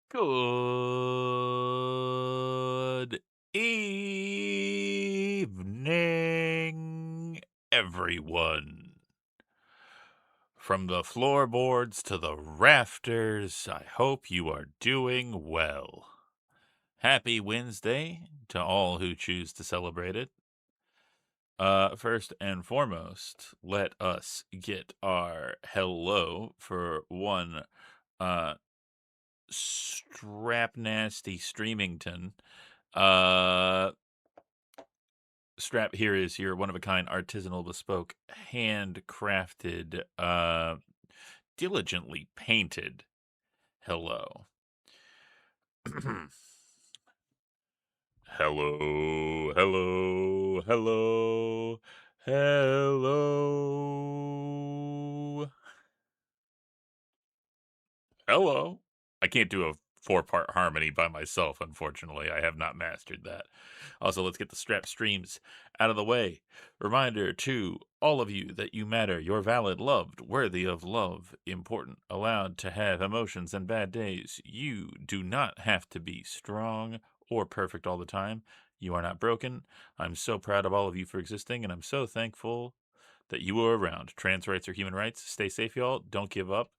Good evening, everyone. From the floorboards to the rafters, I hope you are doing well. Happy Wednesday to all who choose to celebrate it. First and foremost, let us get our hello for one strap nasty Streamington. Strap here is your one of a kind artisanal bespoke handcrafted diligently painted hello. Hello, hello, hello, hello, hello. I can't do a four-part harmony by myself, unfortunately. I have not mastered that. Also, let's get the strap streams out of the way. Reminder to all of you that you matter. You're valid, loved, worthy of love, important, allowed to have emotions and bad days. You do not have to be strong or perfect all the time. You are not broken. I'm so proud of all of you for existing, and I'm so thankful that you are around. Trans rights are human rights. Stay safe, y'all. Don't give up.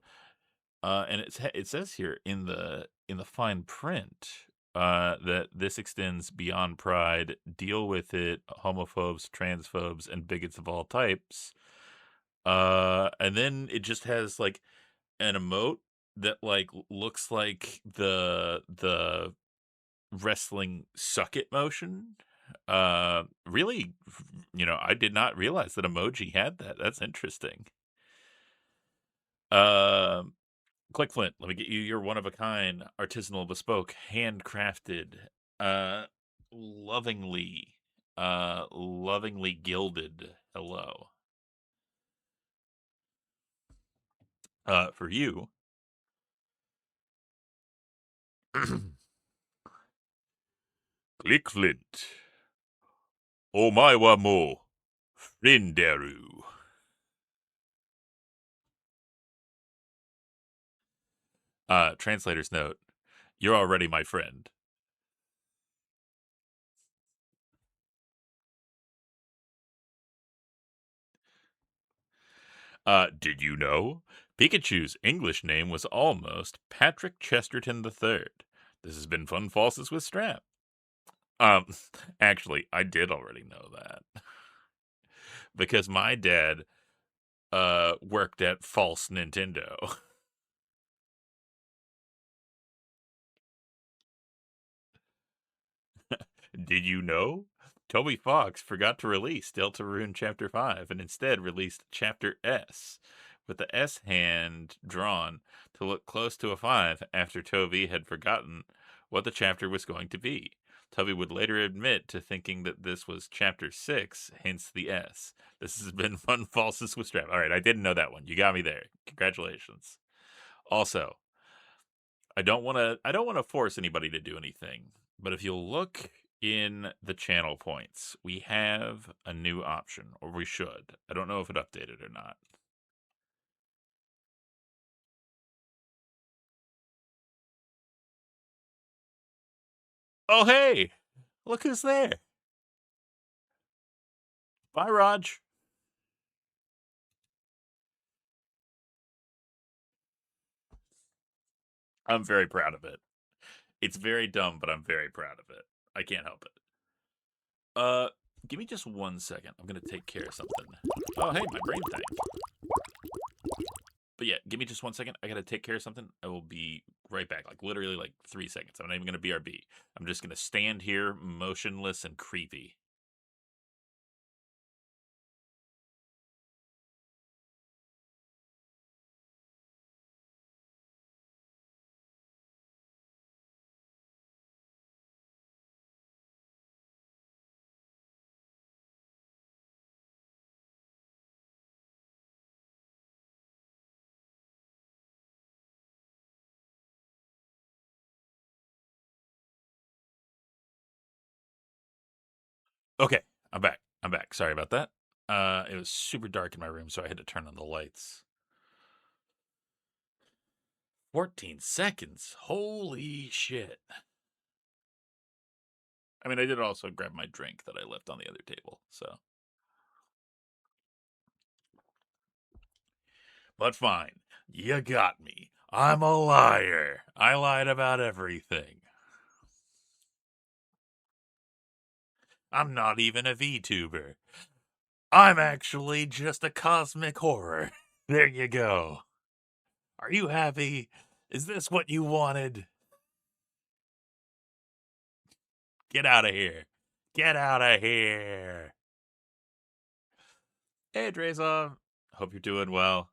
And it says here in the fine print that this extends beyond pride. Deal with it, homophobes, transphobes, and bigots of all types. And then it just has like an emote that like looks like the wrestling suck it motion. Really, I did not realize that emoji had that. That's interesting. Um Click Flint, let me get you your one of a kind, artisanal, bespoke, handcrafted, uh, lovingly, lovingly gilded hello. For you, Click Flint, Omae mo, Frinderu. Translator's note, you're already my friend. Did you know? Pikachu's English name was almost Patrick Chesterton III. This has been Fun Falses with Strap. Um, actually, I did already know that because my dad worked at False Nintendo. Did you know? Toby Fox forgot to release Deltarune Chapter 5 and instead released Chapter S, with the S hand drawn to look close to a 5 after Toby had forgotten what the chapter was going to be. Toby would later admit to thinking that this was Chapter 6, hence the S. This has been Fun Falses with Strap. All right, I didn't know that one. You got me there. Congratulations. Also, I don't want to force anybody to do anything, but if you'll look in the channel points, we have a new option, or we should. I don't know if it updated or not. Oh hey, look who's there. Bye, Raj. I'm very proud of it. It's very dumb, but I'm very proud of it. I can't help it. Uh, Give me just 1 second. I'm gonna take care of something. Oh hey, my brain thing. But yeah, give me just 1 second. I gotta take care of something. I will be right back. Like literally like 3 seconds. I'm not even gonna BRB. I'm just gonna stand here motionless and creepy. Okay, I'm back. I'm back. Sorry about that. It was super dark in my room, so I had to turn on the lights. 14 seconds. Holy shit. I mean, I did also grab my drink that I left on the other table, so. But fine. You got me. I'm a liar. I lied about everything. I'm not even a VTuber. I'm actually just a cosmic horror. There you go. Are you happy? Is this what you wanted? Get out of here. Get out of here. Hey, Drezov. Hope you're doing well.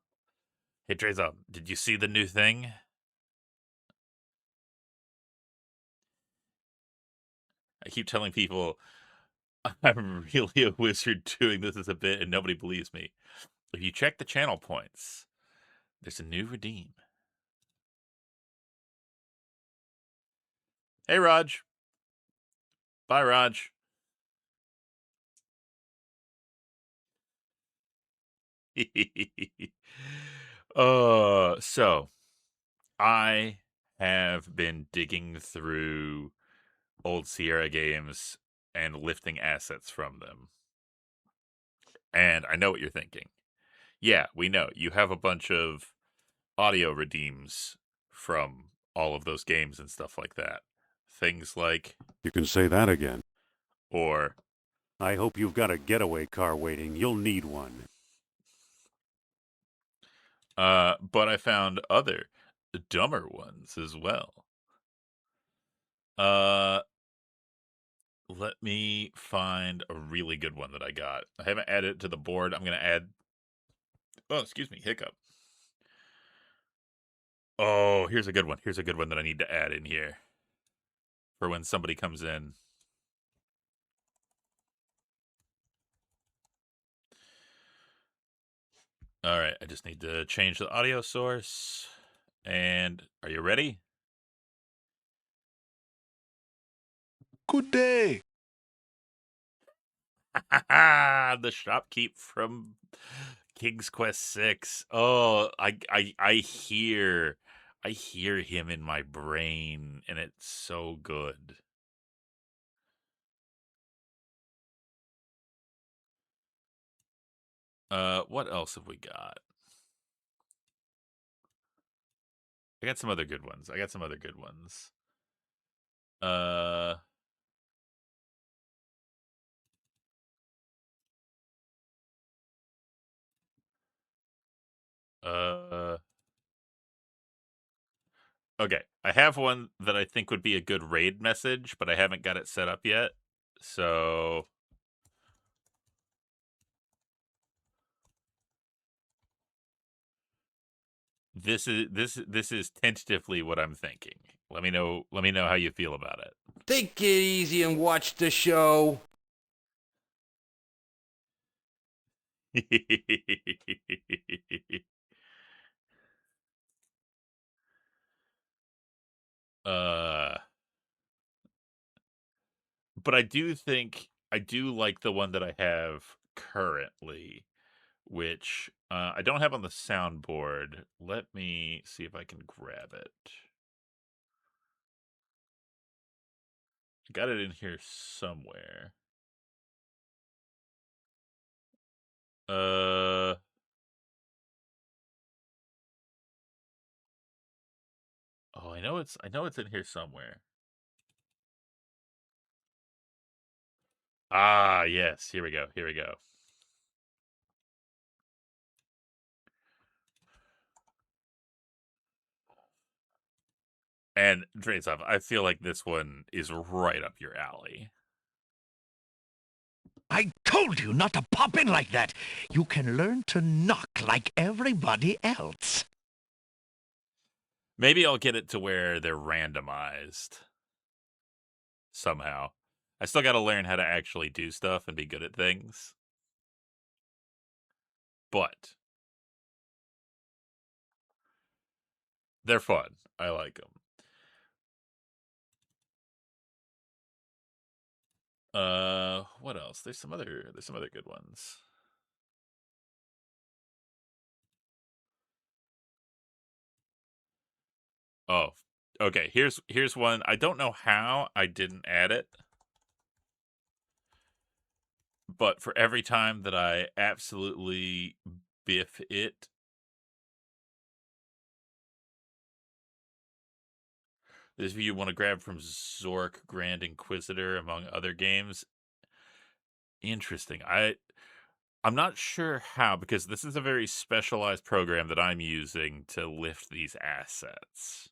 Hey, Drezov, did you see the new thing? I keep telling people I'm really a wizard doing this as a bit, and nobody believes me. If you check the channel points, there's a new redeem. Hey, Raj. Bye, Raj. So I have been digging through old Sierra games and lifting assets from them. And I know what you're thinking. Yeah, we know. You have a bunch of audio redeems from all of those games and stuff like that. Things like, You can say that again. or, I hope you've got a getaway car waiting. You'll need one. but I found other dumber ones as well. Uh, Let me find a really good one that I got. I haven't added it to the board. I'm going to add. Oh, excuse me. Hiccup. Oh, here's a good one. Here's a good one that I need to add in here for when somebody comes in. All right. I just need to change the audio source. And are you ready? Good day. The shopkeep from King's Quest 6. Oh, I hear him in my brain, and it's so good. What else have we got? I got some other good ones. Uh uh okay. I have one that I think would be a good raid message, but I haven't got it set up yet. So this is tentatively what I'm thinking. Let me know how you feel about it. Take it easy and watch the show. uh but I do like the one that I have currently, which I don't have on the soundboard. Let me see if I can grab it. I got it in here somewhere. Uh oh, I know it's in here somewhere. Ah, yes, here we go. And Drazov, I feel like this one is right up your alley. I told you not to pop in like that. You can learn to knock like everybody else. Maybe I'll get it to where they're randomized somehow. I still got to learn how to actually do stuff and be good at things. But they're fun. I like them. What else? There's some other good ones. Oh, okay. Here's one. I don't know how I didn't add it, but for every time that I absolutely biff it, this view you want to grab from Zork Grand Inquisitor, among other games. Interesting. I'm not sure how, because this is a very specialized program that I'm using to lift these assets.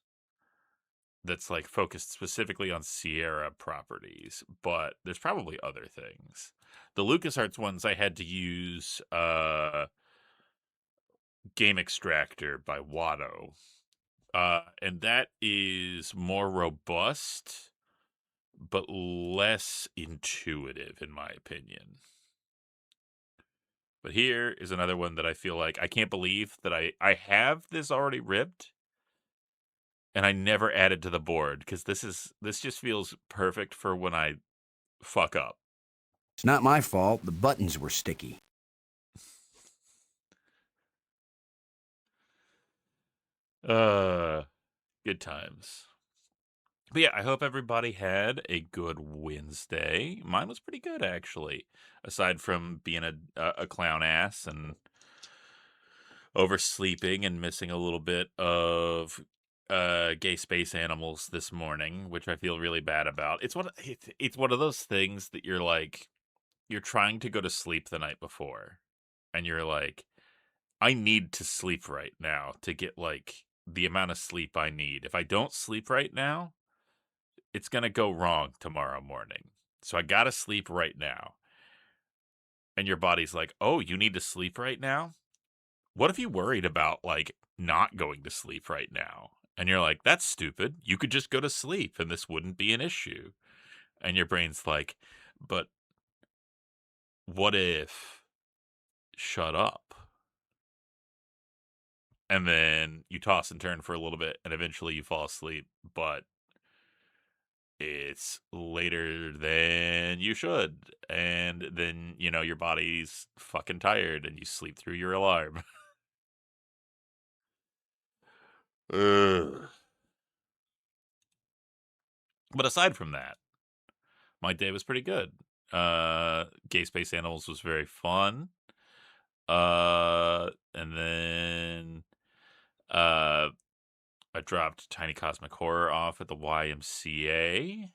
That's like focused specifically on Sierra properties, but there's probably other things. The LucasArts ones I had to use Game Extractor by Watto. And that is more robust, but less intuitive, in my opinion. But here is another one that I feel like I can't believe that I have this already ripped and I never added to the board, because this just feels perfect for when I fuck up. It's not my fault. The buttons were sticky. Uh Good times. But yeah, I hope everybody had a good Wednesday. Mine was pretty good, actually. Aside from being a clown ass and oversleeping and missing a little bit of gay space animals this morning, which I feel really bad about. It's one of those things that you're like, you're trying to go to sleep the night before, and you're like, I need to sleep right now to get like the amount of sleep I need. If I don't sleep right now, it's gonna go wrong tomorrow morning. So I gotta sleep right now. And your body's like, oh, you need to sleep right now? What if you worried about like not going to sleep right now? And you're like, that's stupid. You could just go to sleep and this wouldn't be an issue. And your brain's like, but what if shut up? And then you toss and turn for a little bit and eventually you fall asleep, but it's later than you should. And then, your body's fucking tired and you sleep through your alarm. Ugh. But aside from that, my day was pretty good. Gay Space Animals was very fun. And then uh, I dropped Tiny Cosmic Horror off at the YMCA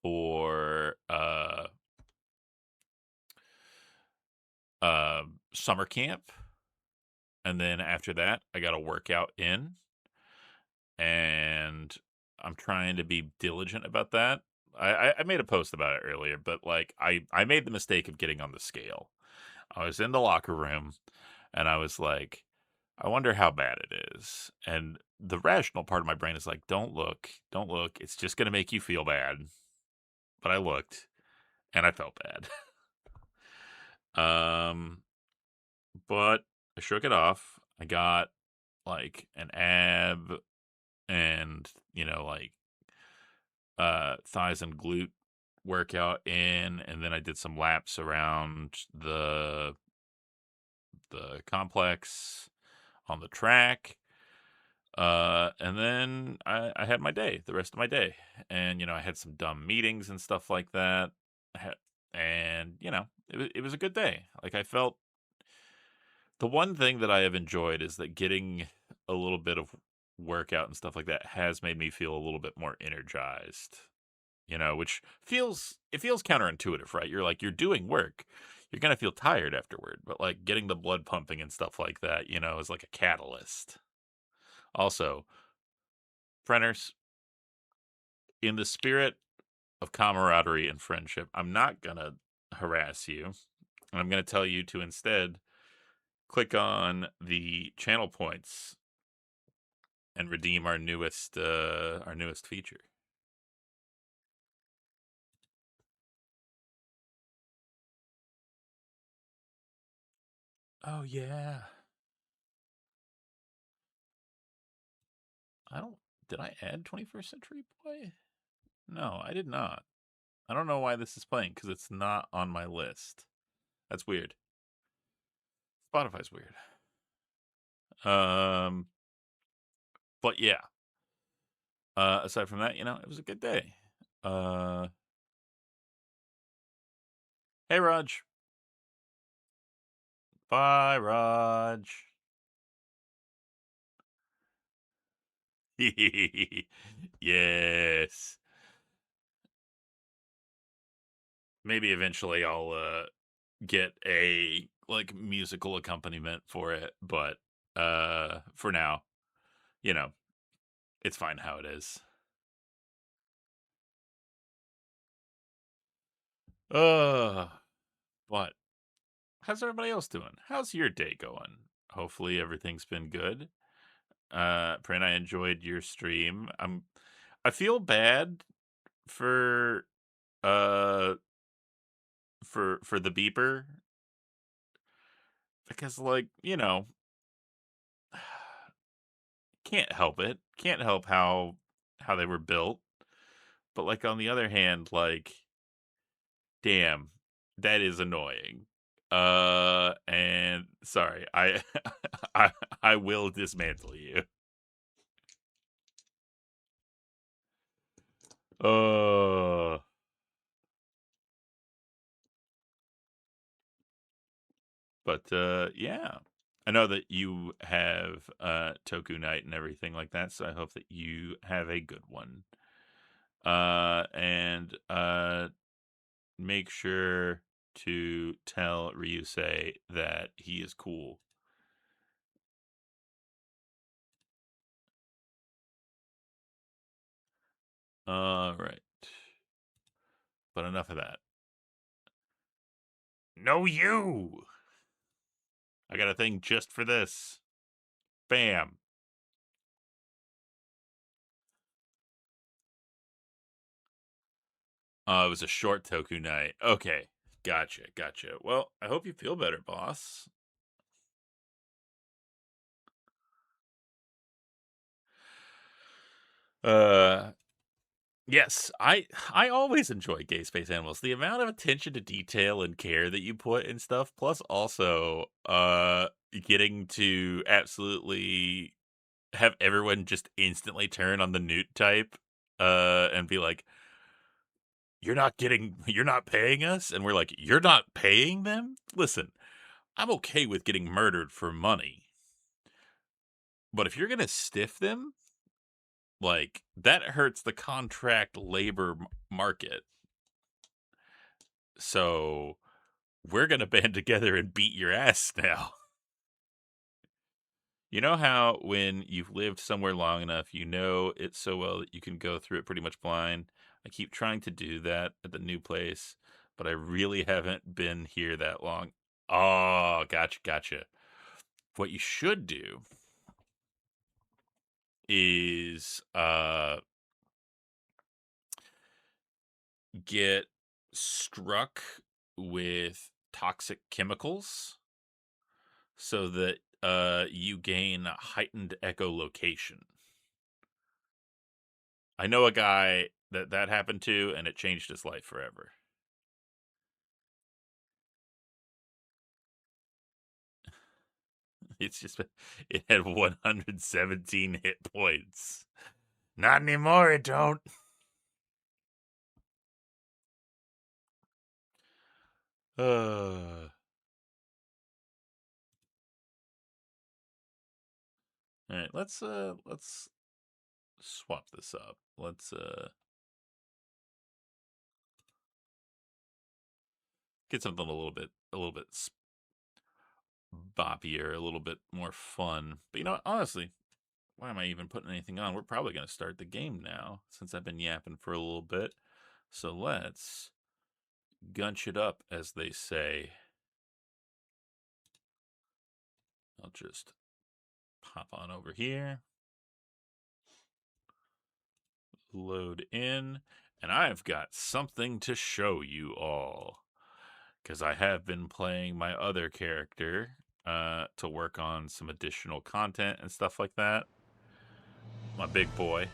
for summer camp. And then after that, I got a workout in, and I'm trying to be diligent about that. I made a post about it earlier, but like I made the mistake of getting on the scale. I was in the locker room and I was like, I wonder how bad it is. And the rational part of my brain is like, don't look, don't look. It's just going to make you feel bad. But I looked and I felt bad. um, but I shook it off. I got like an ab and, like thighs and glute workout in, and then I did some laps around the complex on the track. And then I had my day, the rest of my day. And, I had some dumb meetings and stuff like that. And, it was a good day. Like, I felt the one thing that I have enjoyed is that getting a little bit of workout and stuff like that has made me feel a little bit more energized, which feels counterintuitive, right? You're like, you're doing work. You're going to feel tired afterward, but like getting the blood pumping and stuff like that, is like a catalyst. Also, frienders, in the spirit of camaraderie and friendship, I'm not going to harass you. And I'm going to tell you to instead click on the channel points and redeem our newest feature. Oh yeah. I don't Did I add 21st Century Boy? No, I did not. I don't know why this is playing, because it's not on my list. That's weird. Spotify's weird. Um But yeah, aside from that, it was a good day. Uh, hey, Raj. Bye, Raj. Yes. Maybe eventually I'll get a like musical accompaniment for it, but for now, you know, it's fine how it is. Uh, but how's everybody else doing? How's your day going? Hopefully everything's been good. Print, I enjoyed your stream. I feel bad for uh for the beeper because like, can't help it. Can't help how they were built. But like on the other hand, like damn, that is annoying. And sorry, I I will dismantle you. Uh, but yeah. I know that you have Toku night and everything like that, so I hope that you have a good one. And make sure to tell Ryusei that he is cool. All right. But enough of that. No, you! I got a thing just for this. Bam. It was a short Toku night. Okay. Gotcha. Well, I hope you feel better, boss. Uh, yes, I always enjoy gay space animals. The amount of attention to detail and care that you put in stuff, plus also getting to absolutely have everyone just instantly turn on the newt type and be like, you're not paying us, and we're like, you're not paying them? Listen, I'm okay with getting murdered for money, but if you're gonna stiff them, like that hurts the contract labor market. So we're gonna band together and beat your ass now. You know how when you've lived somewhere long enough, you know it so well that you can go through it pretty much blind. I keep trying to do that at the new place, but I really haven't been here that long. Oh, gotcha. What you should do is get struck with toxic chemicals so that you gain heightened echolocation. I know a guy that happened to, and it changed his life forever. It's just it had 117 hit points. Not anymore. It don't. All right, let's swap this up. Let's get something a little bit boppier, a little bit more fun. But honestly, why am I even putting anything on? We're probably going to start the game now since I've been yapping for a little bit. So let's gunch it up, as they say. I'll just pop on over here, load in, and I've got something to show you all. Because I have been playing my other character to work on some additional content and stuff like that. My big boy.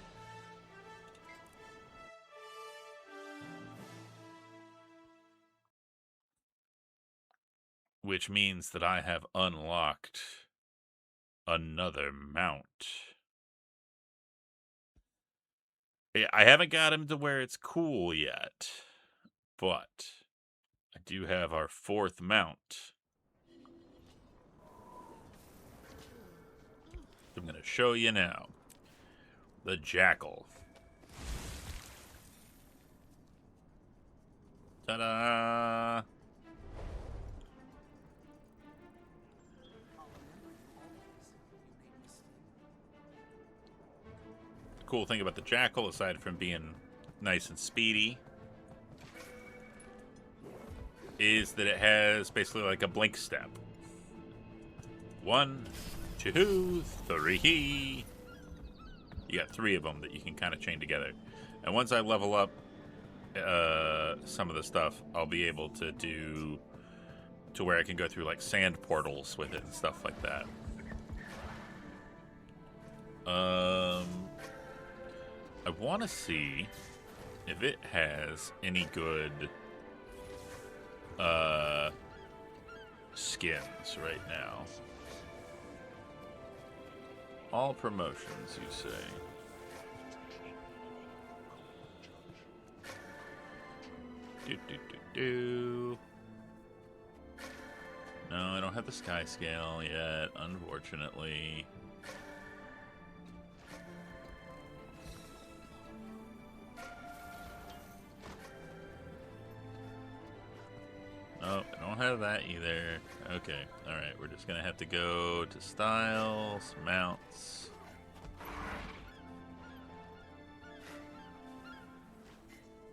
Which means that I have unlocked another mount. I haven't got him to where it's cool yet, but I do have our 4th mount. I'm going to show you now. The Jackal. Ta-da! Cool thing about the Jackal, aside from being nice and speedy, is that it has basically like a blink step. 1, 2, 3. You got 3 of them that you can kind of chain together. And once I level up some of the stuff, I'll be able to do to where I can go through like sand portals with it and stuff like that. I want to see if it has any good skins right now. All promotions, you say? Do. No, I don't have the sky scale yet, unfortunately. Oh, I don't have that either. Okay, alright, we're just gonna have to go to styles, mounts.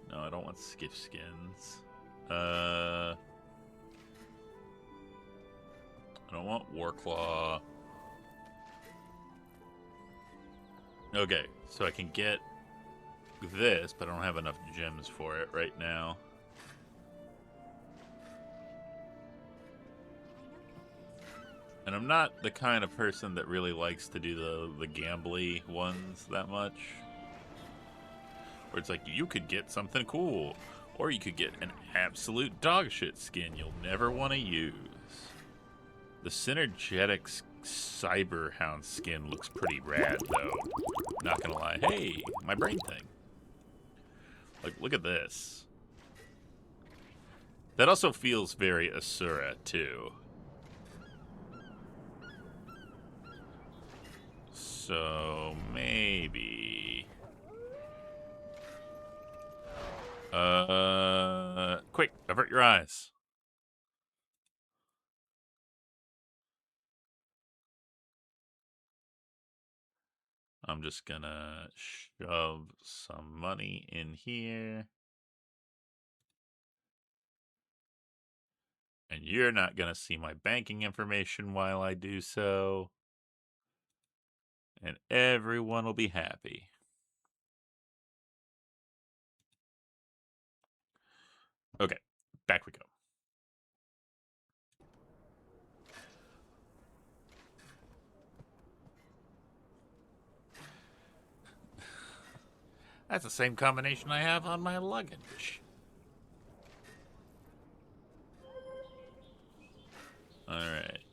No, I don't want skiff skins. I don't want Warclaw. Okay, so I can get this, but I don't have enough gems for it right now. And I'm not the kind of person that really likes to do the gambly ones that much. Where it's like, you could get something cool. Or you could get an absolute dogshit skin you'll never want to use. The Synergetics Cyberhound skin looks pretty rad, though. Not gonna lie. Hey, my brain thing. Like, look at this. That also feels very Asura, too. So, maybe... quick, avert your eyes. I'm just gonna shove some money in here. And you're not gonna see my banking information while I do so. And everyone will be happy. Okay, back we go. That's the same combination I have on my luggage. Alright.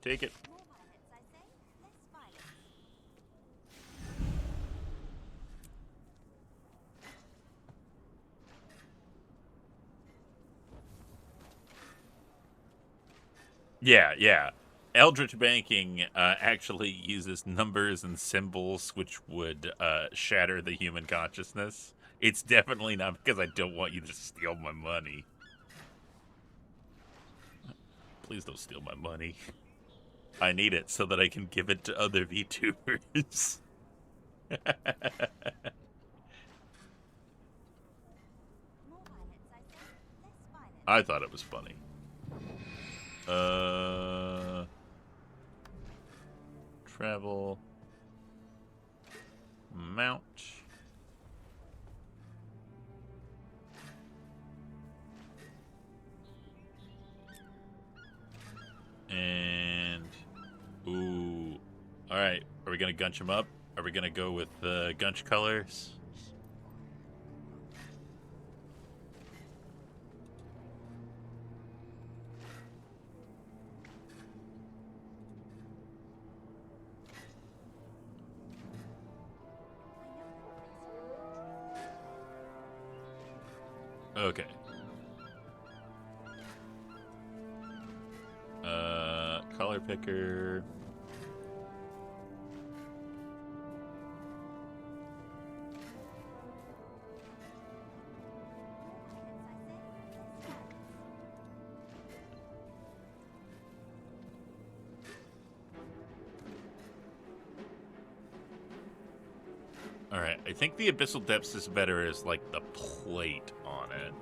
Take it. Yeah. Eldritch Banking actually uses numbers and symbols which would shatter the human consciousness. It's definitely not because I don't want you to steal my money. Please don't steal my money. I need it so that I can give it to other VTubers. I thought it was funny. Travel. Mount. And... Ooh. Alright, are we gonna gunch him up? Are we gonna go with the Gunch colors? Okay. Color picker. Alright, I think the Abyssal Depths is better as, like, the plate on it.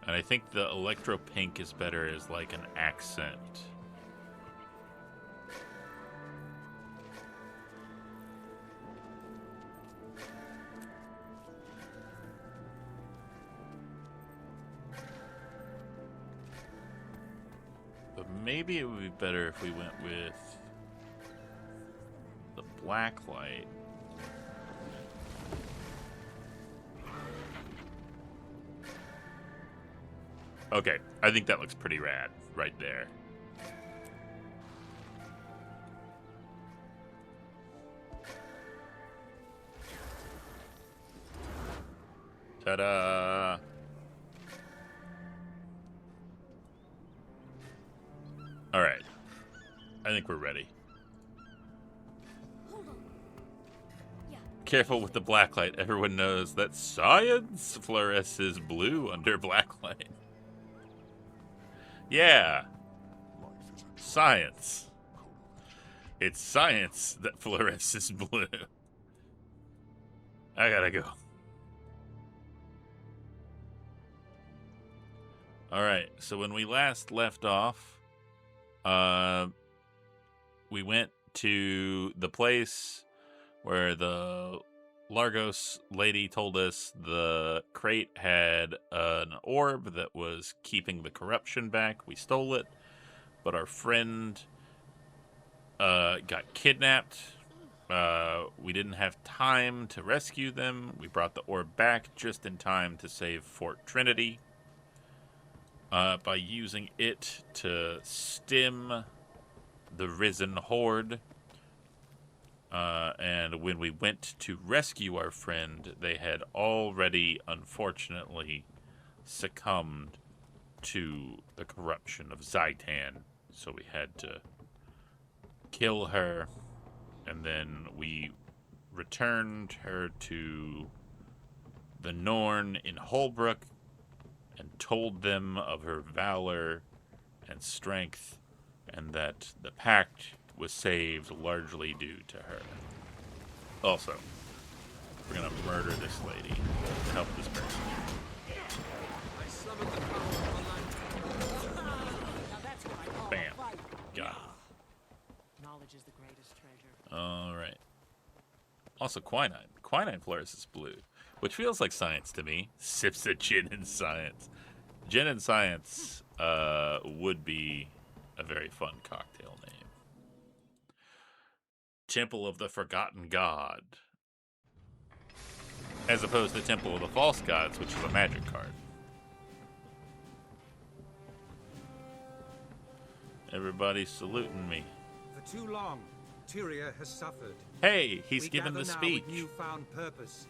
And I think the Electro Pink is better as, like, an accent. But maybe it would be better if we went with the black light. Okay, I think that looks pretty rad right there. Ta-da! All right, I think we're ready. Careful with the blacklight. Everyone knows that science fluoresces blue under blacklight. Yeah. Science. It's science that fluoresces blue. I gotta go. Alright, so when we last left off, we went to the place where the Largos lady told us the crate had an orb that was keeping the corruption back. We stole it, but our friend got kidnapped. We didn't have time to rescue them. We brought the orb back just in time to save Fort Trinity by using it to stem the risen horde. And when we went to rescue our friend, they had already, unfortunately, succumbed to the corruption of Zaitan. So we had to kill her, and then we returned her to the Norn in Holbrook and told them of her valor and strength, and that the pact was saved largely due to her. Also, we're gonna murder this lady to help this person. Bam. Got it. Knowledge is the greatest treasure. Alright. Also, quinine. Quinine fluoresces blue, which feels like science to me. Sips of gin and science. Gin and science would be a very fun cocktail name. Temple of the Forgotten God. As opposed to Temple of the False Gods, which is a magic card. Everybody's saluting me. For too long, Tyria has suffered. Hey, he's given the gather now speech. with newfound purpose.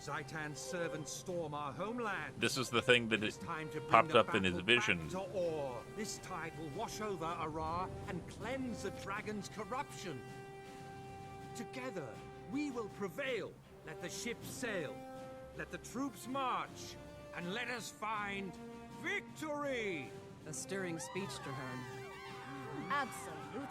Zaitan's servants storm our homeland. This is the thing that It's time to bring popped the up in his battle vision. back to Or. This tide will wash over Arar and cleanse the dragon's corruption. Together, we will prevail. Let the ships sail. Let the troops march. And let us find victory! A stirring speech, Traherne. Absolutely.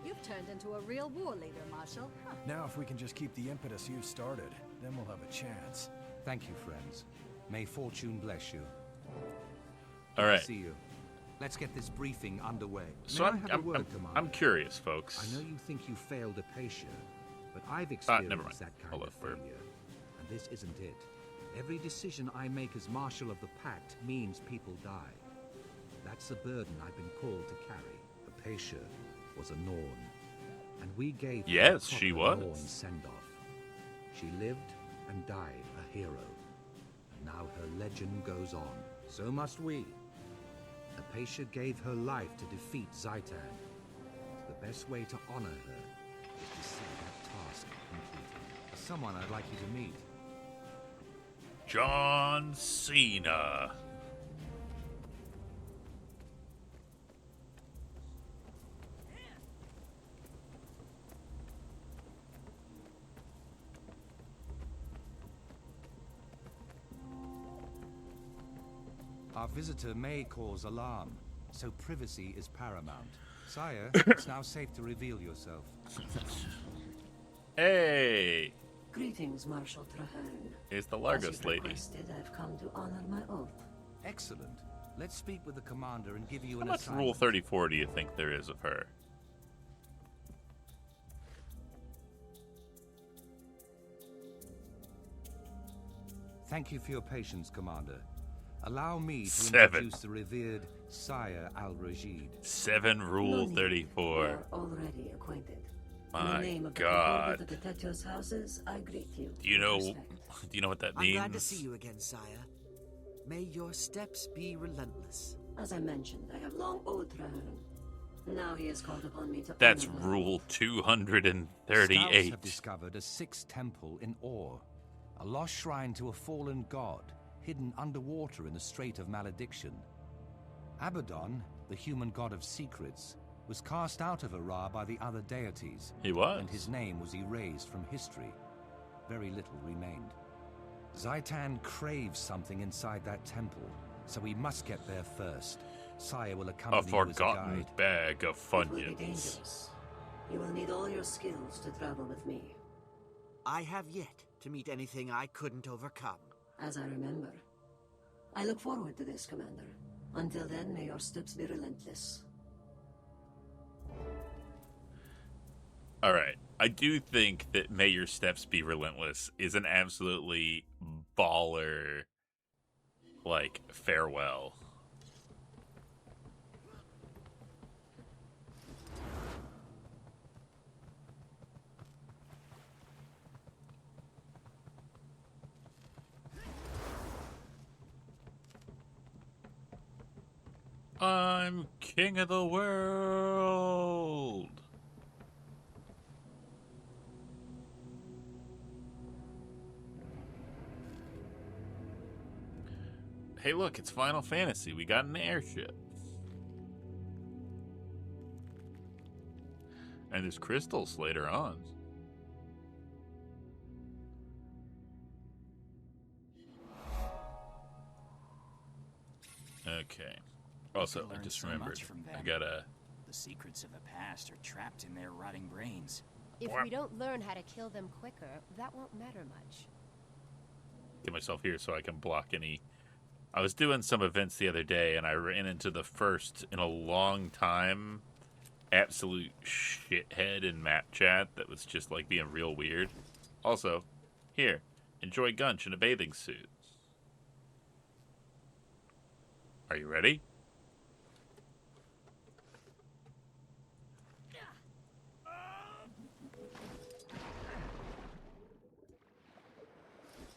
You've turned into a real war leader, Marshal. Huh. Now if we can just keep the impetus you started, then we'll have a chance. Thank you, friends. May fortune bless you. All right. See you. Let's get this briefing underway. So May I have a word, I'm Commander? curious, folks. I know you think you failed Apatia, but I've never experienced mind. that kind I'll of let Burp. failure. And this isn't it. Every decision I make as Marshal of the Pact means people die. That's the burden I've been called to carry. Apatia was a Norn, and we gave her Yes, a she proper was. Norn send-off. She lived and died a hero, and now her legend goes on. So must we. Apatia gave her life to defeat Zaitan. The best way to honor her is to see that task completed. A someone I'd like you to meet. John Cena. Our visitor may cause alarm, so privacy is paramount. Sire, it's now safe to reveal yourself. Hey, Greetings, Marshal Traherne. it's the As Largos you lady. requested, I've come to honor my oath. Excellent. Let's speak with the commander and give you How an much assignment. Rule 34 do you think there is of her? Thank you for your patience, Commander. Allow me to 7. introduce the revered Sire Al-Rashid. 7 Rule No need. 34. You are already acquainted. In My the name of God. the Detectives' houses, I greet you. Do you know? with respect. Do you know what that I'm means? glad to see you again, sire. May your steps be relentless. As I mentioned, I have long owed Traherne. Now he has called upon me to That's honor my Rule oath. Scouts 238. have discovered a sixth temple in Or, a lost shrine to a fallen god, hidden underwater in the Strait of Malediction. Abaddon, the human god of secrets, was cast out of Ara by the other deities, He was. and his name was erased from history. Very little remained. Zaitan craves something inside that temple, so we must get there first. Sire will A accompany you as a forgotten guide. bag of It will be Funyuns. dangerous. You will need all your skills to travel with me. I have yet to meet anything I couldn't overcome. As I remember. I look forward to this, Commander. Until then, may your steps be relentless. All right. I do think that May Your Steps Be Relentless is an absolutely baller, like, farewell. I'm king of the world. Hey, look, it's Final Fantasy. We got an airship. And there's crystals later on. Okay. Also, I learn just so remembered. much from I them. gotta. The secrets of the past are trapped in their rotting brains. If we don't learn how to kill them quicker, that won't matter much. Get myself here so I can block any. I was doing some events the other day and I ran into the first in a long time absolute shithead in map chat that was just like being real weird. Also, here, enjoy Gunch in a bathing suit. Are you ready?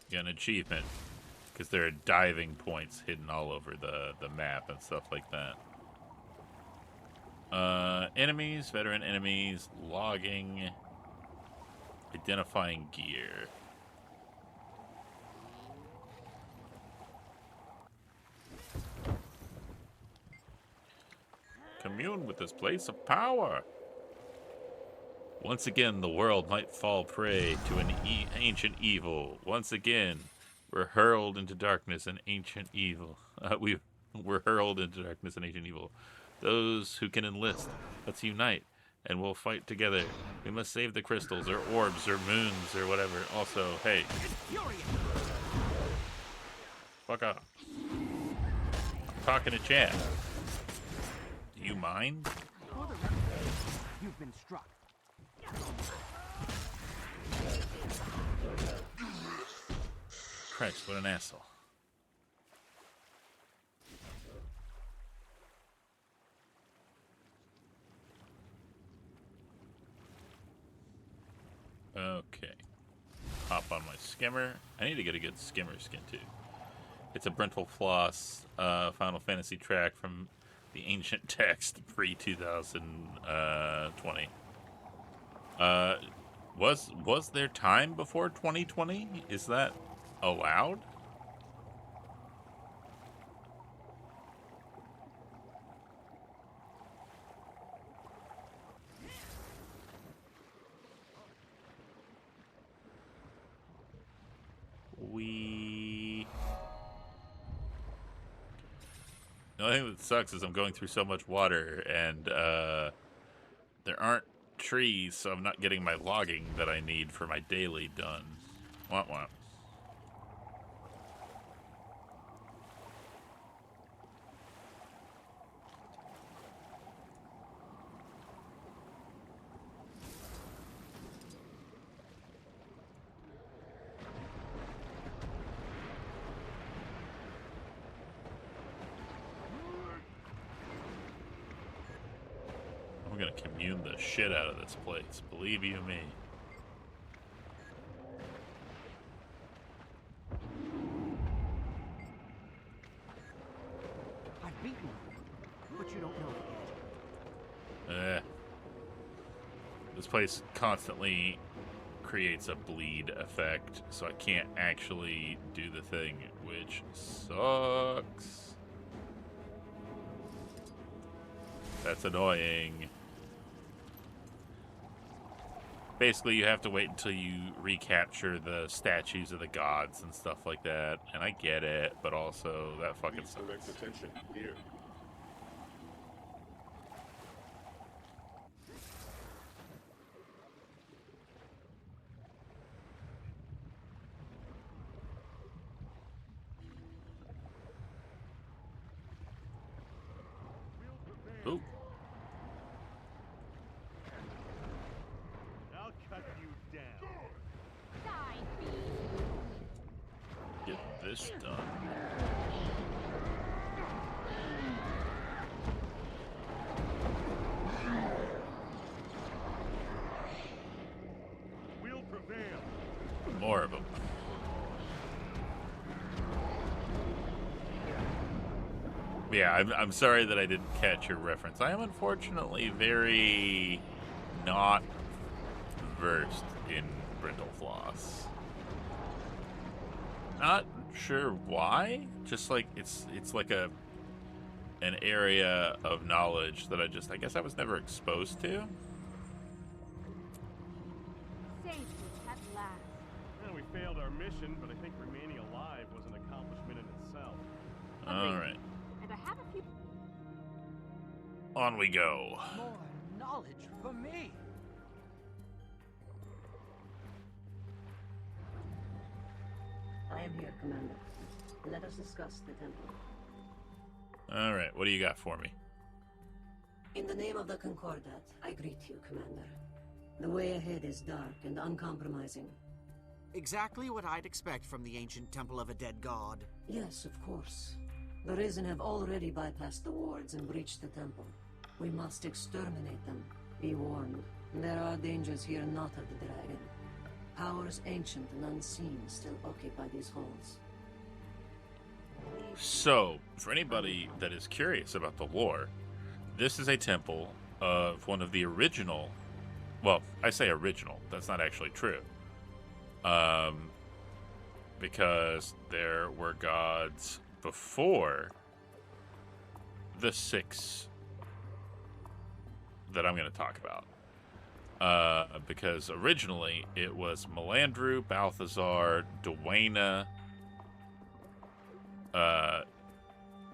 Get an achievement because there are diving points hidden all over the map and stuff like that. Enemies, veteran enemies, logging, identifying gear. Commune with this place of power. Once again, the world might fall prey to an ancient evil. Once again, we're hurled into darkness and ancient evil. We're hurled into darkness and ancient evil. Those who can enlist, let's unite, and we'll fight together. We must save the crystals, or orbs, or moons, or whatever. Also, hey, fuck off. I'm talking to chat. Do you mind? You've been struck. Christ, what an asshole. Okay. Hop on my skimmer. I need to get a good skimmer skin too. It's a Brental Floss Final Fantasy track from the ancient text pre-2020. Was there time before 2020? Is that allowed? The only thing that sucks is I'm going through so much water, and there aren't trees, so I'm not getting my logging that I need for my daily done. Womp womp. I'm gonna commune the shit out of this place, believe you me. I've beaten you, but you don't know it yet. This place constantly creates a bleed effect, so I can't actually do the thing, which sucks. That's annoying. Basically, you have to wait until you recapture the statues of the gods and stuff like that. And I get it, but also that fucking sucks. Attention here. Ooh. I'll cut you down. Get this done. We'll prevail. More of them. Yeah, I'm sorry that I didn't catch your reference. I am unfortunately very not versed in brittle floss. Not sure why. Just like it's like an area of knowledge that I guess I was never exposed to. Well, we failed our mission, but I think remaining alive was an accomplishment in itself. All right. And I have a few On we go. More knowledge for me. I am here, Commander. Let us discuss the temple. All right, what do you got for me? In the name of the Concordat, I greet you, Commander. The way ahead is dark and uncompromising. Exactly what I'd expect from the ancient temple of a dead god. Yes, of course. The Risen have already bypassed the wards and breached the temple. We must exterminate them. Be warned, there are dangers here not of the dragon. Powers ancient and unseen still occupy these halls. So, for anybody that is curious about the lore, this is a temple of one of the original, well, I say original, that's not actually true. Because there were gods before the 6 that I'm going to talk about. Because originally it was Melandru, Balthazar, Duena,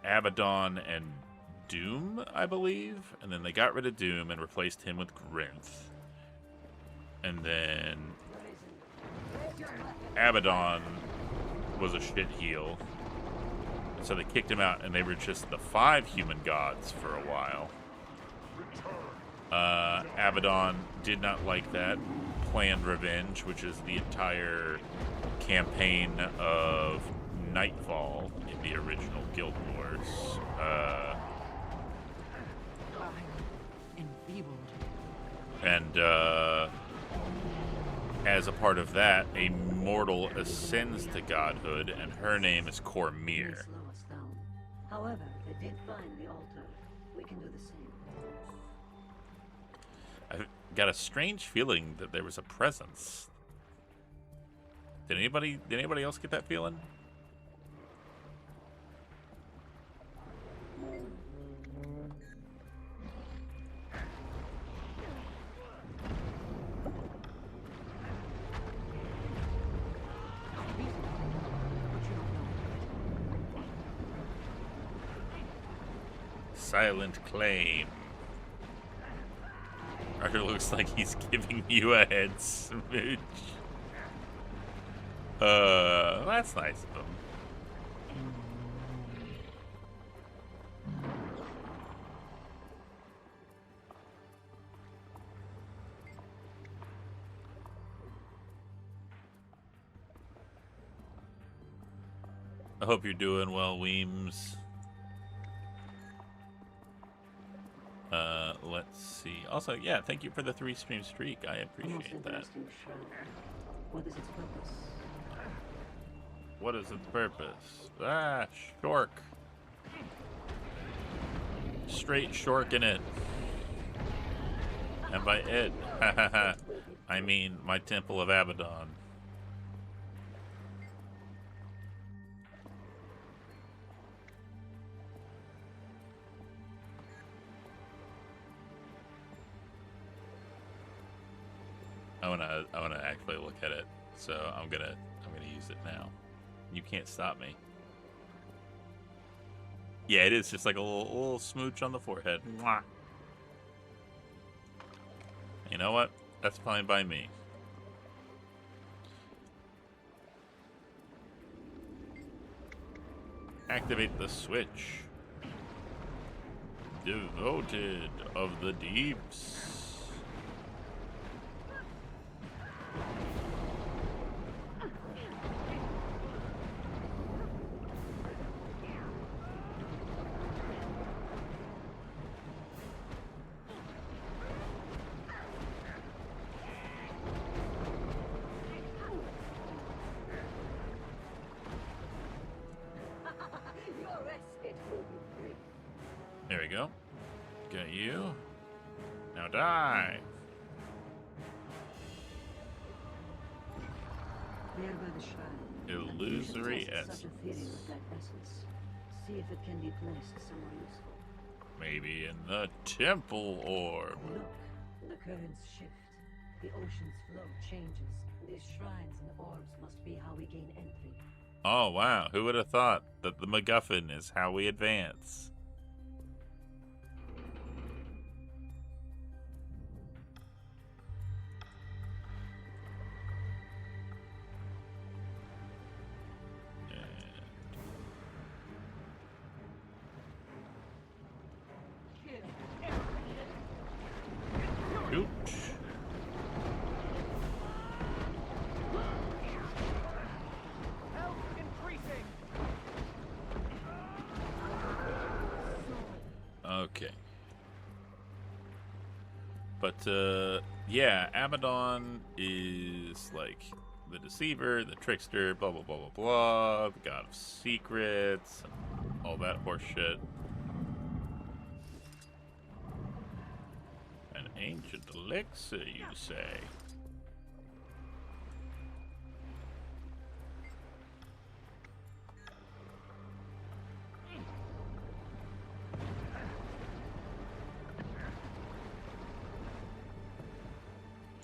Abaddon, and Doom, I believe. And then they got rid of Doom and replaced him with Grinth. And then Abaddon was a shit heel. And so they kicked him out, and they were just the 5 human gods for a while. Abaddon did not like that, planned revenge, which is the entire campaign of Nightfall in the original Guild Wars. And as a part of that, a mortal ascends to godhood, and her name is Cormyr. Slow us down. However, they did find the altar. We can do the same. I got a strange feeling that there was a presence. Did anybody else get that feeling? Silent claim. Arthur looks like he's giving you a head smooch. That's nice of him. I hope you're doing well, Weems. Let's see. Also, yeah, thank you for the 3-stream streak. I appreciate that. What is its purpose? What is its purpose? Ah, shork. Straight shorking it. And by it, I mean my Temple of Abaddon. I wanna actually look at it. So I'm gonna use it now. You can't stop me. Yeah, it is just like a little smooch on the forehead. Mwah. You know what? That's fine by me. Activate the switch. Devoted of the deeps. There we go. Got you. Now die. There by the shrine. Illusory Such a essence. theory with that essence. See if it can be placed somewhere useful. Maybe in the temple orb. Look, the currents shift. The ocean's flow changes. These shrines and orbs must be how we gain entry. Oh wow, who would have thought that the MacGuffin is how we advance? Shoot. Okay. But, yeah, Abaddon is, like, the deceiver, the trickster, blah, blah, blah, blah, blah, the god of secrets, and all that horse shit. An ancient elixir, you say?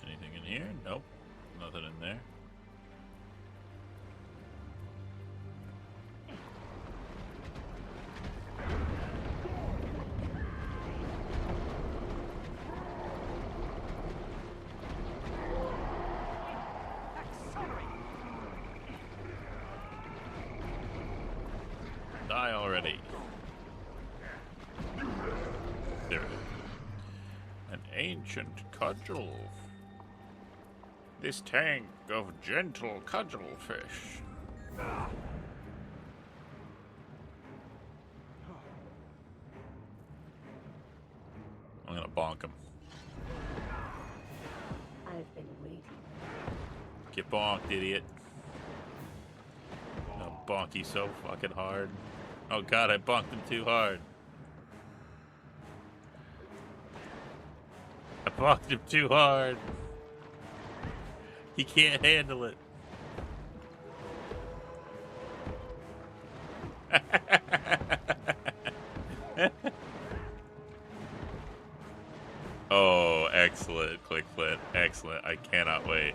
Anything in here? Nope. Nothing in there. Die already. There. An ancient cudgel. This tank of gentle cudgelfish. I'm gonna bonk him. I've been waiting. Get bonked, idiot. I'll bonk you so fucking hard. Oh god, I bonked him too hard. fucked him too hard. He can't handle it. Oh, excellent, Quick Flint. Excellent. I cannot wait.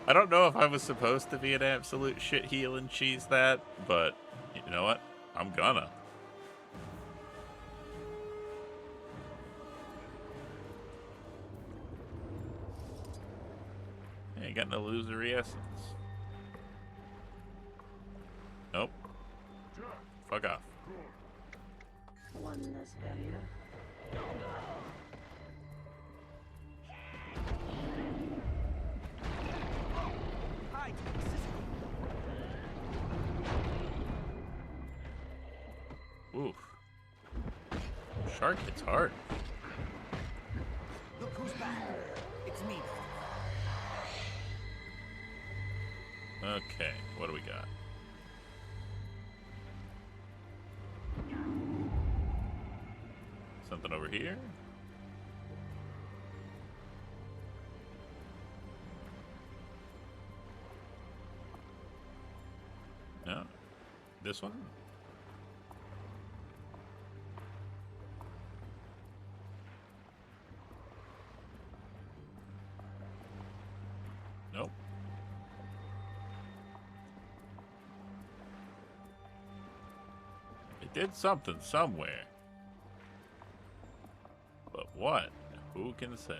I don't know if I was supposed to be an absolute shit heel and cheese that, but you know what? I'm gonna. Ain't got no illusory essence. Nope. Fuck off. One less barrier. Oof. Shark hits hard. Look who's back. It's me. Okay, what do we got? Something over here? No. This one? Nope. It did something somewhere. But what? Who can say?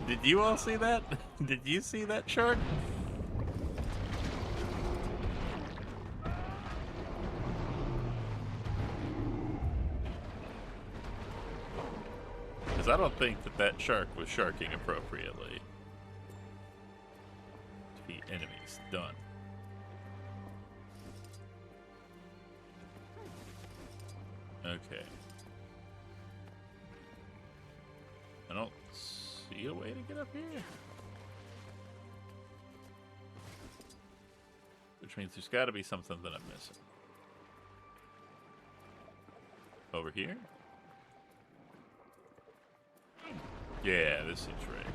Did you all see that? Did you see that shark? Because I don't think that that shark was sharking appropriately. Defeat enemies. Done. Okay. I don't see a way to get up here. Which means there's got to be something that I'm missing. Over here? Yeah, this seems right.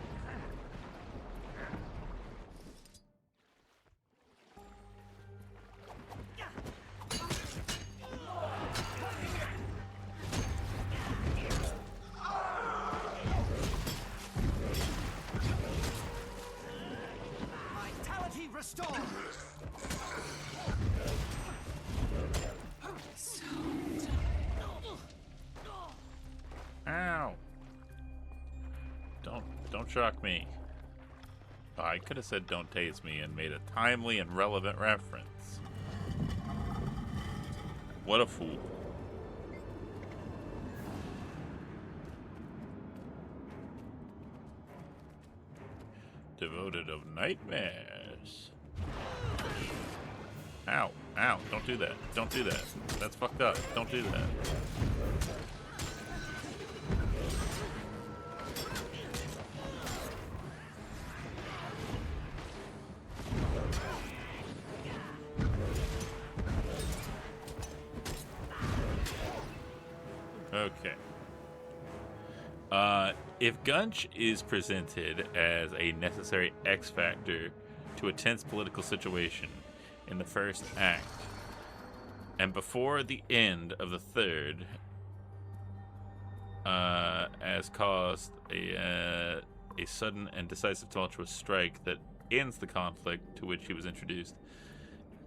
Vitality restored. Ow! Don't shock me. Oh, I could have said don't tase me and made a timely and relevant reference. What a fool. Devoted of nightmares. Ow, ow, don't do that. Don't do that. That's fucked up. Don't do that. Okay. If Gunch is presented as a necessary X factor to a tense political situation in the first act, and before the end of the third, has caused a sudden and decisive tumultuous strike that ends the conflict to which he was introduced,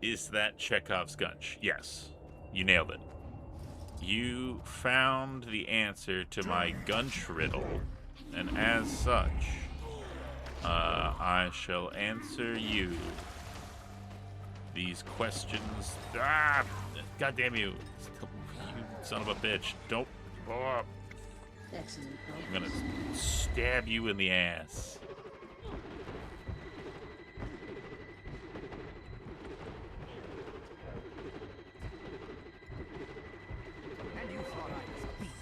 is that Chekhov's Gunch? Yes, you nailed it. You found the answer to my Gunch riddle, and as such, I shall answer you these questions. Ah! God damn you! You son of a bitch! Don't blow up! Excellent. I'm gonna stab you in the ass. And you thought I was a beast.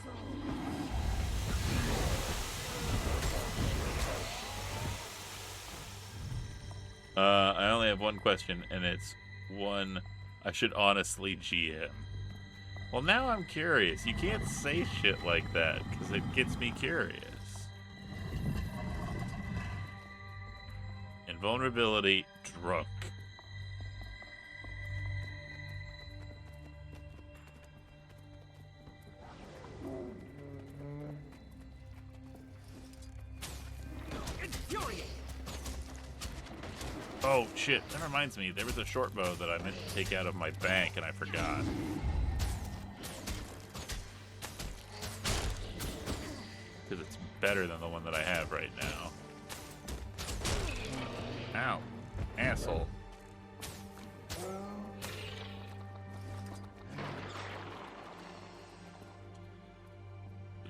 I only have one question, and it's one I should honestly GM. Well, now I'm curious. You can't say shit like that, because it gets me curious. Invulnerability, drunk. Oh, shit. That reminds me. There was a short bow that I meant to take out of my bank, and I forgot. Because it's better than the one that I have right now. Ow. Asshole.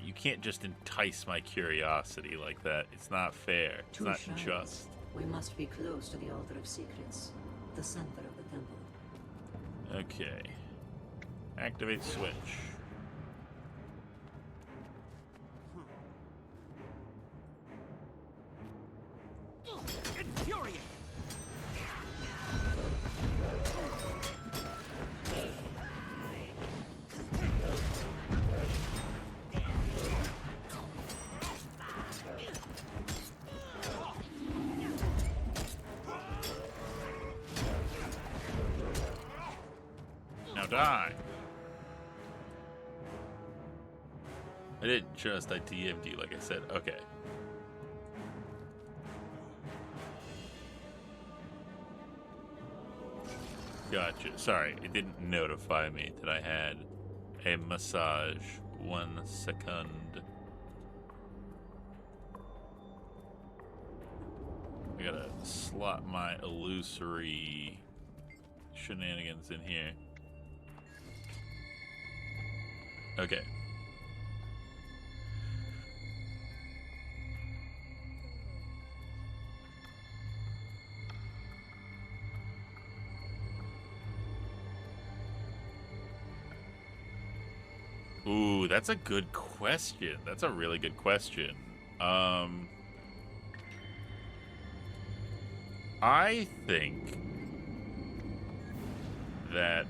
You can't just entice my curiosity like that. It's not fair. It's not just. We must be close to the Altar of Secrets, the center of the temple. Okay. Activate switch. Infuriate! Now die. I didn't just, I DM'd you like I said. Okay. Gotcha. Sorry, it didn't notify me that I had a massage. 1 second. I gotta slot my illusory shenanigans in here. Okay. Ooh, that's a good question. That's a really good question. I think that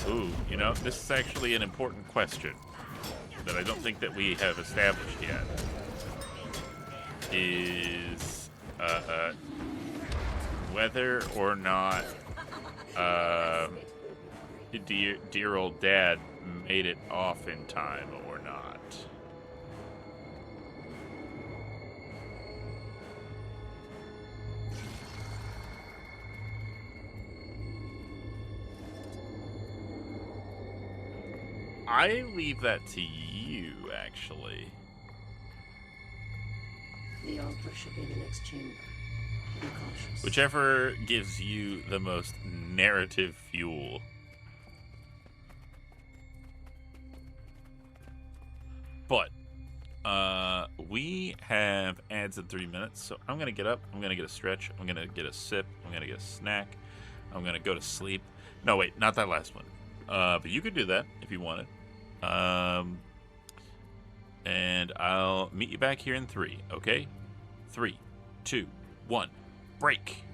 ooh, you know, this is actually an important question that I don't think that we have established yet. Is whether or not dear old dad made it off in time or not. I leave that to you, actually. The altar should be in the next chamber. Be cautious. Whichever gives you the most narrative fuel. But we have ads in 3 minutes, so I'm gonna get up, I'm gonna get a stretch, I'm gonna get a sip, I'm gonna get a snack, I'm gonna go to sleep. No, wait, not that last one. But you could do that if you wanted. And I'll meet you back here in 3, okay? 3, 2, 1, break.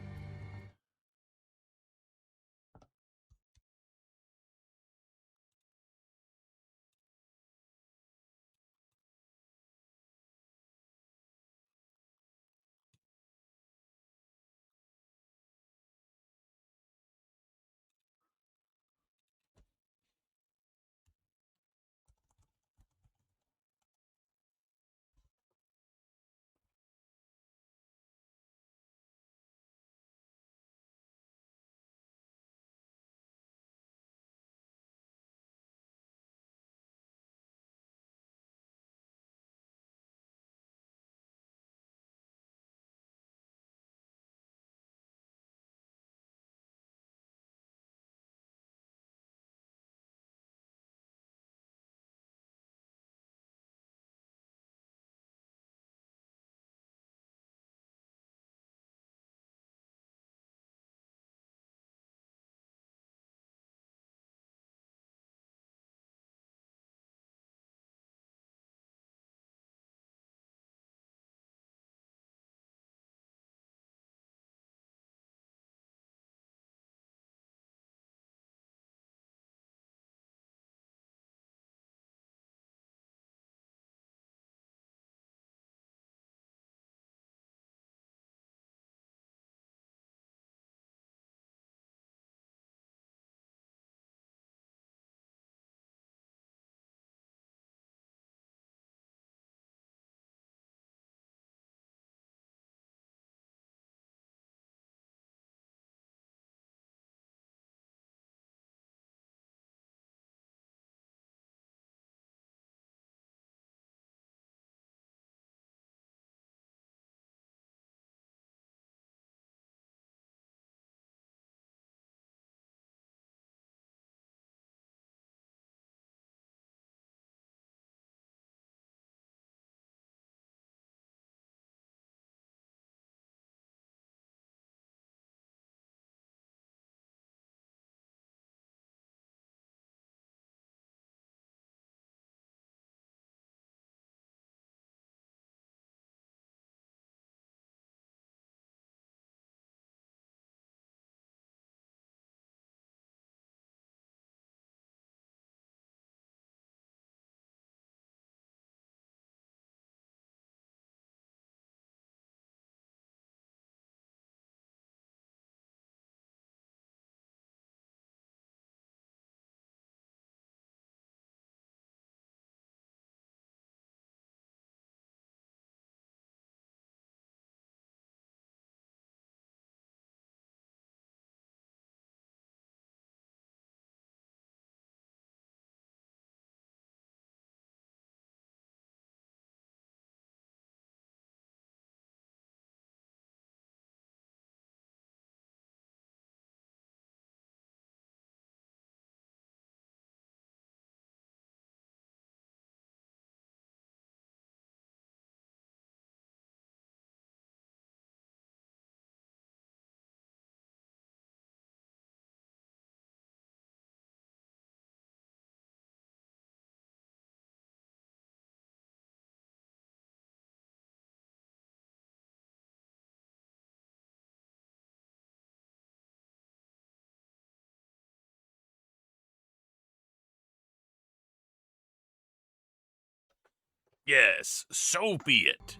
Yes, so be it.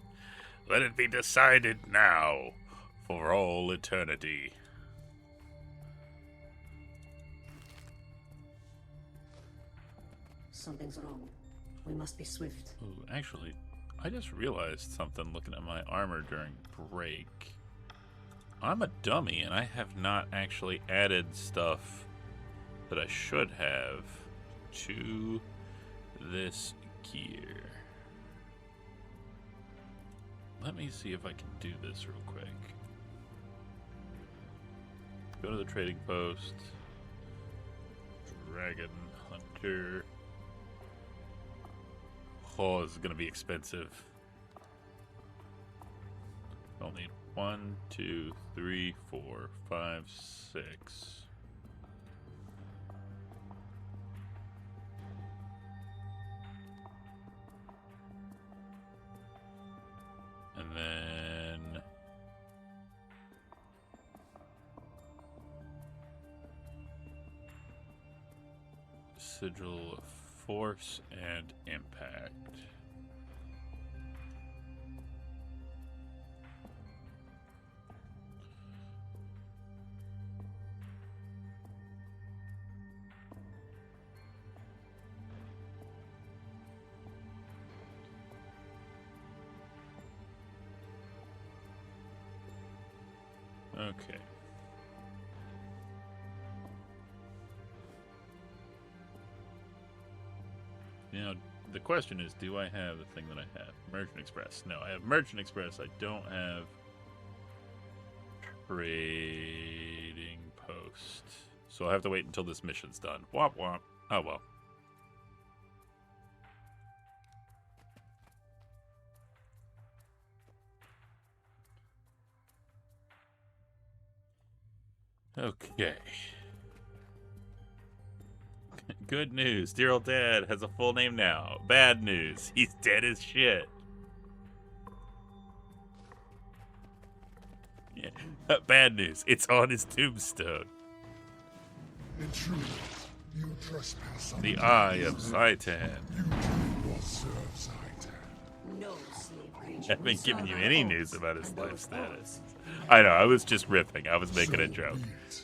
Let it be decided now, for all eternity. Something's wrong. We must be swift. Ooh, actually, I just realized something looking at my armor during break. I'm a dummy, and I have not actually added stuff that I should have to this gear. Let me see if I can do this real quick. Go to the trading post. Dragon Hunter. Oh, this is going to be expensive. I'll need 1, 2, 3, 4, 5, 6. And then Sigil of Force and Impact. Okay. Now, the question is, do I have the thing that I have? Merchant Express. No, I have Merchant Express. I don't have Trading Post. So I'll have to wait until this mission's done. Womp womp. Oh well. Okay. Good news. Dear old dad has a full name now. Bad news. He's dead as shit. Yeah. Bad news. It's on his tombstone. Intruder, you trespass on The Eye of Saitan. You do not serve Saitan. No slave creature. I haven't given you any news about his life status. I know, I was just riffing. I was making a joke.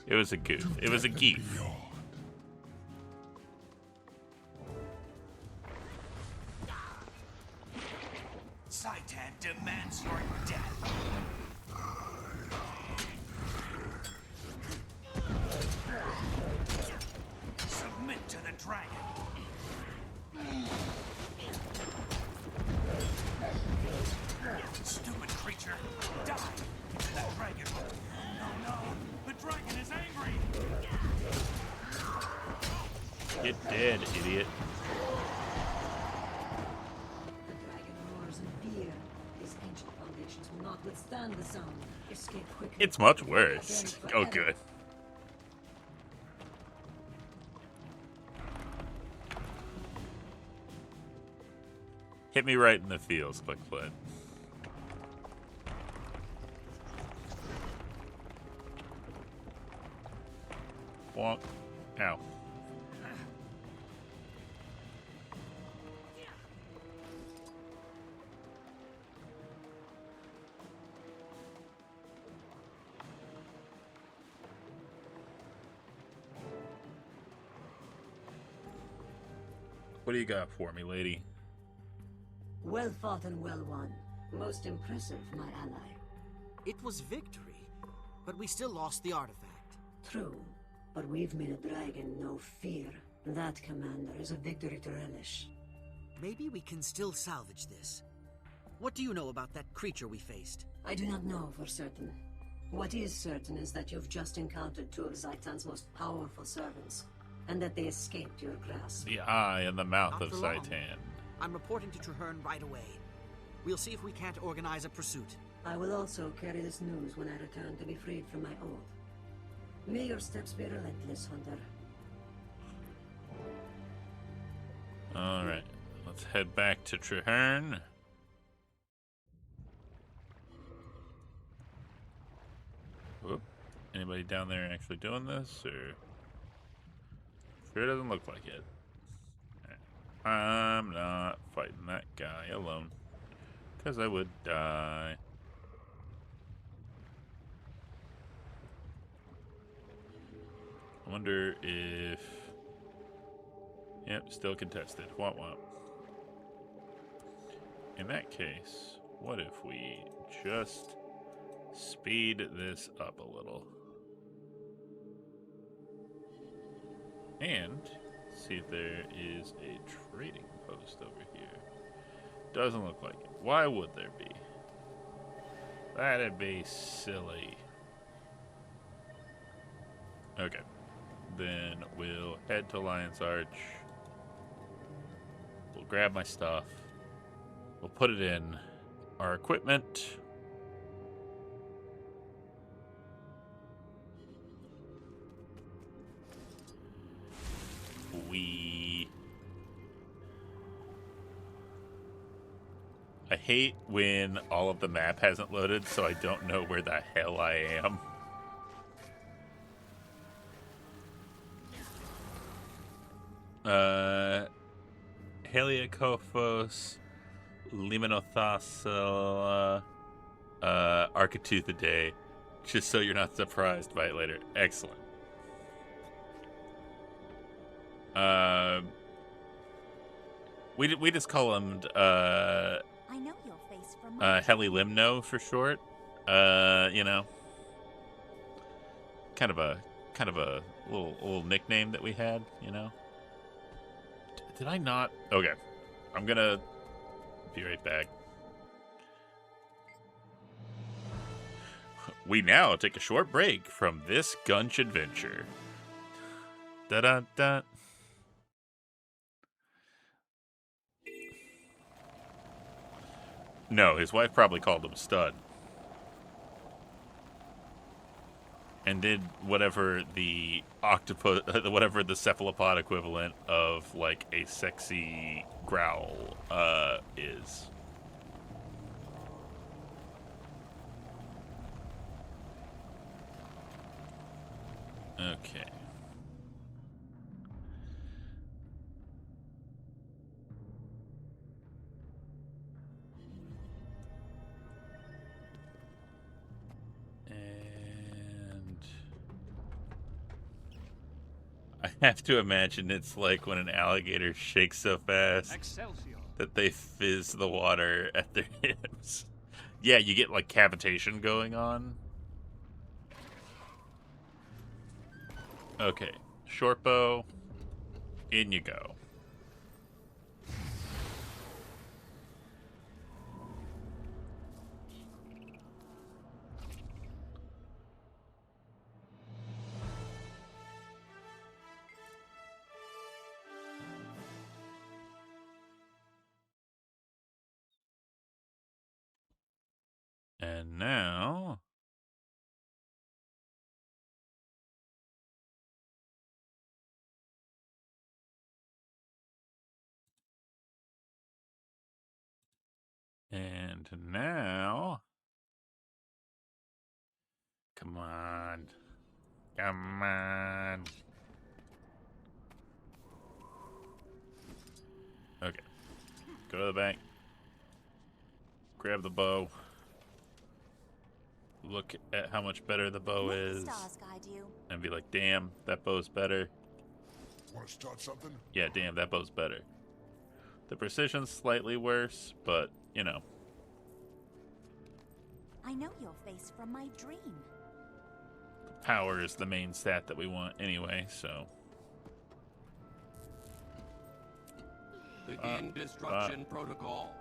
It was a goof. It was a geef. Saitan demands your death. Submit to the dragon. Stupid creature, die to the dragon. No, no, the dragon is angry. Get dead, idiot. The dragon roars in fear. His ancient foundations will not withstand the sound. Escape quickly. It's much worse. Oh, good. Hit me right in the feels, Click Flint. Wonk. Ow. What do you got for me, lady? Well fought and well won. Most impressive, my ally. It was victory, but we still lost the artifact. True, but we've made a dragon no fear. That, Commander, is a victory to relish. Maybe we can still salvage this. What do you know about that creature we faced? I do not know for certain. What is certain is that you've just encountered two of Zaitan's most powerful servants, and that they escaped your grasp. The eye and the mouth Not of for long. Saitan. I'm reporting to Traherne right away. We'll see if we can't organize a pursuit. I will also carry this news when I return to be freed from my oath. May your steps be relentless, Hunter. Alright, let's head back to Traherne. Whoop. Anybody down there actually doing this, or? Sure doesn't look like it. Right. I'm not fighting that guy alone. Because I would die. I wonder if... Yep, still contested. Womp womp. In that case, what if we just speed this up a little? And see if there is a trading post over here. Doesn't look like it. Why would there be? That'd be silly. Okay. Then we'll head to Lion's Arch. We'll grab my stuff. We'll put it in our equipment. I hate when all of the map hasn't loaded, so I don't know where the hell I am. Heliakofos, Limenothasala, Architeuthadae, just so you're not surprised by it later. Excellent. We just call them I know your face from my Helilimno for short. You know, kind of a little nickname that we had. You know. Did I not? Okay, I'm gonna be right back. We now take a short break from this Gunch adventure. Da da da. No, his wife probably called him stud. And did whatever the octopus, whatever the cephalopod equivalent of like a sexy growl is. Okay. I have to imagine it's like when an alligator shakes so fast that they fizz the water at their hips. Yeah, you get like cavitation going on. Okay, short bow, in you go. And now... And now... Come on. Come on. Okay. Go to the bank. Grab the bow. Look at how much better the bow is. And be like, damn, that bow's better. Want to start something? Yeah, damn, that bow's better. The precision's slightly worse, but, you know. I know your face from my dream. Power is the main stat that we want anyway, so. Begin destruction protocol.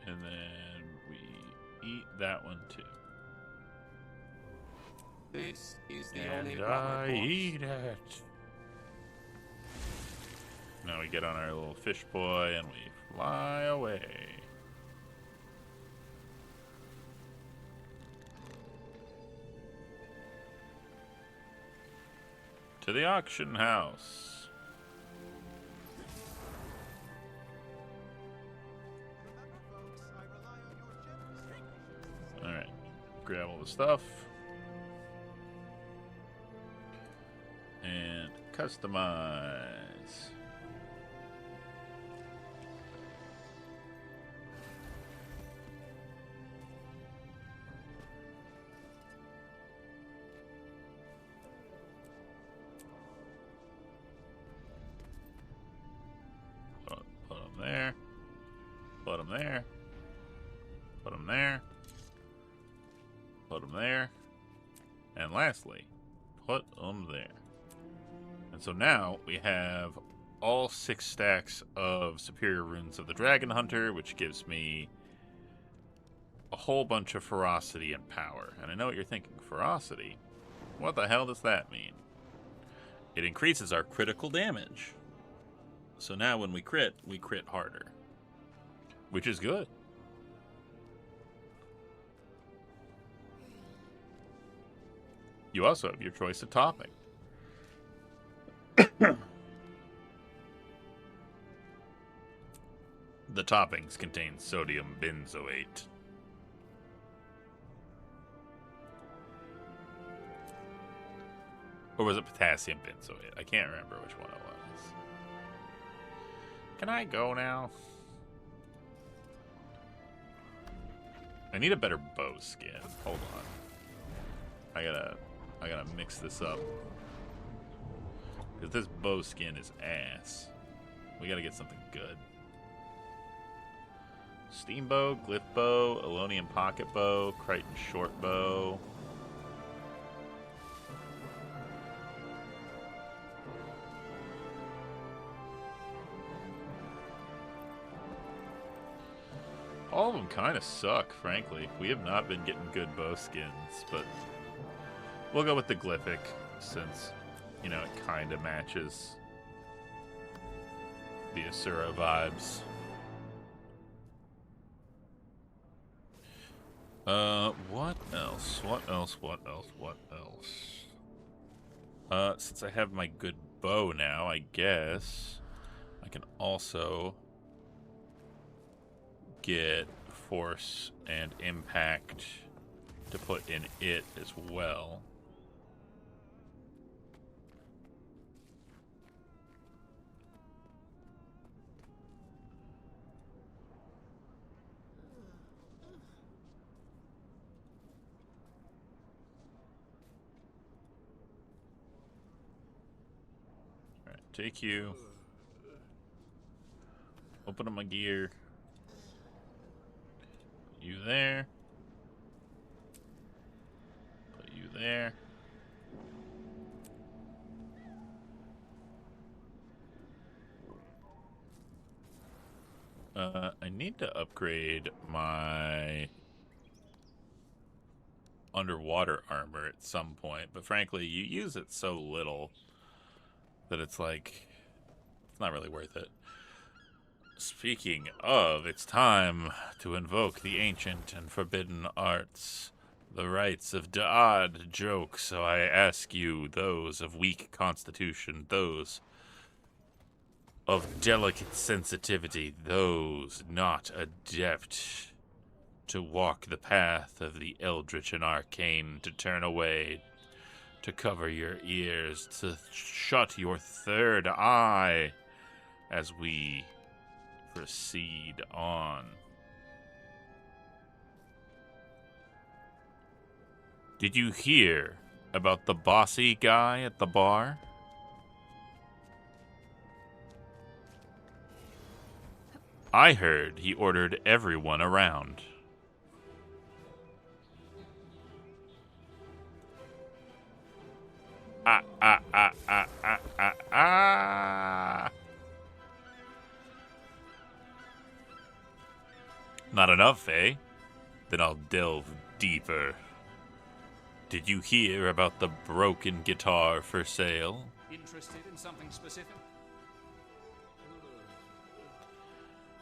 And then we eat that one too. This is the And only I eat it. Now we get on our little fish boy and we fly away. To the auction house. grab all the stuff. And customize. Put them there. Put them there. Put them there. Put them there. And lastly, put them there. And so now we have all 6 stacks of Superior Runes of the Dragon Hunter, which gives me a whole bunch of ferocity and power. And I know what you're thinking, ferocity? What the hell does that mean? It increases our critical damage. So now when we crit harder. Which is good. You also have your choice of topping. The toppings contain sodium benzoate. Or was it potassium benzoate? I can't remember which one it was. Can I go now? I need a better bow skin. Hold on. I gotta mix this up. Because this bow skin is ass. We gotta get something good. Steam bow, glyph bow, Elonian pocket bow, Crichton short bow. All of them kind of suck, frankly. We have not been getting good bow skins, but we'll go with the glyphic since, you know, it kind of matches the Asura vibes. What else? What else? What else? What else? Since I have my good bow now, I guess I can also get force and impact to put in it as well. Alright, take you. Open up my gear. You there. Put you there. I need to upgrade my underwater armor at some point, but frankly, you use it so little that it's like, it's not really worth it. Speaking of, it's time to invoke the ancient and forbidden arts, the rites of Da'ad joke. So I ask you, those of weak constitution, those of delicate sensitivity, those not adept to walk the path of the eldritch and arcane, to turn away, to cover your ears, to shut your third eye as we proceed on. Did you hear about the bossy guy at the bar? I heard he ordered everyone around. Not enough, eh? Then I'll delve deeper. Did you hear about the broken guitar for sale? Interested in something specific?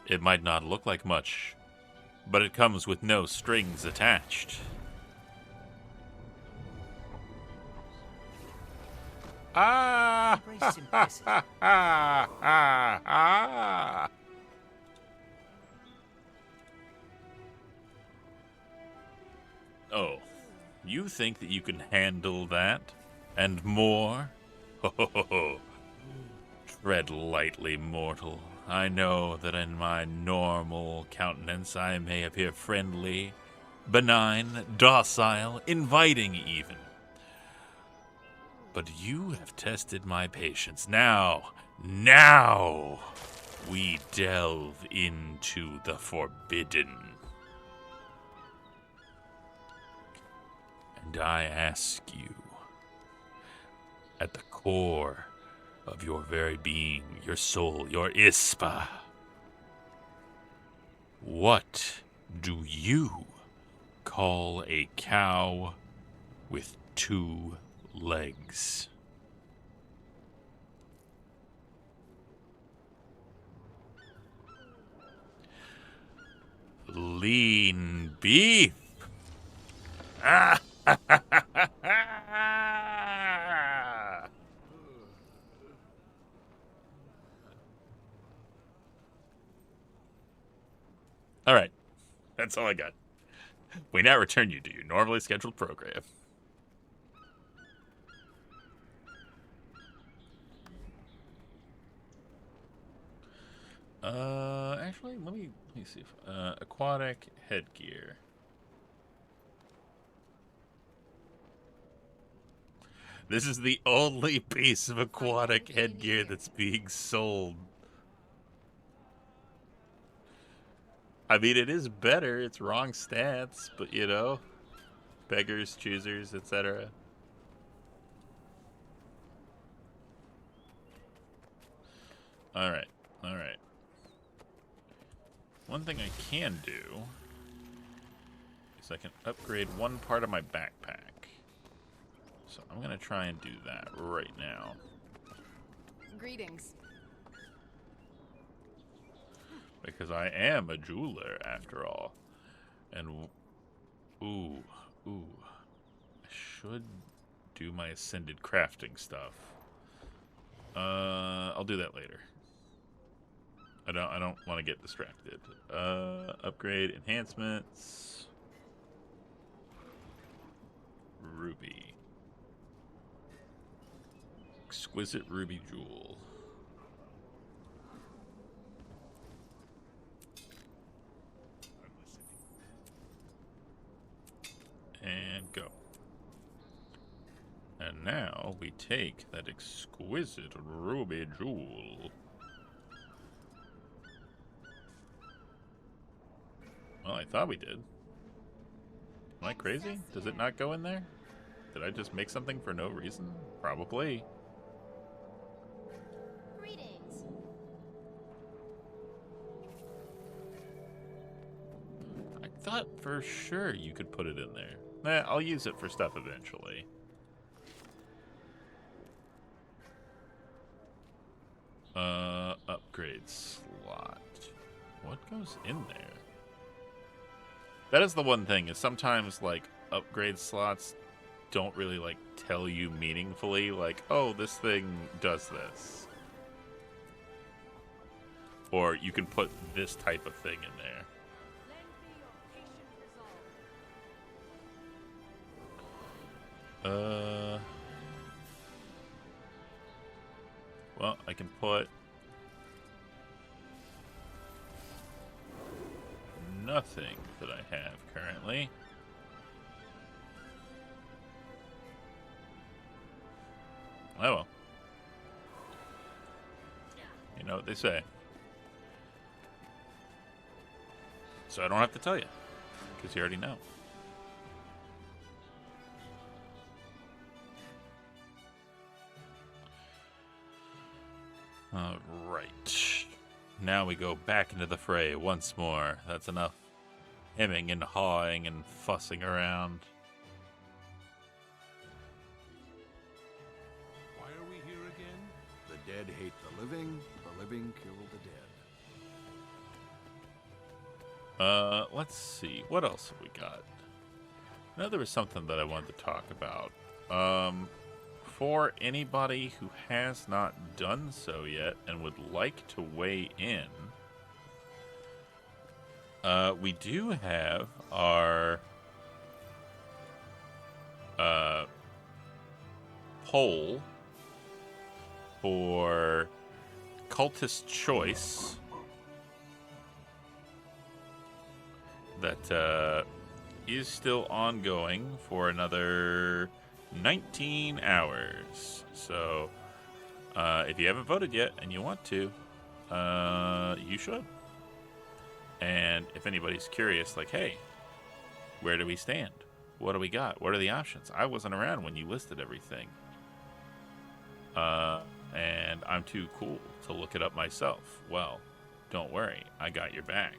It might not look like much, but it comes with no strings attached. Ah! Oh, You think that you can handle that and more? Ho ho ho ho. Tread lightly, mortal. I know that in my normal countenance I may appear friendly, benign, docile, inviting even. But you have tested my patience. Now, we delve into the forbidden. And I ask you, at the core of your very being, your soul, your Ispa, what do you call a cow with 2 legs? Lean beef. Ah! All right. That's all I got. We now return you to your normally scheduled program. Actually, let me see if aquatic headgear. This is the only piece of aquatic headgear that's being sold. I mean, it is better. It's wrong stats, but you know, beggars, choosers, etc. All right. One thing I can do is I can upgrade one part of my backpack. So I'm gonna try and do that right now. Greetings. Because I am a jeweler, after all. And, ooh. I should do my ascended crafting stuff. I'll do that later. I don't want to get distracted. Upgrade enhancements. Ruby. Exquisite ruby jewel. And go. And now we take that exquisite ruby jewel. Well, I thought we did. Am I crazy? Does it not go in there? Did I just make something for no reason? Probably. Greetings. I thought for sure you could put it in there. Nah, I'll use it for stuff eventually. Upgrade slot. What goes in there? That is the one thing, is sometimes, like, upgrade slots don't really, like, tell you meaningfully, like, oh, this thing does this. Or you can put this type of thing in there. Well, I can put nothing that I have currently. Oh well. You know what they say. So I don't have to tell you, because you already know. Alright. Now we go back into the fray once more. That's enough hemming and hawing and fussing around. Why are we here again? The dead hate the living kill the dead. Let's see. What else have we got? I know there was something that I wanted to talk about. For anybody who has not done so yet and would like to weigh in, we do have our poll for cultist choice that is still ongoing for another 19 hours. So if you haven't voted yet and you want to, you should. And if anybody's curious, like, hey, where do we stand? What do we got? What are the options? I wasn't around when you listed everything. And I'm too cool to look it up myself. Well, don't worry. I got your back.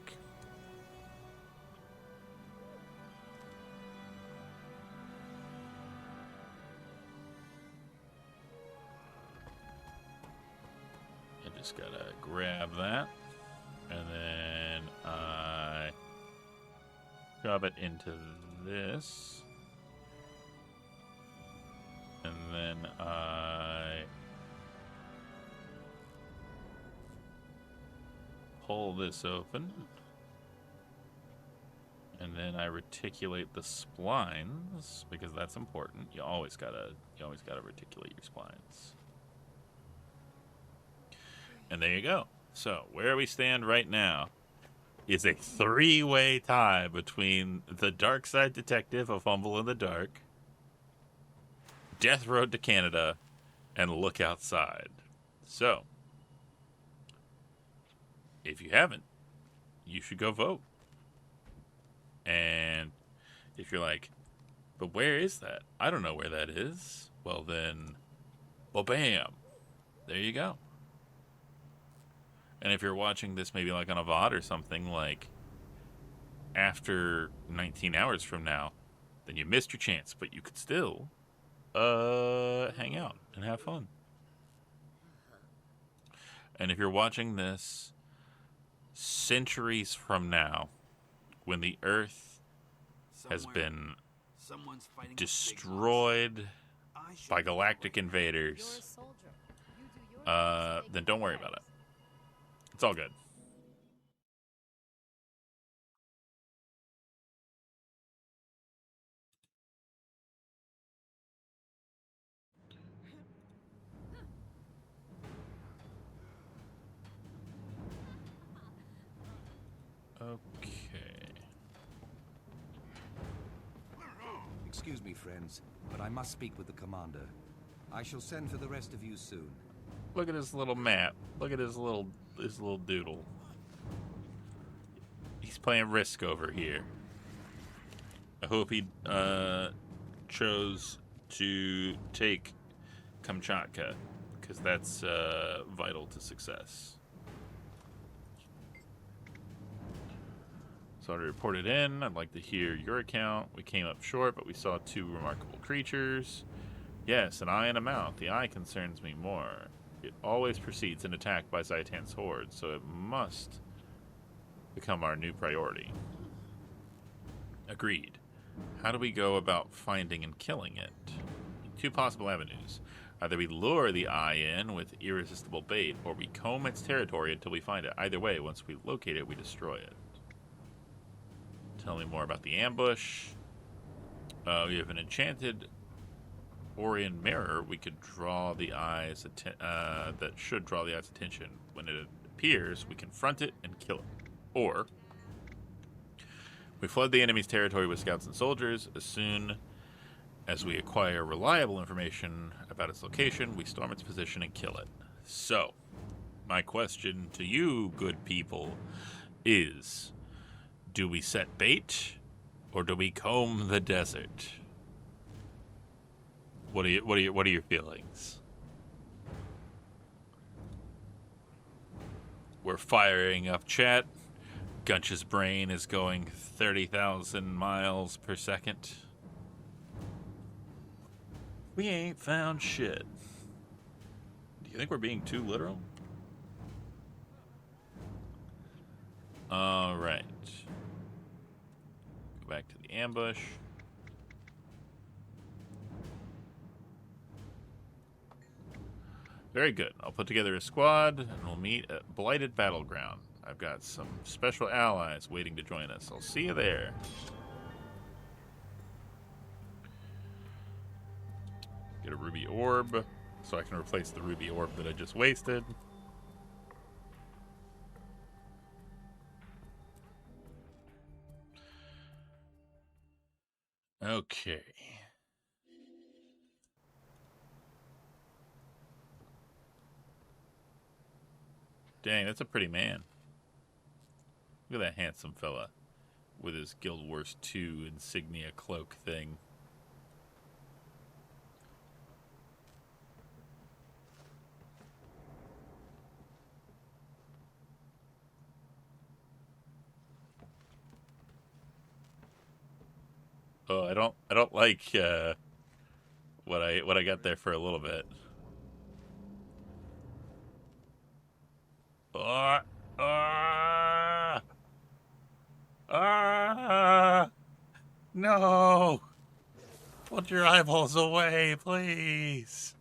I just gotta grab that. And then I drop it into this. And then I pull this open. And then I reticulate the splines because that's important. You always gotta reticulate your splines. And there you go. So where we stand right now is a three-way tie between the Dark Side Detective, A Fumble in the Dark, Death Road to Canada, and Look Outside. So, if you haven't, you should go vote. And if you're like, but where is that? I don't know where that is. Well then, well bam, there you go. And if you're watching this maybe like on a VOD or something, like after 19 hours from now, then you missed your chance, but you could still hang out and have fun. And if you're watching this centuries from now, when the Earth has been destroyed by galactic invaders, then don't worry about it. It's all good. Okay. Excuse me, friends, but I must speak with the commander. I shall send for the rest of you soon. Look at his little map. Look at his little doodle. He's playing Risk over here. I hope he chose to take Kamchatka, because that's vital to success. So I reported in. I'd like to hear your account. We came up short, but we saw two remarkable creatures. Yes, an eye and a mouth. The eye concerns me more. It always precedes an attack by Zaitan's horde, so it must become our new priority. Agreed. How do we go about finding and killing it? Two possible avenues. Either we lure the eye in with irresistible bait, or we comb its territory until we find it. Either way, once we locate it, we destroy it. Tell me more about the ambush. We have an enchanted Orion mirror. We could draw the eye's that should draw the eye's attention. When it appears, we confront it and kill it. Or we flood the enemy's territory with scouts and soldiers. As soon as we acquire reliable information about its location, we storm its position and kill it. So, my question to you, good people, is: do we set bait, or do we comb the desert? What are your feelings? We're firing up chat. Gunch's brain is going 30,000 miles per second. We ain't found shit. Do you think we're being too literal? All right. Go back to the ambush. Very good. I'll put together a squad and we'll meet at Blighted Battleground. I've got some special allies waiting to join us. I'll see you there. Get a ruby orb so I can replace the ruby orb that I just wasted. Okay. Dang, that's a pretty man. Look at that handsome fella with his Guild Wars 2 insignia cloak thing. Oh, I don't like what I got there for a little bit. No! Put your eyeballs away, please.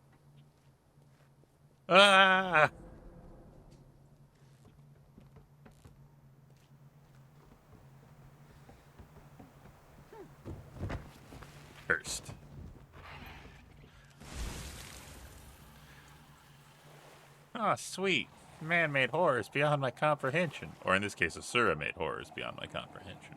Ah! First. Ah, sweet. Man-made horrors beyond my comprehension. Or in this case, Asura-made horrors beyond my comprehension.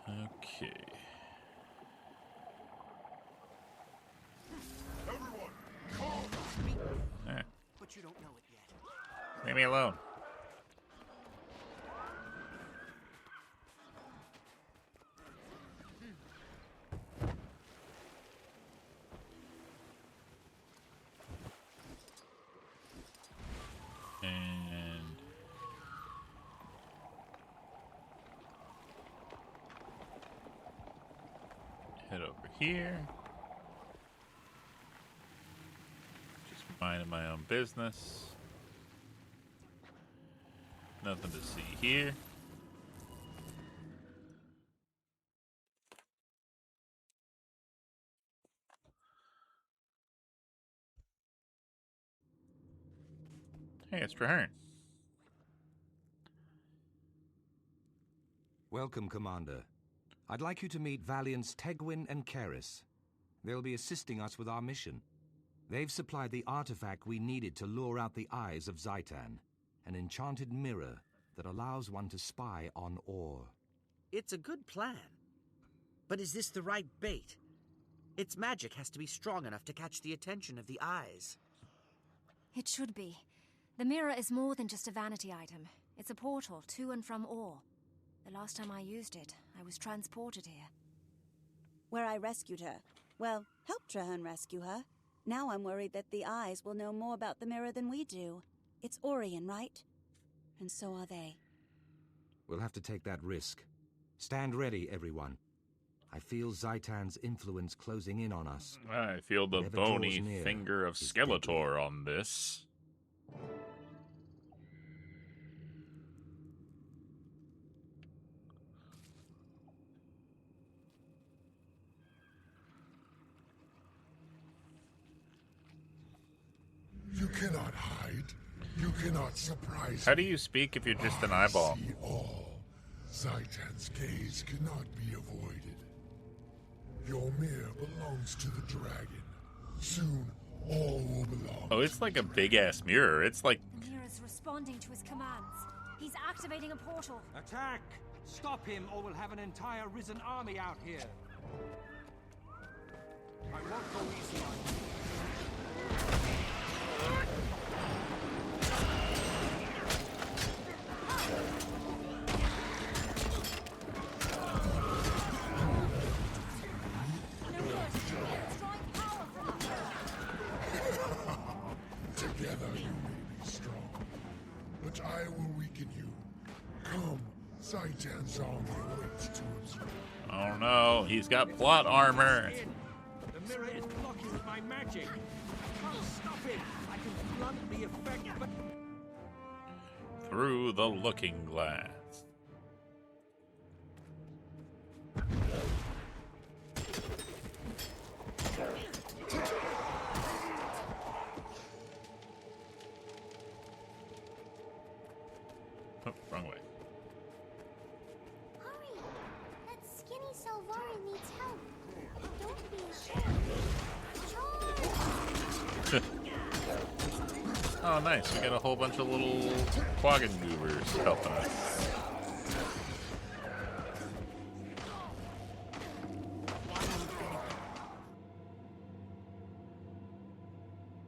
Okay. Everyone, come! Eh. But you don't know it yet. Leave me alone. And head over here. Just minding my own business. Nothing to see here. Hey, it's Traherne. Welcome, Commander. I'd like you to meet Valiants Tegwin and Karis. They'll be assisting us with our mission. They've supplied the artifact we needed to lure out the eyes of Zaitan, an enchanted mirror that allows one to spy on Or. It's a good plan. But is this the right bait? Its magic has to be strong enough to catch the attention of the eyes. It should be. The mirror is more than just a vanity item. It's a portal to and from Or. The last time I used it, I was transported here. Where I rescued her. Well, helped Traherne rescue her. Now I'm worried that the eyes will know more about the mirror than we do. It's Orion, right? And so are they. We'll have to take that risk. Stand ready, everyone. I feel Zaitan's influence closing in on us. I feel the Whatever draws bony near finger of is Skeletor on this. You cannot hide. You cannot surprise How do you speak if you're just an eyeball? See all. Zaitan's gaze cannot be avoided. Your mirror belongs to the dragon. Soon, all will belong. Oh, it's like a big-ass mirror. It's like... The mirror's responding to his commands. He's activating a portal. Attack! Stop him, or we'll have an entire risen army out here. I won't go easy on you. Together you may be strong, but I will weaken you. Come, Zaitan's army waits to observe. Oh no, he's got plot armor. The mirror is blocking my magic. I can't stop it. I can blunt the effect, but... Through the looking glass. Oh, wrong way. Hurry! That skinny Salvari needs help. Don't be ashamed. Charge! Oh, nice. We got a whole bunch of little quaggan goobers helping us.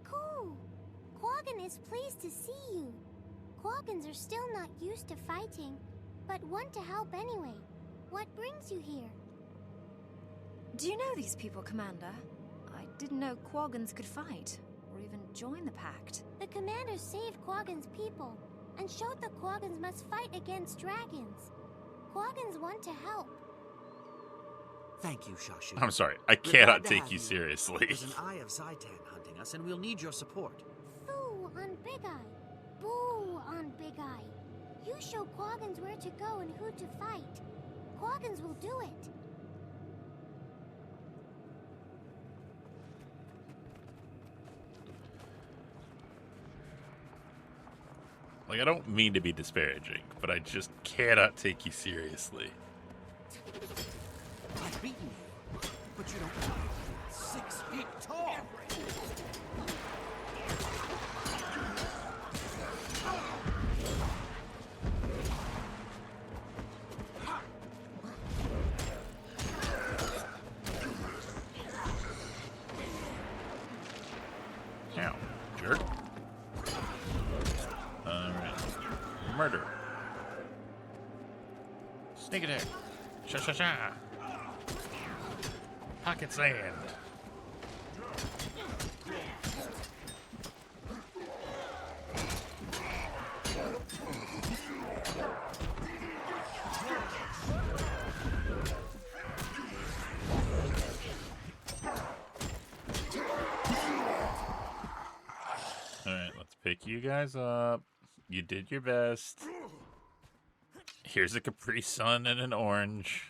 Cool. Quaggan is pleased to see you. Quaggans are still not used to fighting, but want to help anyway. What brings you here? Do you know these people, Commander? I didn't know Quaggans could fight, or even join the Pact. The commander saved Quaggan's people, and showed the Quaggans must fight against dragons. Quaggans want to help. Thank you, Shashu. I'm sorry. I We're cannot glad to take have you seriously. There's an Eye of Zaitan hunting us, and we'll need your support. Foo on Big Eye. Boo on Big Eye. You show Quaggans where to go and who to fight. Quaggans will do it. Like, I don't mean to be disparaging, but I just cannot take you seriously. I've beaten you, but you don't know. 6 feet tall. Ow, jerk. Alright. Murder. Sneak attack. Sha-sha-sha. Pocket sand. Alright, let's pick you guys up. You did your best. Here's a Capri Sun and an orange.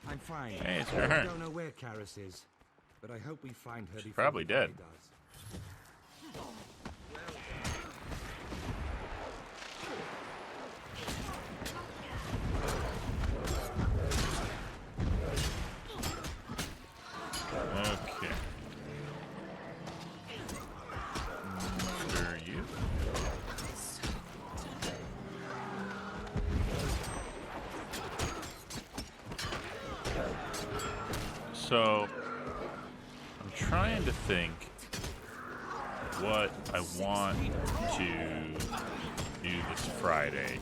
I'm fine. Hey, it's her. I don't know where Karis is, but I hope we find her She's before probably the dead. guy does. Okay. Murder you. So, I'm trying to think what I want to do this Friday.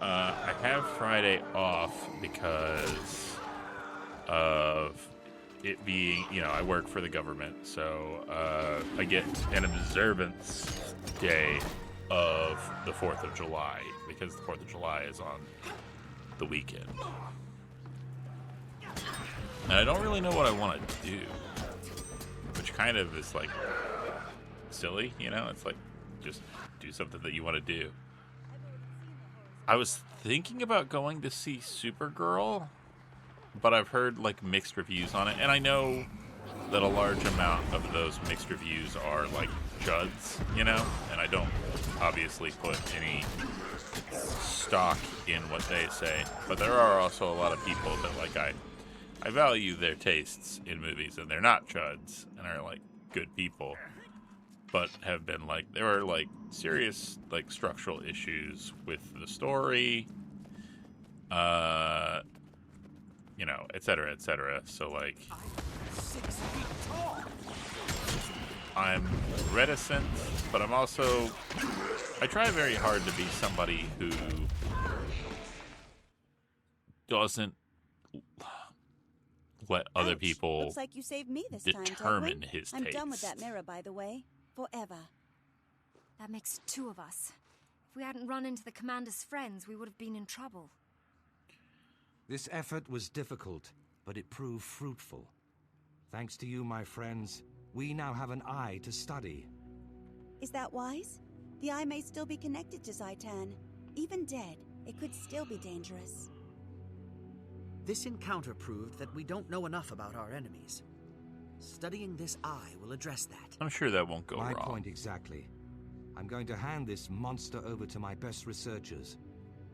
I have Friday off because of it being, you know, I work for the government, so I get an observance day of the 4th of July because the 4th of July is on the weekend. And I don't really know what I want to do, which kind of is like silly, you know? It's like just do something that you want to do. I was thinking about going to see Supergirl, but I've heard like mixed reviews on it, and I know that a large amount of those mixed reviews are like chuds, you know, and I don't obviously put any stock in what they say, but there are also a lot of people that like I value their tastes in movies, and they're not chuds and are like good people, but have been like, there are like serious like structural issues with the story, you know, et cetera, et cetera. So like, 6 feet tall. I'm reticent, but I'm also, I try very hard to be somebody who doesn't let other people Looks like you saved me this time, determine Tedwin. his I'm taste. done with that mirror, by the way. Forever. That makes 2 of us. If we hadn't run into the commander's friends, we would have been in trouble. This effort was difficult, but it proved fruitful. Thanks to you, my friends, we now have an eye to study. Is that wise? The eye may still be connected to Zaitan. Even dead, it could still be dangerous. This encounter proved that we don't know enough about our enemies. Studying this eye will address that. I'm sure that won't go My wrong. point exactly. I'm going to hand this monster over to my best researchers.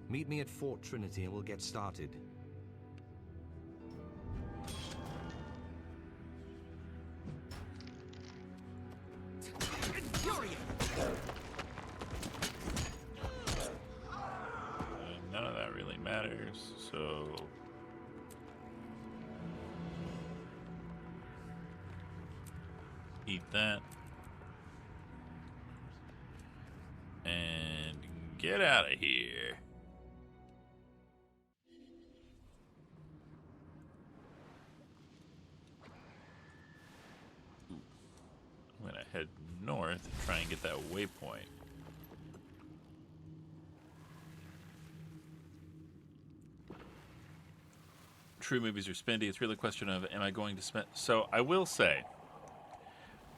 Meet me at Fort Trinity and we'll get started. None of that really matters, so... Eat that. And get out of here. I'm gonna head north and try and get that waypoint. True movies are spendy. It's really a question of, am I going to spend... So I will say,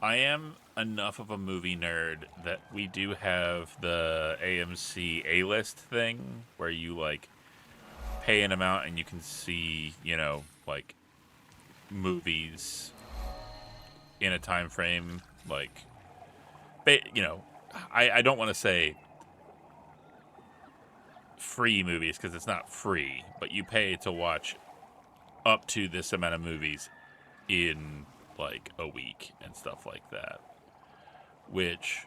I am enough of a movie nerd that we do have the AMC A-list thing where you, like, pay an amount and you can see, you know, like, movies in a time frame. Like, you know, I don't want to say free movies because it's not free, but you pay to watch up to this amount of movies in like a week and stuff like that, which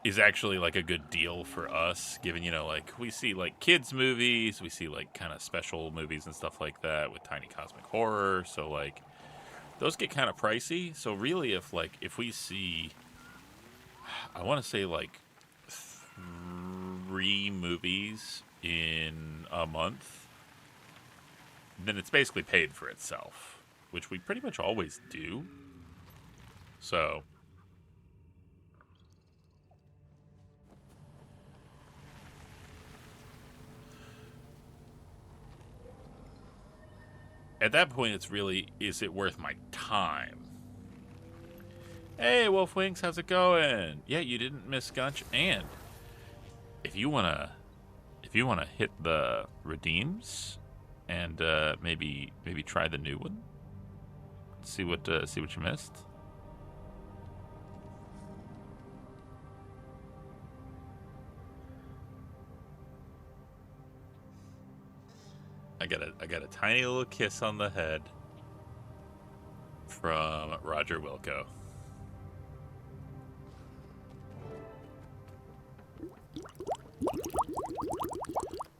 is actually like a good deal for us, given, you know, like we see like kids movies, we see like kind of special movies and stuff like that with Tiny Cosmic Horror, so like those get kind of pricey. So really, if we see, I want to say like 3 movies in a month, then it's basically paid for itself, which we pretty much always do. So at that point, it's really, is it worth my time? Hey, Wolfwings, how's it going? Yeah, you didn't miss Gunch. And if you wanna hit the redeems and maybe try the new one, see what you missed. I got a tiny little kiss on the head from Roger Wilco.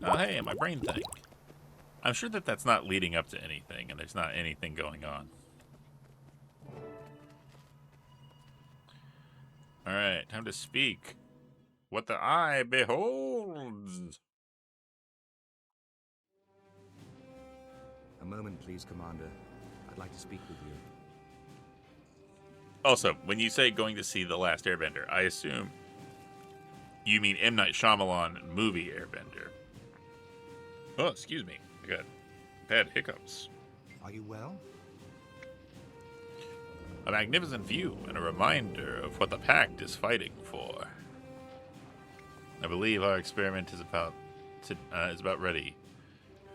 Oh, hey, my brain thing. I'm sure that that's not leading up to anything, and there's not anything going on. All right, time to speak. What the eye beholds. A moment, please, Commander. I'd like to speak with you. Also, when you say going to see The Last Airbender, I assume you mean M. Night Shyamalan movie Airbender. Oh, excuse me. I got bad hiccups. Are you well? A magnificent view and a reminder of what the Pact is fighting for. I believe our experiment is about ready.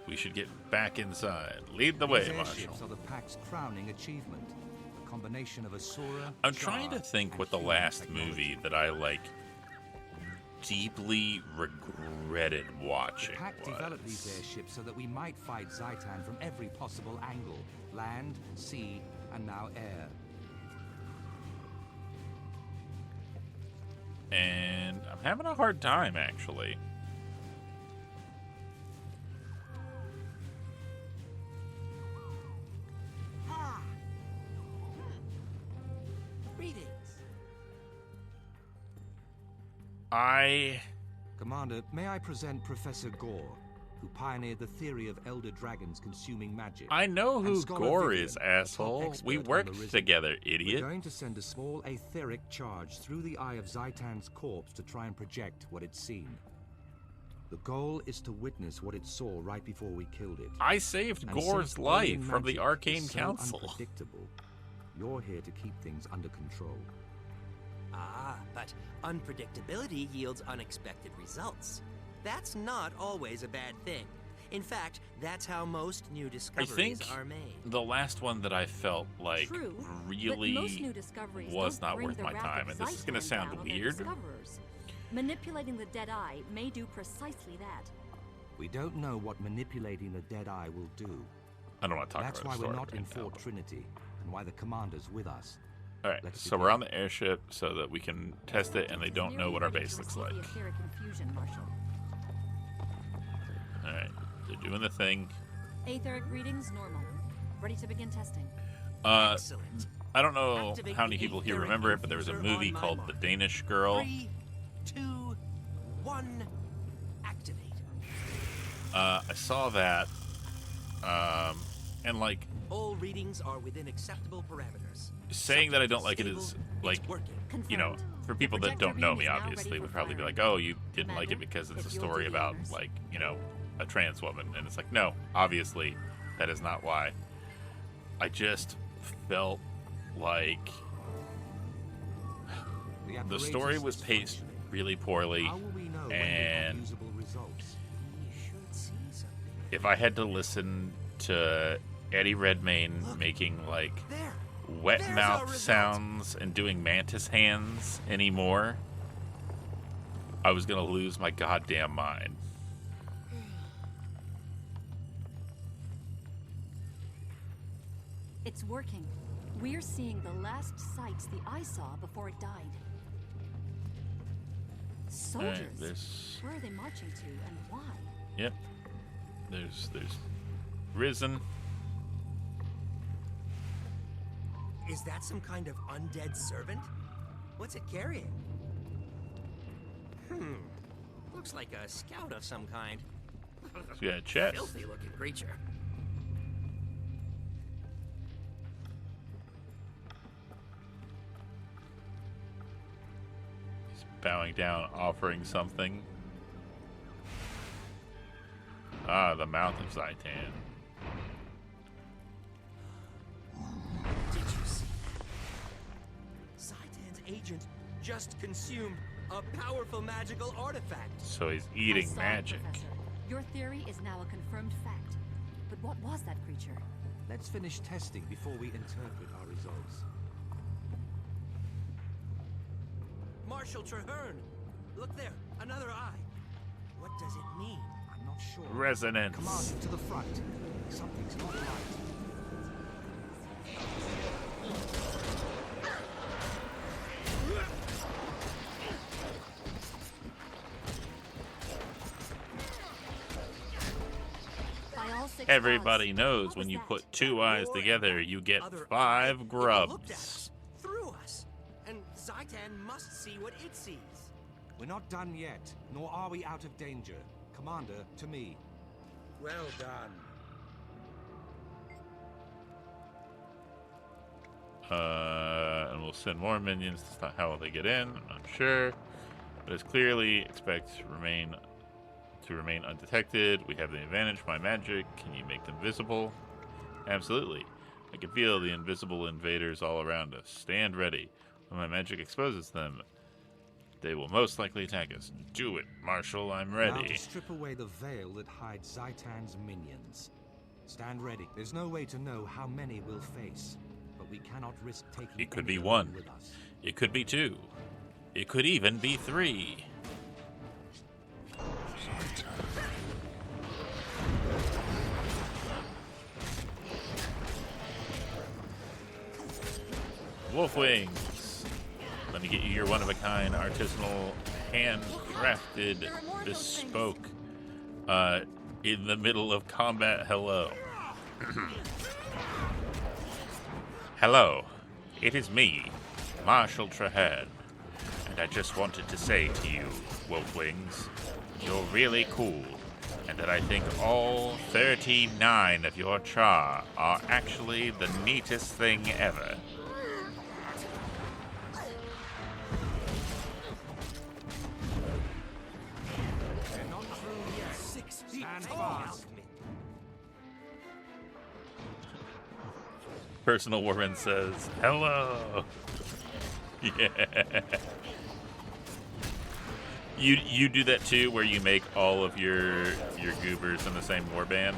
We should get back inside. Lead the way, Marshal. Airships are the Pact's crowning achievement. A combination of Asura. I'm trying to think what the last movie that I deeply regretted watching The Pact developed these airships so that we might fight Zaitan from every possible angle: land, sea, and now air. And I'm having a hard time, actually. Greetings. Commander, may I present Professor Gore, who pioneered the theory of elder dragons consuming magic. I know who And Scholar Gore Vivian, is, a top asshole. expert We on the worked risen. together, idiot. We're going to send a small etheric charge through the eye of Zaitan's corpse to try and project what it's seen. The goal is to witness what it saw right before we killed it. I saved And Gore's since life alien from the magic Arcane is so Council. unpredictable, You're here to keep things under control. Ah, but unpredictability yields unexpected results. That's not always a bad thing. In fact, that's how most new I discoveries think are made. the last one that I felt like True, but really most new discoveries was don't not bring worth the my wrath time, of and this is going to Zaitan sound down on their weird. discoverers. Manipulating the dead eye may do precisely that. We don't know what manipulating the dead eye will do. I don't want to talk That's about why the we're story not in right now, Fort but- Trinity, and why the commander's with us. All right, Let's so we're on the airship so that we can test it, and they don't know what our base looks like. The etheric infusion, Marshal. All right, they're doing the thing. Etheric readings normal. Ready to begin testing. Excellent. I don't know Activate how many the people here etheric remember it, but there was a infuser movie on my called mark. The Danish Girl. 3, 2, 1, activate. I saw that, and like All readings are within acceptable parameters. saying that I don't like it is like, you know, for people that don't know me, obviously, would probably be like, oh, you didn't like it because it's a story about, like, you know, a trans woman. And it's like, no, obviously, that is not why. I just felt like the story was paced really poorly, and if I had to listen to Eddie Redmayne making, like, wet mouth sounds and doing mantis hands anymore, I was gonna lose my goddamn mind. It's working. We're seeing the last sights the eye saw before it died. Soldiers. there's- Where are they marching to and why? Yep. There's Risen. Is that some kind of undead servant? What's it carrying? Looks like a scout of some kind. So we got a chest. Filthy looking creature. He's bowing down, offering something. Ah, the mouth of Zaitan. Did you see that? Zaitan's agent just consumed a powerful magical artifact. So he's I eating saw it, magic. Professor. Your theory is now a confirmed fact. But what was that creature? Let's finish testing before we interpret our results. Marshal Traherne! Look there, another eye. What does it mean? I'm not sure. Resonance. Commander, to the front. Something's not right. By all six Everybody gods, knows what when was you that? put two eyes together, you get Other 5 It looked at grubs. us, through us, and Zaitan must see what it sees. We're not done yet, nor are we out of danger. Commander, to me. Well done. And we'll send more minions to stop. How will they get in? I'm not sure. But as clearly expect to remain undetected. We have the advantage by magic. Can you make them visible? Absolutely. I can feel the invisible invaders all around us. Stand ready. When my magic exposes them, they will most likely attack us. Do it, Marshal. I'm Now ready. to strip away the veil that hides Zaitan's minions. Stand ready. There's no way to know how many we'll face, but we cannot risk taking It could any be of them 1. with us. It could be 2. It could even be 3. Wolf wings. Let me get you your one-of-a-kind, artisanal, handcrafted, bespoke, in the middle of combat hello. Hello, it is me, Marshal Traherne, and I just wanted to say to you, Wolfwings, you're really cool, and that I think all 39 of your char are actually the neatest thing ever. They're not through yet. 6 feet. Stand Take fast. me. Personal Warman says, hello. Yeah. You do that too, where you make all of your goobers in the same warband?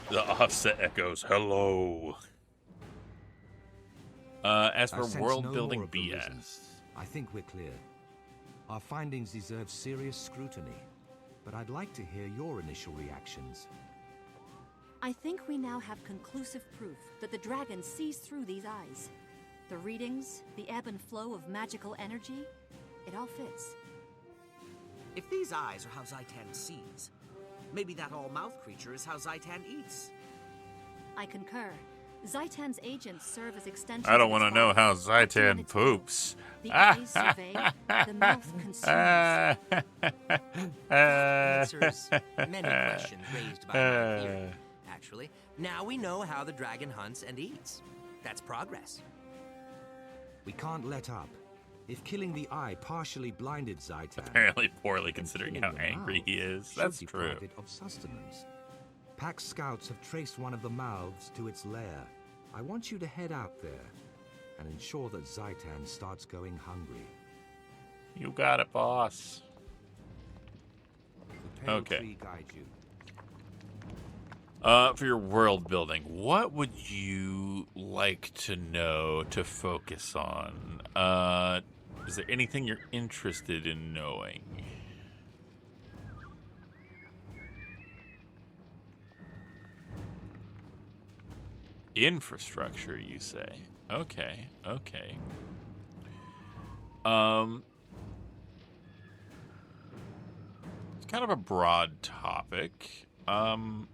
The offset echoes, hello. As for I sense world no building more of the BS. risen. I think we're clear. Our findings deserve serious scrutiny, but I'd like to hear your initial reactions. I think we now have conclusive proof that the dragon sees through these eyes. The readings, the ebb and flow of magical energy, it all fits. If these eyes are how Zaitan sees, maybe that all-mouth creature is how Zaitan eats. I concur. Zaitan's agents serve as extensions. I don't want to know how Zaitan poops. The eyes survey, the mouth consumes. Answers many questions raised by my theory. Actually, now we know how the dragon hunts and eats. That's progress. We can't let up. If killing the eye partially blinded Zaitan, Apparently poorly considering how angry he is. That's true. deprive it of sustenance. Pack scouts have traced one of the mouths to its lair. I want you to head out there and ensure that Zaitan starts going hungry. You got it, boss. The pale Okay. tree guide you. For your world building, what would you like to know to focus on? Is there anything you're interested in knowing? Infrastructure, you say? Okay, okay. It's kind of a broad topic. I'll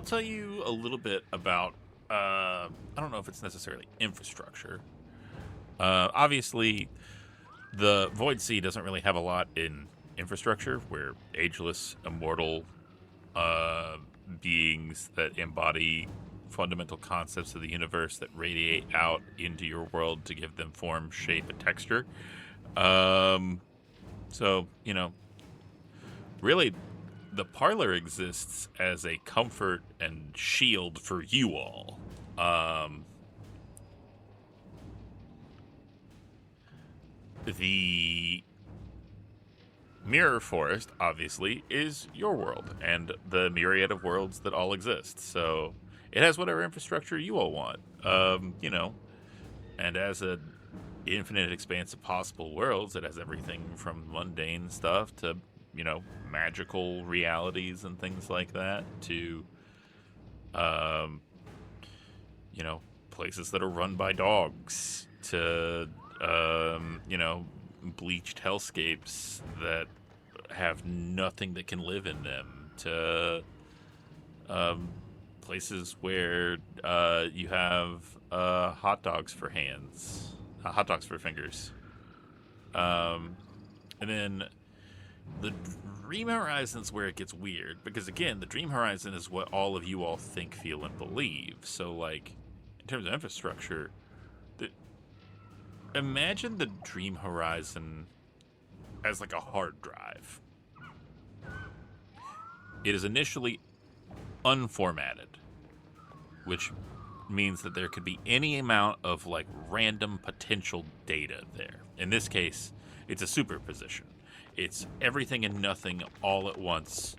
tell you a little bit about, I don't know if it's necessarily infrastructure. Obviously, the Void Sea doesn't really have a lot in infrastructure. We're ageless, immortal beings that embody fundamental concepts of the universe that radiate out into your world to give them form, shape, and texture. So, you know, really, the parlor exists as a comfort and shield for you all. The Mirror Forest, obviously, is your world and the myriad of worlds that all exist. So it has whatever infrastructure you all want. You know, and as an infinite expanse of possible worlds, it has everything from mundane stuff to, you know, magical realities and things like that to, you know, places that are run by dogs to, you know, bleached hellscapes that have nothing that can live in them to places where you have hot dogs for hands, hot dogs for fingers. And then the Dream Horizon's where it gets weird, because again, the Dream Horizon is what all of you all think, feel, and believe. So, like, in terms of infrastructure, imagine the Dream Horizon as like a hard drive. It is initially unformatted, which means that there could be any amount of like random potential data there. In this case, it's a superposition. It's everything and nothing all at once.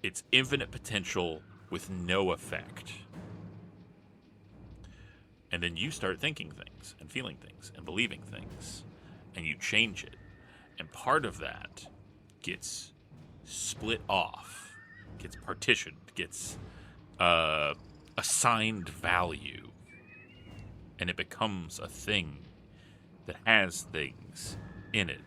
It's infinite potential with no effect. And then you start thinking things and feeling things and believing things, and you change it. And part of that gets split off, gets partitioned, gets assigned value, and it becomes a thing that has things in it,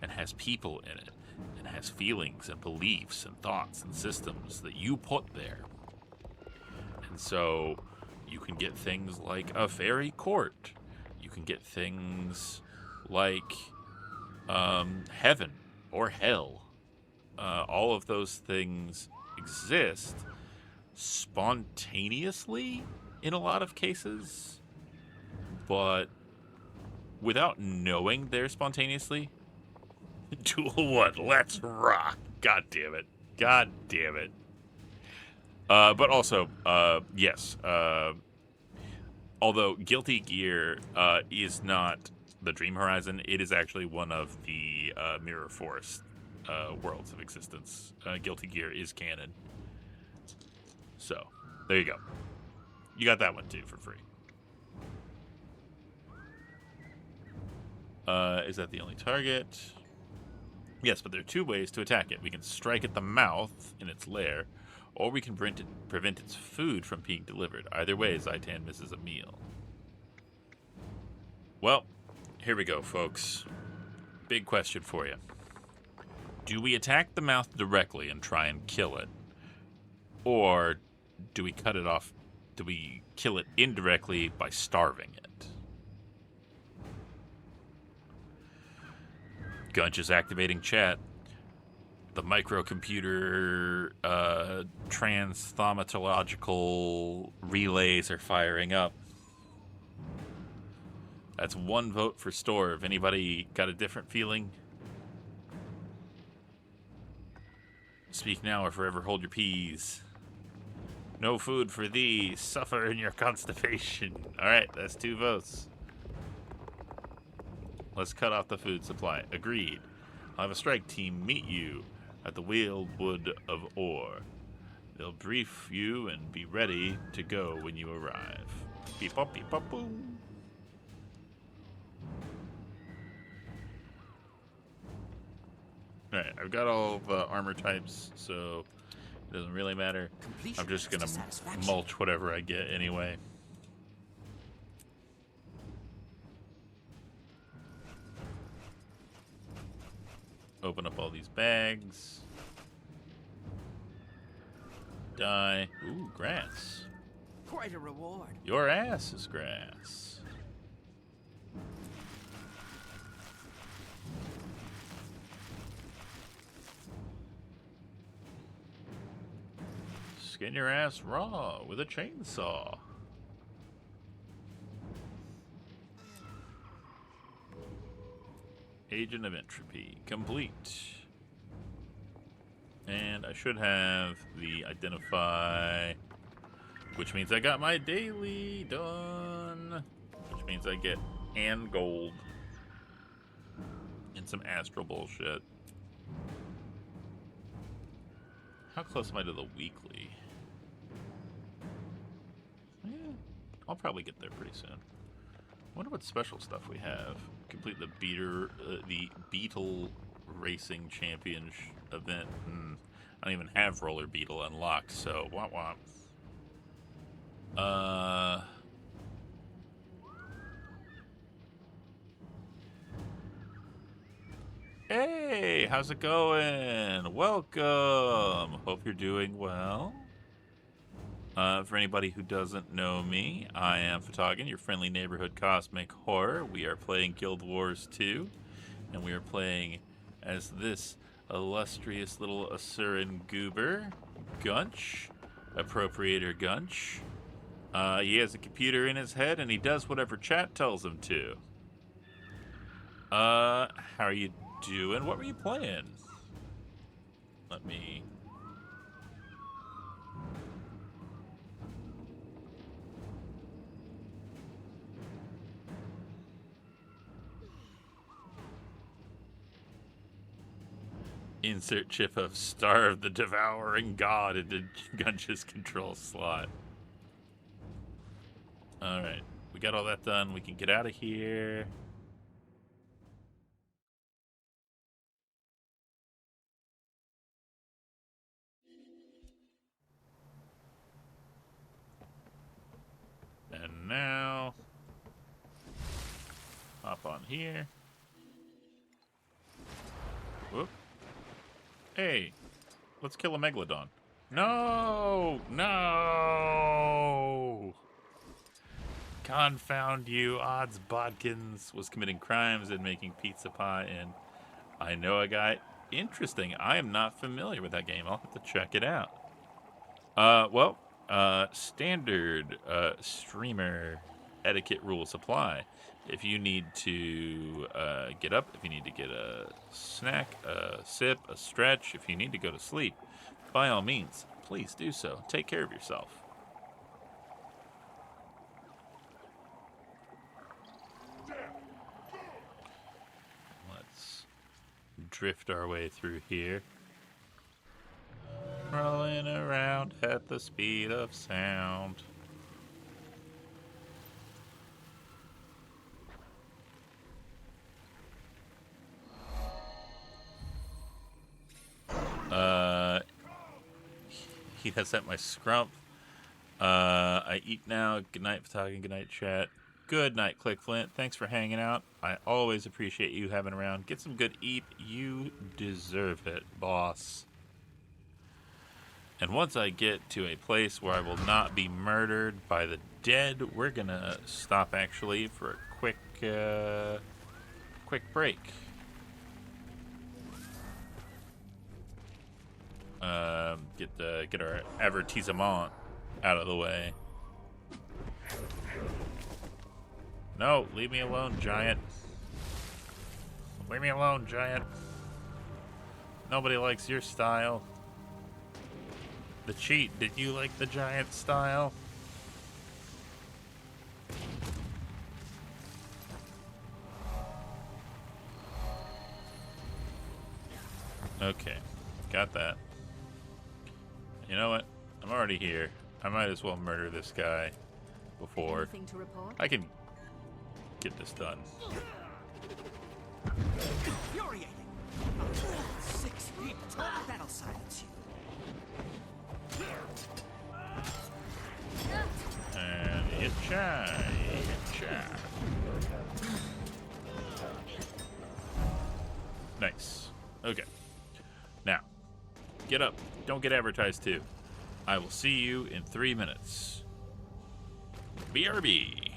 and has people in it, and has feelings and beliefs and thoughts and systems that you put there. And so you can get things like a fairy court. You can get things like heaven or hell. All of those things exist spontaneously in a lot of cases, but without knowing they're spontaneously. Duel 1, let's rock. God damn it. God damn it. But also, yes, although Guilty Gear is not the Dream Horizon, it is actually one of the Mirror Forest worlds of existence. Guilty Gear is canon. So, there you go. You got that one too for free. Is that the only target? Yes, but there are two ways to attack it. We can strike at the mouth in its lair, or we can prevent its food from being delivered. Either way, Zaitan misses a meal. Well, here we go, folks. Big question for you. Do we attack the mouth directly and try and kill it? Or do we cut it off? Do we kill it indirectly by starving it? Gunch is activating chat. The microcomputer trans-thaumatological relays are firing up. That's one vote for Storv. Anybody got a different feeling? Speak now or forever hold your peas. No food for thee. Suffer in your constipation. Alright, that's 2 votes. Let's cut off the food supply. Agreed. I'll have a strike team meet you at the Whalewood of Ore. They'll brief you and be ready to go when you arrive. Beep up, boom. Alright, I've got all the armor types, so it doesn't really matter. I'm just gonna mulch whatever I get anyway. Open up all these bags. Die. Ooh, grass. Quite a reward. Your ass is grass. Skin your ass raw with a chainsaw. Agent of Entropy complete. And I should have the identify, which means I got my daily done, which means I get and gold and some astral bullshit. How close am I to the weekly? Yeah, I'll probably get there pretty soon. Wonder what special stuff we have. Complete the Beetle Racing Champion event. I don't even have Roller Beetle unlocked, so womp womp. Hey, how's it going? Welcome. Hope you're doing well. For anybody who doesn't know me, I am Photogin, your friendly neighborhood cosmic horror. We are playing Guild Wars 2, and we are playing as this illustrious little Asuran goober, Gunch, Appropriator Gunch. He has a computer in his head, and he does whatever chat tells him to. How are you doing? What were you playing? Let me... Insert chip of Starve the Devouring God into Gunch's control slot. Alright, we got all that done. We can get out of here. And now, hop on here. Whoop. Hey, let's kill a Megalodon. No! No! Confound you, Odds Bodkins was committing crimes and making pizza pie, and I know a guy. Interesting. I am not familiar with that game. I'll have to check it out. Well, Standard streamer etiquette rules apply. If you need to get up, if you need to get a snack, a sip, a stretch, if you need to go to sleep, by all means, please do so. Take care of yourself. Let's drift our way through here. Rolling around at the speed of sound. He has set my scrump. I eat now. Good night, Photog. Good night, chat. Good night, Click Flint. Thanks for hanging out. I always appreciate you having around. Get some good eat. You deserve it, boss. And once I get to a place where I will not be murdered by the dead, we're gonna stop actually for a quick break. Get our advertisement out of the way. No, leave me alone, giant. Leave me alone, giant. Nobody likes your style. The cheat, did you like the giant style? Okay, got that. You know what? I'm already here. I might as well murder this guy before Anything to report? I can get this done. Infuriating! 6 feet tall, that'll silence you. And itcha. Nice. Okay. Now, get up. Don't get advertised to. I will see you in 3 minutes. BRB.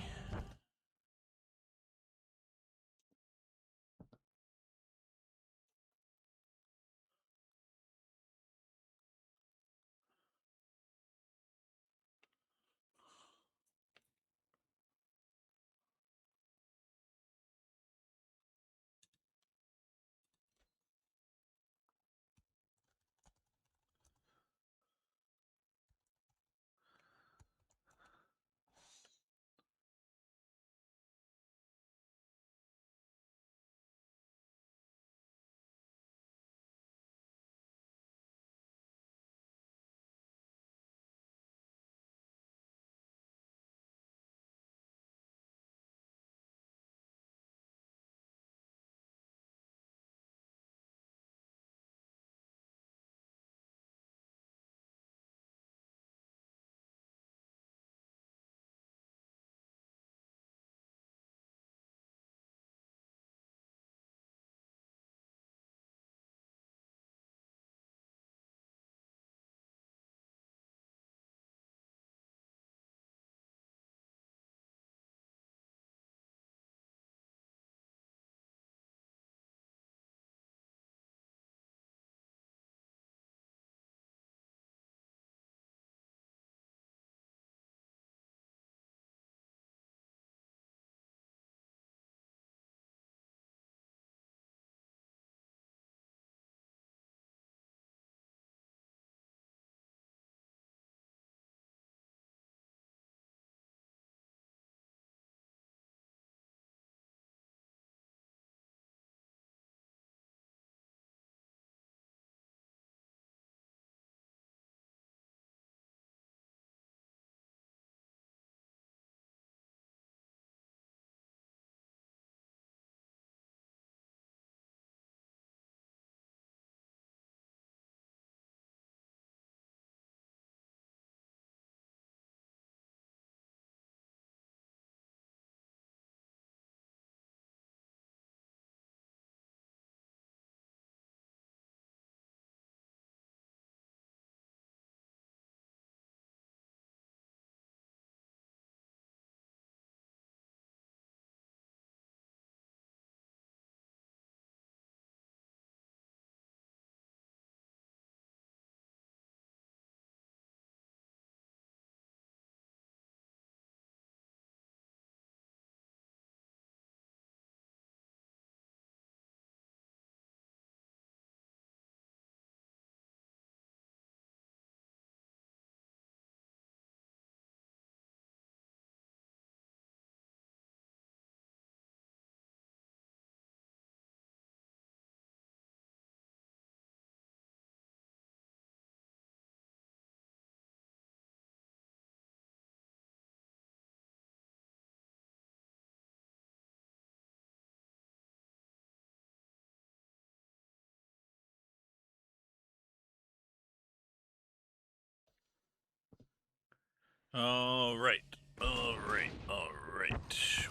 All right.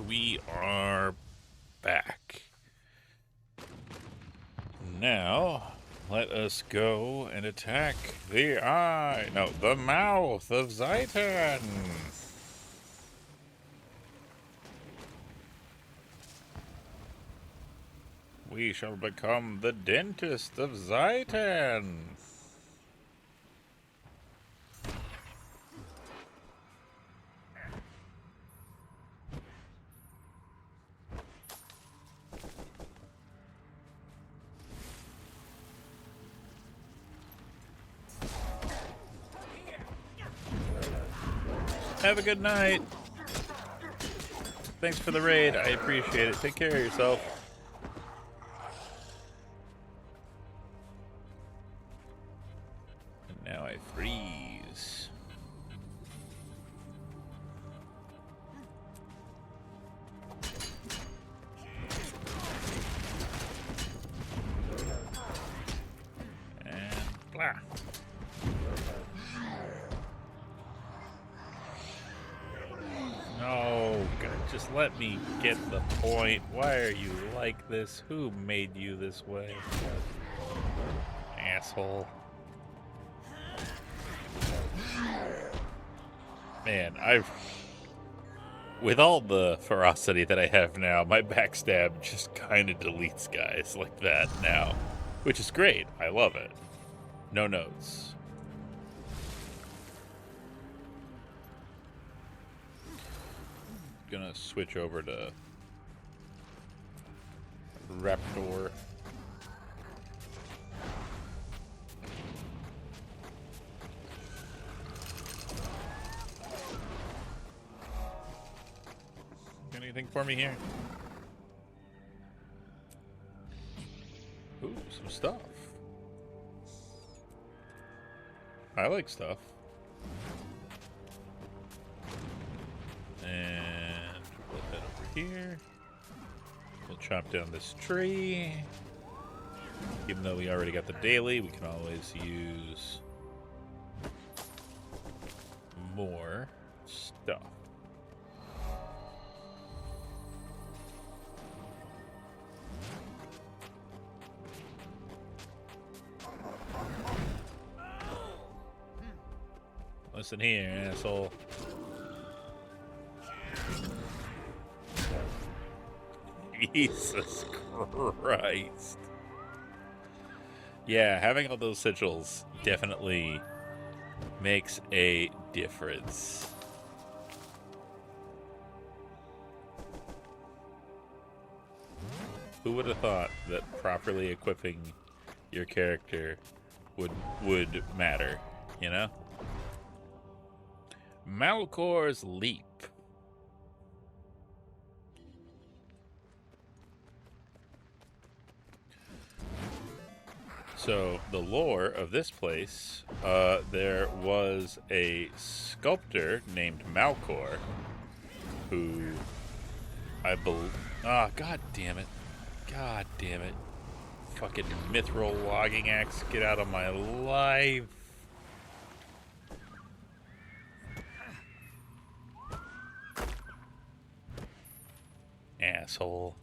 We are back. Now, let us go and attack the mouth of Zaitan. We shall become the dentist of Zaitan. Have a good night. Thanks for the raid. I appreciate it. Take care of yourself. And now I freeze. And blah. No, God, just let me get the point. Why are you like this? Who made you this way? Asshole. Man, with all the ferocity that I have now, my backstab just kind of deletes guys like that now, which is great. I love it. No notes. Gonna switch over to Raptor. Anything for me here? Ooh, some stuff. I like stuff. And put that over here. We'll chop down this tree. Even though we already got the daily, we can always use more stuff. Listen here, asshole. Jesus Christ. Yeah, having all those sigils definitely makes a difference. Who would have thought that properly equipping your character would matter, you know? Malcor's Leap. So, the lore of this place, there was a sculptor named Malcor, who I believe... Ah, god damn it. God damn it. Fucking mithril logging axe, get out of my life. Asshole.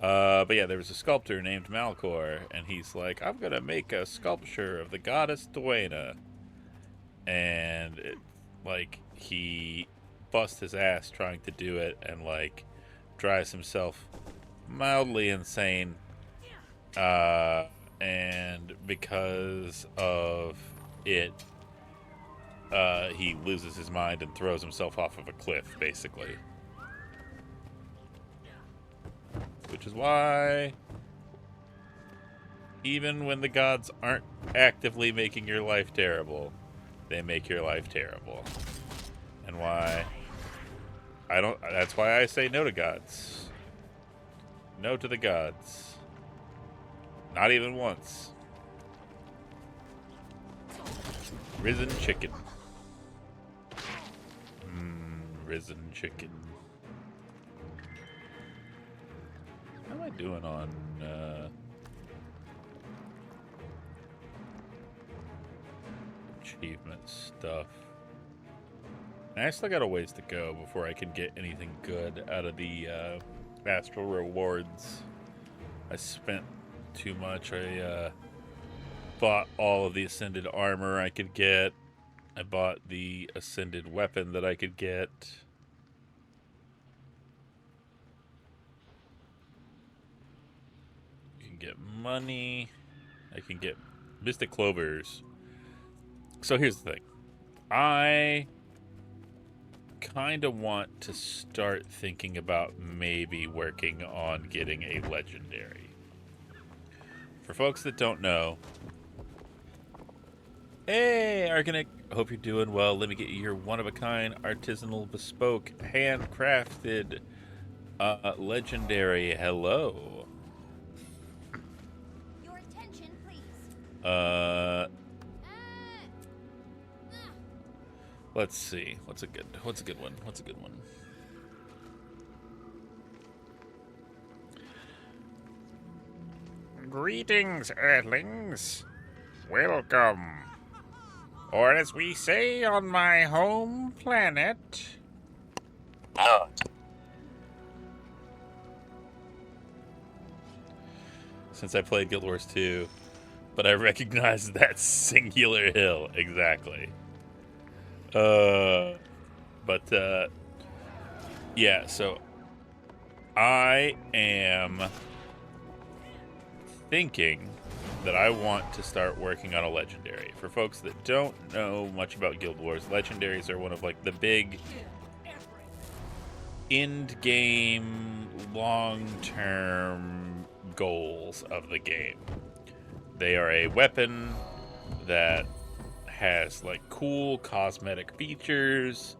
But yeah, there was a sculptor named Malcor, and he's like, I'm gonna make a sculpture of the goddess Duena. And, he busts his ass trying to do it, and, drives himself mildly insane. And because of it, he loses his mind and throws himself off of a cliff, basically. Which is why, even when the gods aren't actively making your life terrible, they make your life terrible. And why that's why I say no to gods. No to the gods. Not even once. Risen chicken. Risen chicken. How am I doing on, achievement stuff? I still got a ways to go before I can get anything good out of the astral rewards. I spent too much. I bought all of the ascended armor I could get. I bought the ascended weapon that I could get. You can get money. I can get Mystic Clovers. So here's the thing. I kind of want to start thinking about maybe working on getting a legendary. For folks that don't know, hey, Arcanic, hope you're doing well. Let me get you your one-of-a-kind, artisanal, bespoke, handcrafted legendary. Hello. Your attention, please. Let's see. What's a good one? What's a good one? Greetings, Earthlings. Welcome. Or as we say on my home planet. Since I played Guild Wars 2, but I recognize that singular hill exactly. Yeah, so I am thinking that I want to start working on a legendary. For folks that don't know much about Guild Wars, legendaries are one of like the big end game, long-term goals of the game. They are a weapon that has like cool cosmetic features,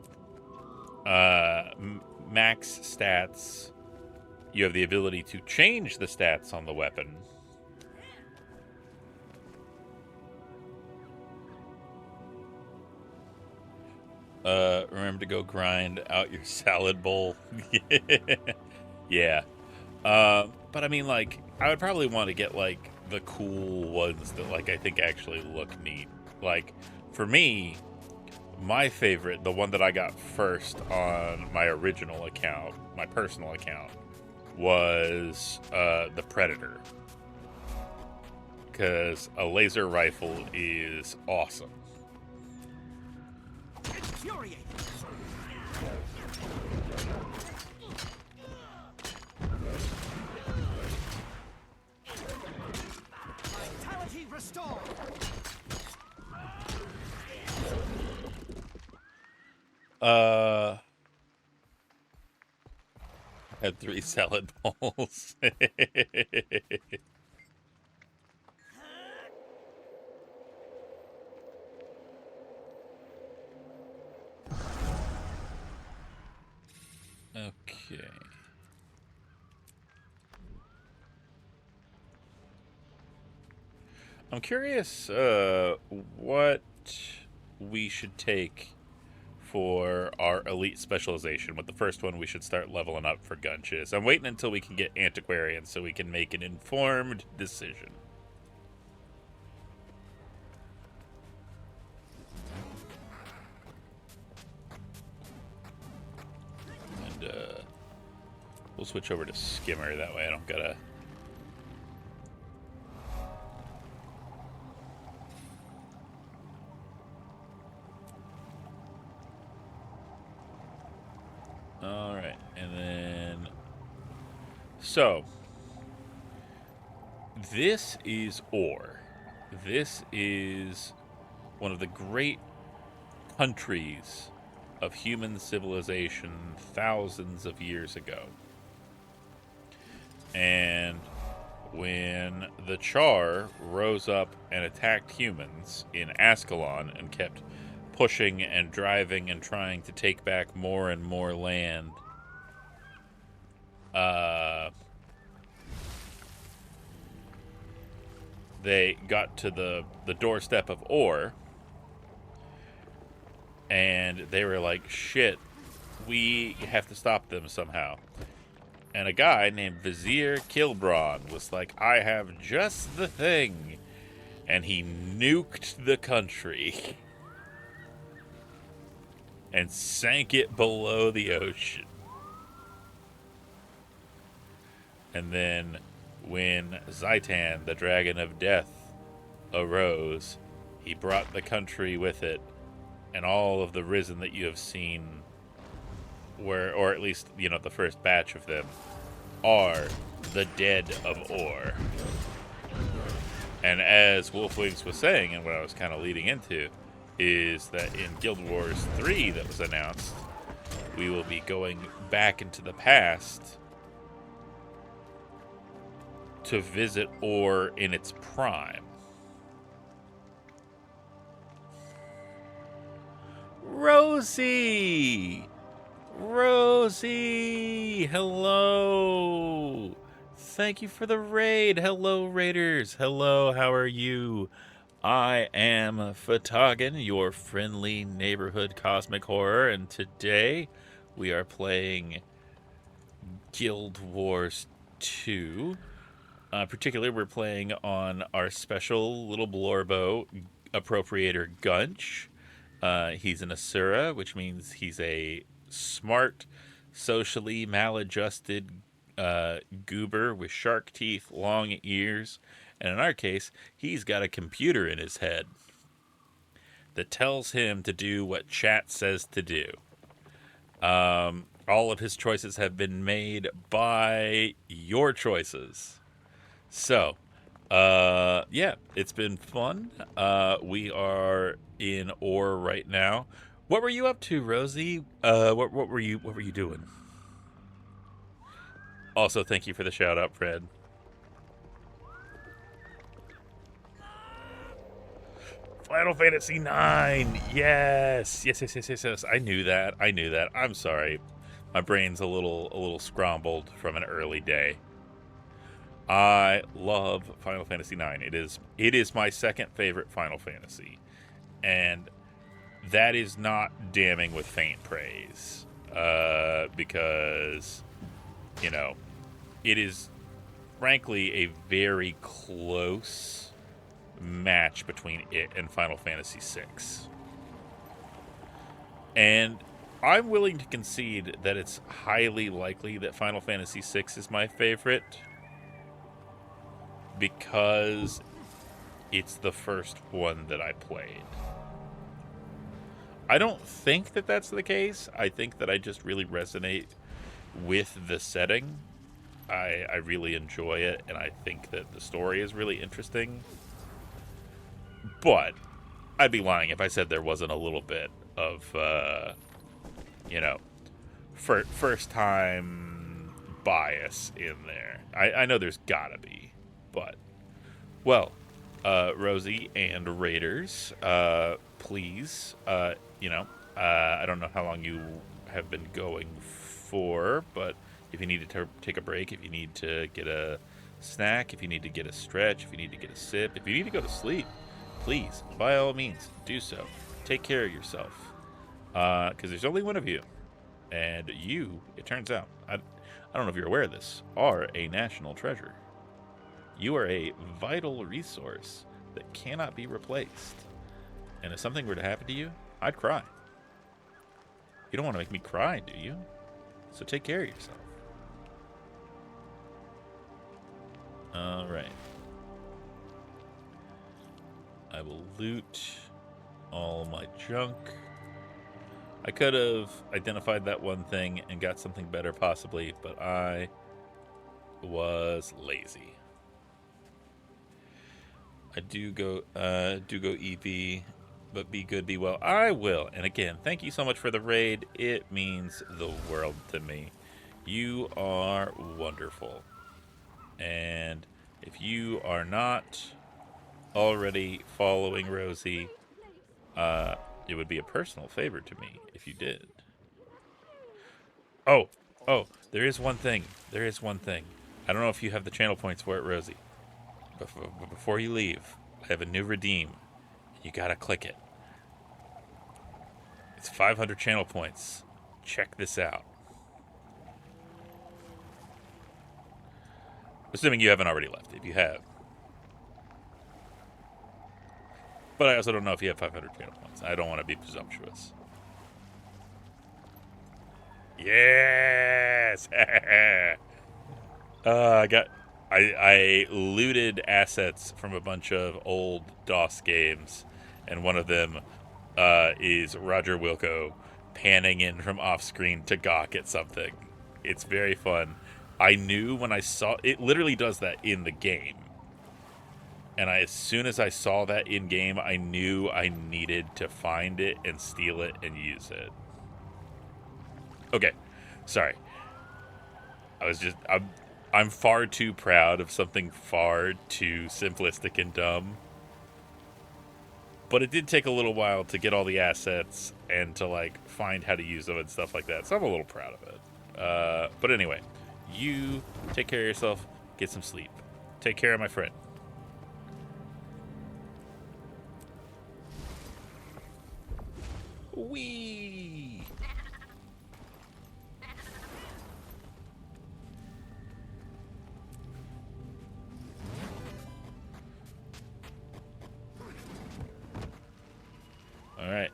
max stats. You have the ability to change the stats on the weapon. Remember to go grind out your salad bowl. Yeah. But I mean, like, I would probably want to get like the cool ones that like I think actually look neat. Like, for me, my favorite, the one that I got first on my original account, my personal account, was the Predator. Because a laser rifle is awesome. Infuriating. Vitality restored. Had 3 salad bowls. Okay. I'm curious what we should take for our elite specialization. With the first one, we should start leveling up for Gunches. I'm waiting until we can get Antiquarian so we can make an informed decision. And we'll switch over to Skimmer. That way I don't gotta... Alright, and then... So, this is Ore. This is one of the great countries of human civilization thousands of years ago. And when the Char rose up and attacked humans in Ascalon and kept pushing and driving and trying to take back more and more land, they got to the doorstep of Ore, and they were like, shit, we have to stop them somehow. And a guy named Vizier Kilbron was like, I have just the thing. And he nuked the country. and sank it below the ocean. And then when Zaitan, the Dragon of Death, arose, he brought the country with it, and all of the Risen that you have seen were, or at least, you know, the first batch of them, are the dead of Or. And as Wolfwings was saying, and what I was kind of leading into, is that in Guild Wars 3 that was announced, we will be going back into the past to visit Or in its prime. Rosie! Rosie! Hello! Thank you for the raid. Hello, Raiders. Hello, how are you? I am Fatagan, your friendly neighborhood cosmic horror, and today we are playing Guild Wars 2. Particularly, we're playing on our special little Blorbo Appropriator Gunch. He's an Asura, which means he's a smart, socially maladjusted goober with shark teeth, long ears, and in our case, he's got a computer in his head that tells him to do what chat says to do. All of his choices have been made by your choices. So, yeah, it's been fun. We are in Or right now. What were you up to, Rosie? What were you doing? Also, thank you for the shout out, Fred. Final Fantasy IX. Yes. I knew that. I'm sorry. My brain's a little scrambled from an early day. I love Final Fantasy IX. It is my second favorite Final Fantasy, and that is not damning with faint praise, because, you know, it is frankly a very close match between it and Final Fantasy VI. And I'm willing to concede that it's highly likely that Final Fantasy VI is my favorite, because it's the first one that I played. I don't think that that's the case. I think that I just really resonate with the setting. I really enjoy it, and I think that the story is really interesting. But I'd be lying if I said there wasn't a little bit of, you know, first time bias in there. I know there's gotta be. But, well, Rosie and Raiders, please, you know, I don't know how long you have been going for, but if you need to take a break, if you need to get a snack, if you need to get a stretch, if you need to get a sip, if you need to go to sleep, please, by all means, do so. Take care of yourself, because there's only one of you, and you, it turns out, I don't know if you're aware of this, are a national treasure. You are a vital resource that cannot be replaced. And if something were to happen to you, I'd cry. You don't want to make me cry, do you? So take care of yourself. All right. I will loot all my junk. I could have identified that one thing and got something better possibly, but I was lazy. I do go EV, but be good, be well. I will. And again, thank you so much for the raid. It means the world to me. You are wonderful. And if you are not already following Rosie, it would be a personal favor to me if you did. Oh, there is one thing. I don't know if you have the channel points for it, Rosie. But before you leave, I have a new redeem. You gotta click it. It's 500 channel points. Check this out. Assuming you haven't already left. If you have. But I also don't know if you have 500 channel points. I don't want to be presumptuous. Yes. I looted assets from a bunch of old DOS games, and one of them is Roger Wilco panning in from off screen to gawk at something. It's very fun. I knew when I saw it, literally does that in the game. And as soon as I saw that in game, I knew I needed to find it and steal it and use it. Okay, sorry. I'm far too proud of something far too simplistic and dumb. But it did take a little while to get all the assets and to like find how to use them and stuff like that. So I'm a little proud of it. But anyway, you take care of yourself, get some sleep. Take care of my friend. Wee. All right.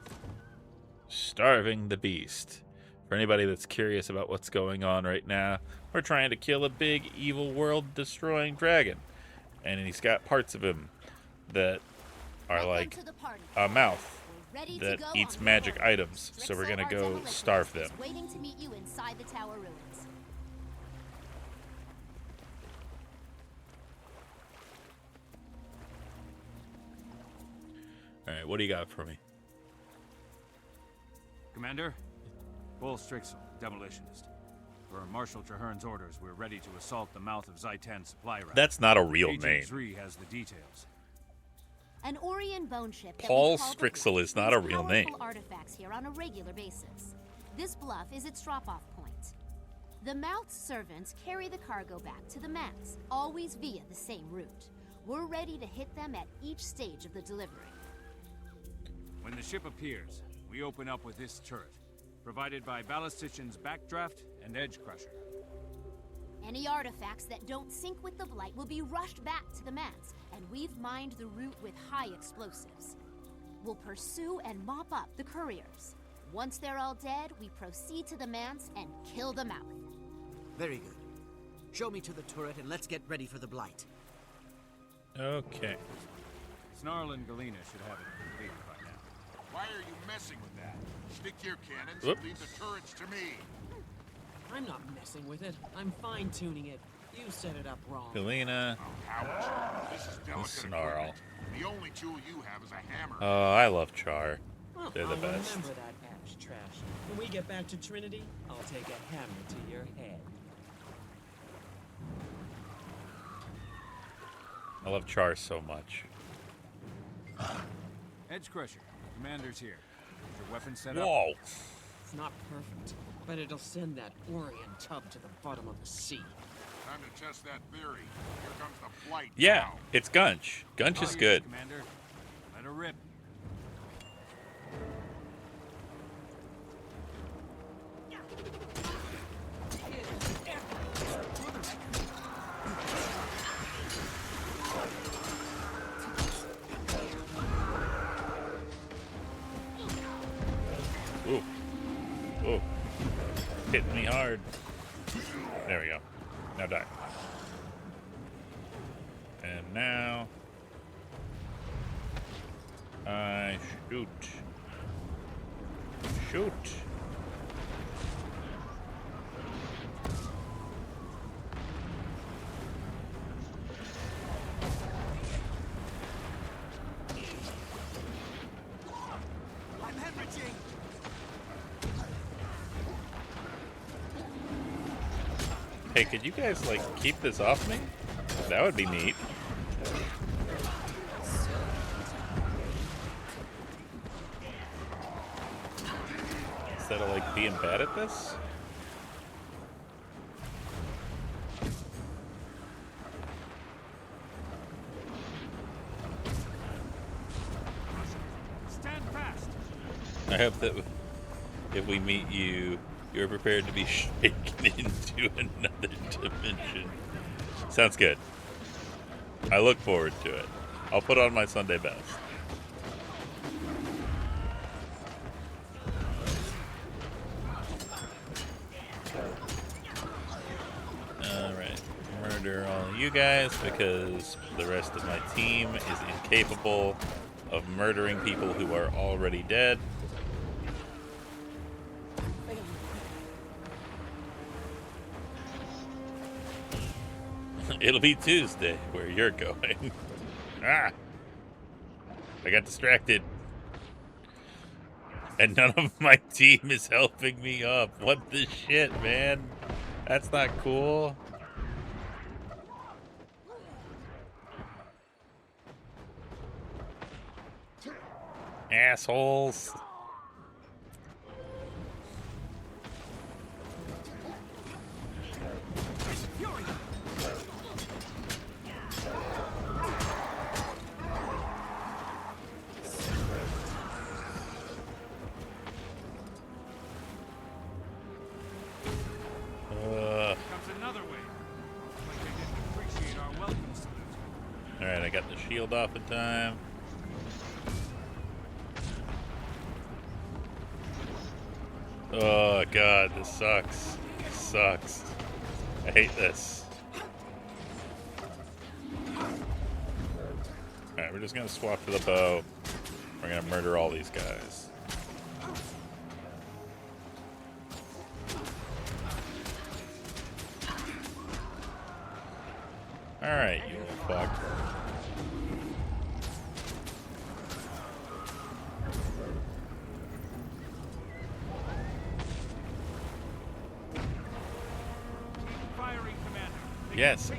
Starving the Beast. For anybody that's curious about what's going on right now, we're trying to kill a big, evil, world-destroying dragon. And he's got parts of him that are like a mouth that eats magic items. So we're going to go starve them. Waiting to meet you inside the tower ruins. All right, what do you got for me? Commander, Bull Strixel, demolitionist. Per Marshal Traherne's orders, we're ready to assault the mouth of Zaitan's supply route. That's not a real Agent name. 3 has the details. An Orion bone ship. Paul Strixel is not a real name. Artifacts here on a regular basis. This bluff is its drop-off point. The mouth's servants carry the cargo back to the mats, always via the same route. We're ready to hit them at each stage of the delivery. When the ship appears, we open up with this turret, provided by Ballistician's Backdraft and Edge Crusher. Any artifacts that don't sync with the Blight will be rushed back to the mats, and we've mined the route with high explosives. We'll pursue and mop up the couriers. Once they're all dead, we proceed to the mats and kill the mouth. Very good. Show me to the turret and let's get ready for the Blight. Okay. Snarl and Galena should have it complete by now. Why are you messing with that? Stick your cannons Whoop. and leave the turrets to me. I'm not messing with it. I'm fine-tuning it. You set it up wrong. Galena. Ouch. This is delicate Snarl. equipment. The only tool you have is a hammer. Oh, I love Char. Well, They're the I'll best. remember that ash trash. When we get back to Trinity, I'll take a hammer to your head. I love Char so much. Edge Crusher, Commander's here. Is your weapon set Whoa. up? It's not perfect, but it'll send that Orion tub to the bottom of the sea. Time to test that theory. Here comes the Blight. Yeah, now. it's Gunch. Gunch is good. Commander. Let her rip. Ooh. Ooh. Hitting me hard. There we go. Now die. And now I shoot. Shoot. I'm hemorrhaging. Hey, could you guys like keep this off me? That would be neat. Instead of like being bad at this? Stand fast. I hope that if we meet you, you're prepared to be shaken into another dimension. Sounds good. I look forward to it. I'll put on my Sunday best. Alright. Murder all of you guys because the rest of my team is incapable of murdering people who are already dead. It'll be Tuesday where you're going. Ah! I got distracted. And none of my team is helping me up. What the shit, man? That's not cool. Assholes. Alright, I got the shield off in time. Oh god, this sucks. This sucks. I hate this. Alright, we're just gonna swap to the bow. We're gonna murder all these guys. Alright, you fuck. Yes.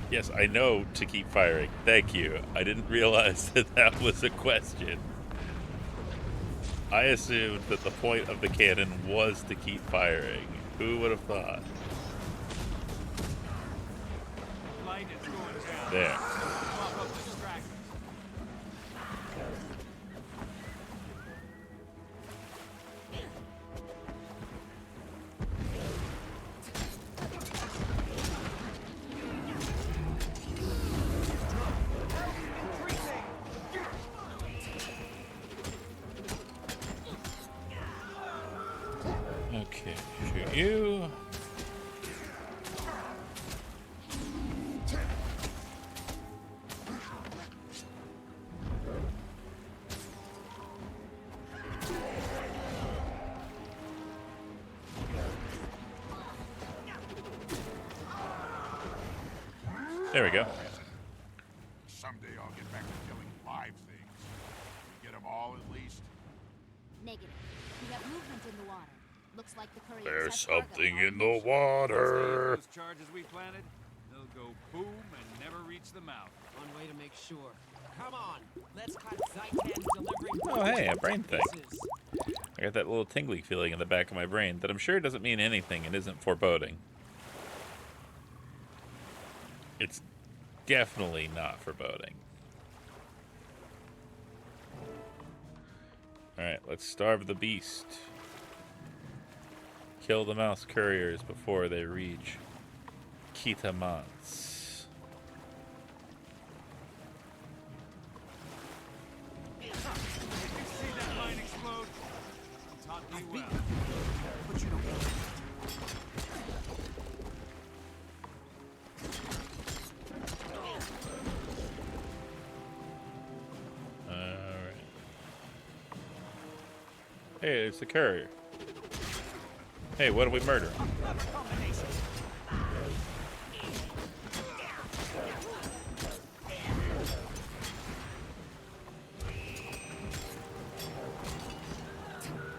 Yes, I know to keep firing. Thank you. I didn't realize that that was a question. I assumed that the point of the cannon was to keep firing. Who would have thought? There. Okay, shoot you. There we go. Someday I'll get back to killing live things. We get them all at least. Negative. We have movement in the water. Looks like the couriers There's have something cargo in the water. Those charges we planted, they'll go boom and never reach the mouth. One way to make sure. Come on, let's cut Zaitan's delivery. Oh, hey, a brain thing. pieces. I got that little tingly feeling in the back of my brain that I'm sure doesn't mean anything and isn't foreboding. It's definitely not foreboding. Alright, let's starve the beast. Kill the mouse couriers before they reach Kitamans. See that mine explode? Taught me well. But you don't know. Alright. Hey, it's the courier. Hey, what do we murder?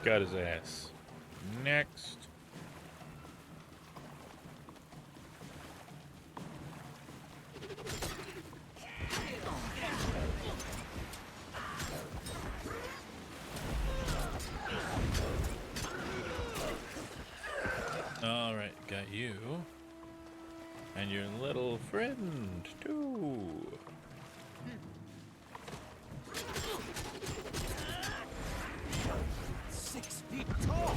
Got his ass. Next. Alright, got you. And your little friend, too. 6 feet tall.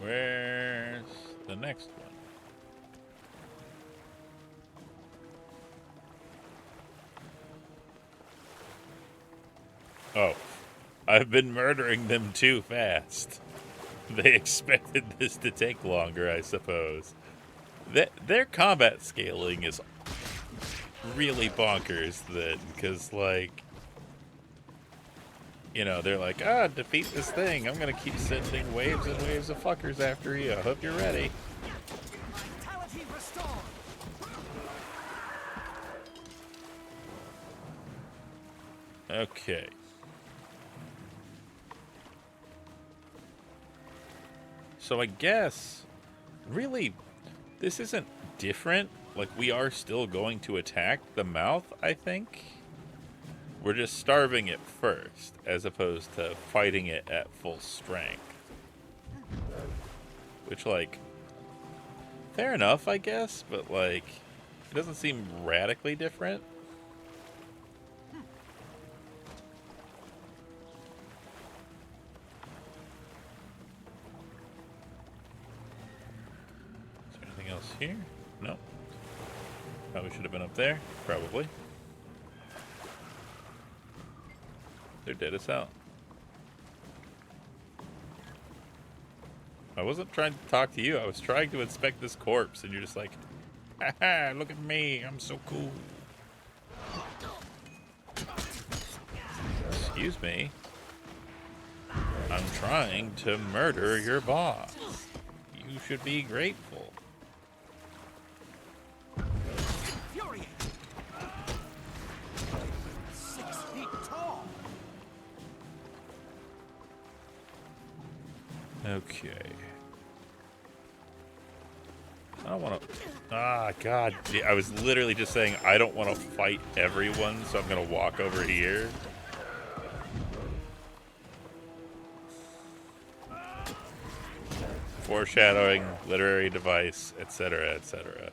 Where's the next one? Oh, I've been murdering them too fast. They expected this to take longer, I suppose. Their combat scaling is really bonkers then, because, like, you know, they're like, defeat this thing. I'm gonna keep sending waves and waves of fuckers after you. I hope you're ready. Vitality restored. Okay. So I guess, really, this isn't different. Like, we are still going to attack the mouth, I think. We're just starving it first, as opposed to fighting it at full strength. Which, like, fair enough, I guess, but, like, it doesn't seem radically different. Is there anything else here? No. Probably should have been up there. Probably. They're dead as hell. I wasn't trying to talk to you. I was trying to inspect this corpse, and you're just like, haha, look at me. I'm so cool. Excuse me. I'm trying to murder your boss. You should be grateful. Infuriate. 6 feet tall. Okay. I don't want to... Ah, God. I was literally just saying I don't want to fight everyone, so I'm going to walk over here. Foreshadowing, literary device, etc., etc.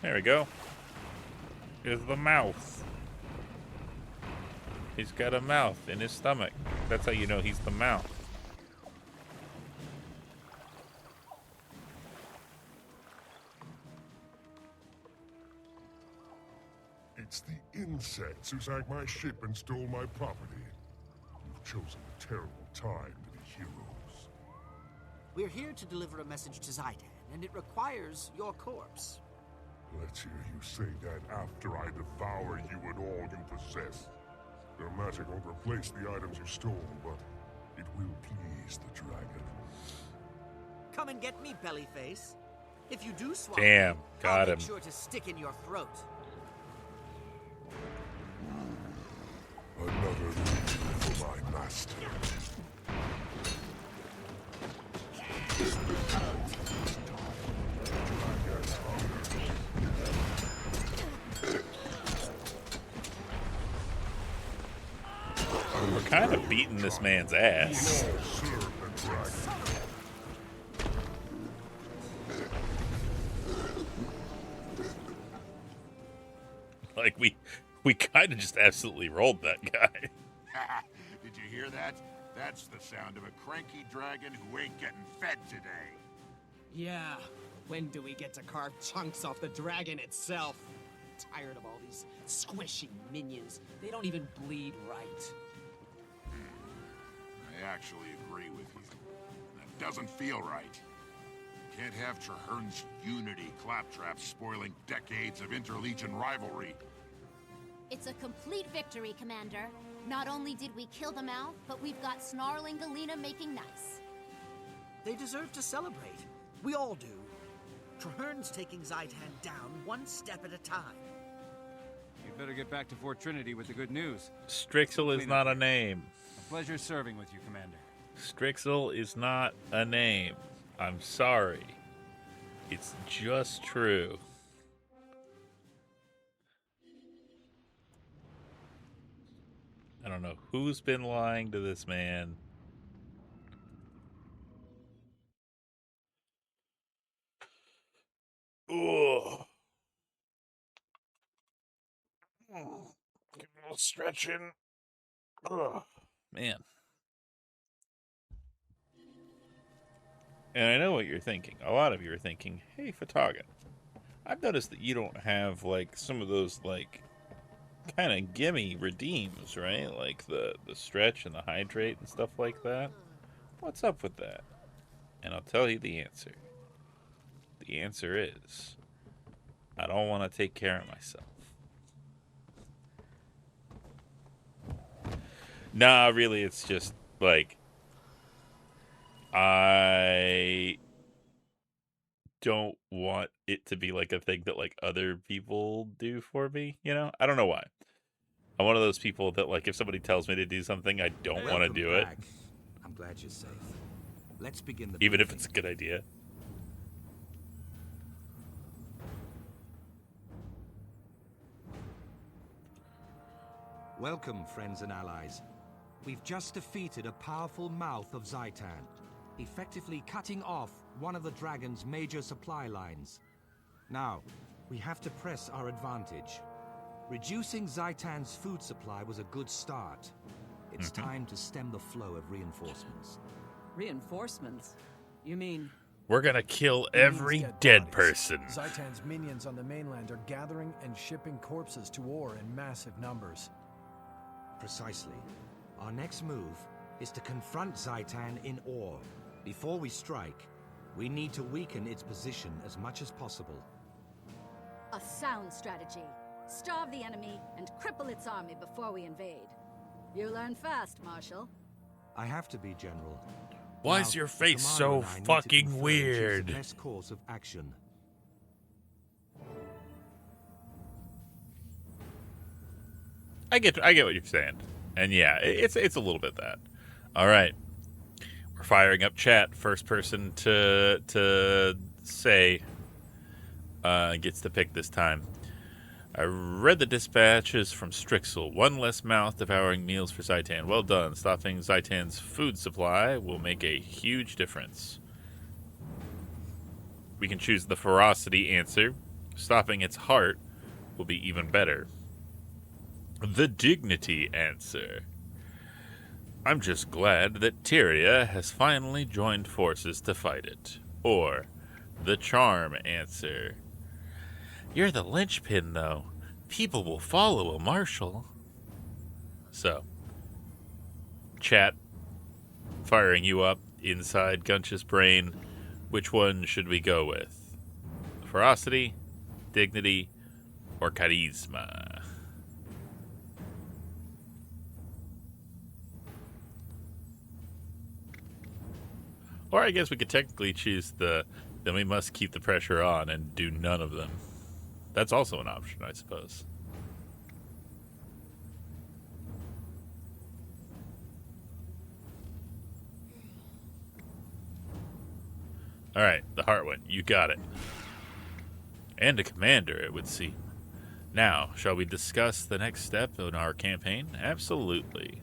There we go. Here's the mouth. He's got a mouth in his stomach. That's how you know he's the mouth. It's the insects who sank my ship and stole my property. You've chosen a terrible time to be heroes. We're here to deliver a message to Zaitan, and it requires your corpse. Let's hear you say that after I devour you and all you possess. Your magic won't replace the items you stole, but it will please the dragon. Come and get me, Bellyface. If you do swallow, Damn, got I'll him. make sure to stick in your throat. Another lead for my master. We're kind of beating this man's ass. Like, we kind of just absolutely rolled that guy. Did you hear that? That's the sound of a cranky dragon who ain't getting fed today. Yeah. When do we get to carve chunks off the dragon itself? Tired of all these squishy minions. They don't even bleed right. I actually agree with you. That doesn't feel right. Can't have Trahern's unity claptraps spoiling decades of interlegion rivalry. It's a complete victory, Commander. Not only did we kill the mouth, but we've got Snarling Galena making nice. They deserve to celebrate. We all do. Trahern's taking Zaitan down one step at a time. You'd better get back to Fort Trinity with the good news. Strixel is not a name. A pleasure serving with you, Commander. Strixel is not a name. I'm sorry. It's just true. I don't know who's been lying to this man. Ugh. Give a little stretching. Ugh. Man. And I know what you're thinking. A lot of you are thinking, hey, Fataga, I've noticed that you don't have, like, some of those, like, kind of gimme redeems, right? Like the stretch and the hydrate and stuff like that. What's up with that? And I'll tell you the answer. The answer is, I don't want to take care of myself. Nah, really, it's just, like, I don't want it to be, like, a thing that, like, other people do for me, you know? I don't know why. I'm one of those people that, like, if somebody tells me to do something, I don't want to do it. I'm glad you're safe. Let's begin the Even if briefing. it's a good idea. Welcome, friends and allies. We've just defeated a powerful mouth of Zaitan, effectively cutting off one of the dragon's major supply lines. Now, we have to press our advantage. Reducing Zaitan's food supply was a good start. It's time to stem the flow of reinforcements. Reinforcements? You mean... We're gonna kill every dead person. Zaitan's minions on the mainland are gathering and shipping corpses to Ore in massive numbers. Precisely. Our next move is to confront Zaitan in Ore. Before we strike, we need to weaken its position as much as possible. A sound strategy. Starve the enemy and cripple its army before we invade. You learn fast, Marshal. I have to be, General. Why is your face so fucking weird? The best course of action. I get what you're saying. And yeah, it's a little bit that. All right. We're firing up chat. First person to say gets to pick this time. I read the dispatches from Strixel. One less mouth devouring meals for Zaitan. Well done. Stopping Zaitan's food supply will make a huge difference. We can choose the ferocity answer. Stopping its heart will be even better. The dignity answer. I'm just glad that Tyria has finally joined forces to fight it. Or the charm answer. You're the linchpin, though. People will follow a marshal. So, chat, firing you up inside Gunch's brain. Which one should we go with? Ferocity, dignity, or charisma? Or I guess we could technically choose then we must keep the pressure on and do none of them. That's also an option, I suppose. Alright, the heart one. You got it. And a commander, it would seem. Now, shall we discuss the next step in our campaign? Absolutely.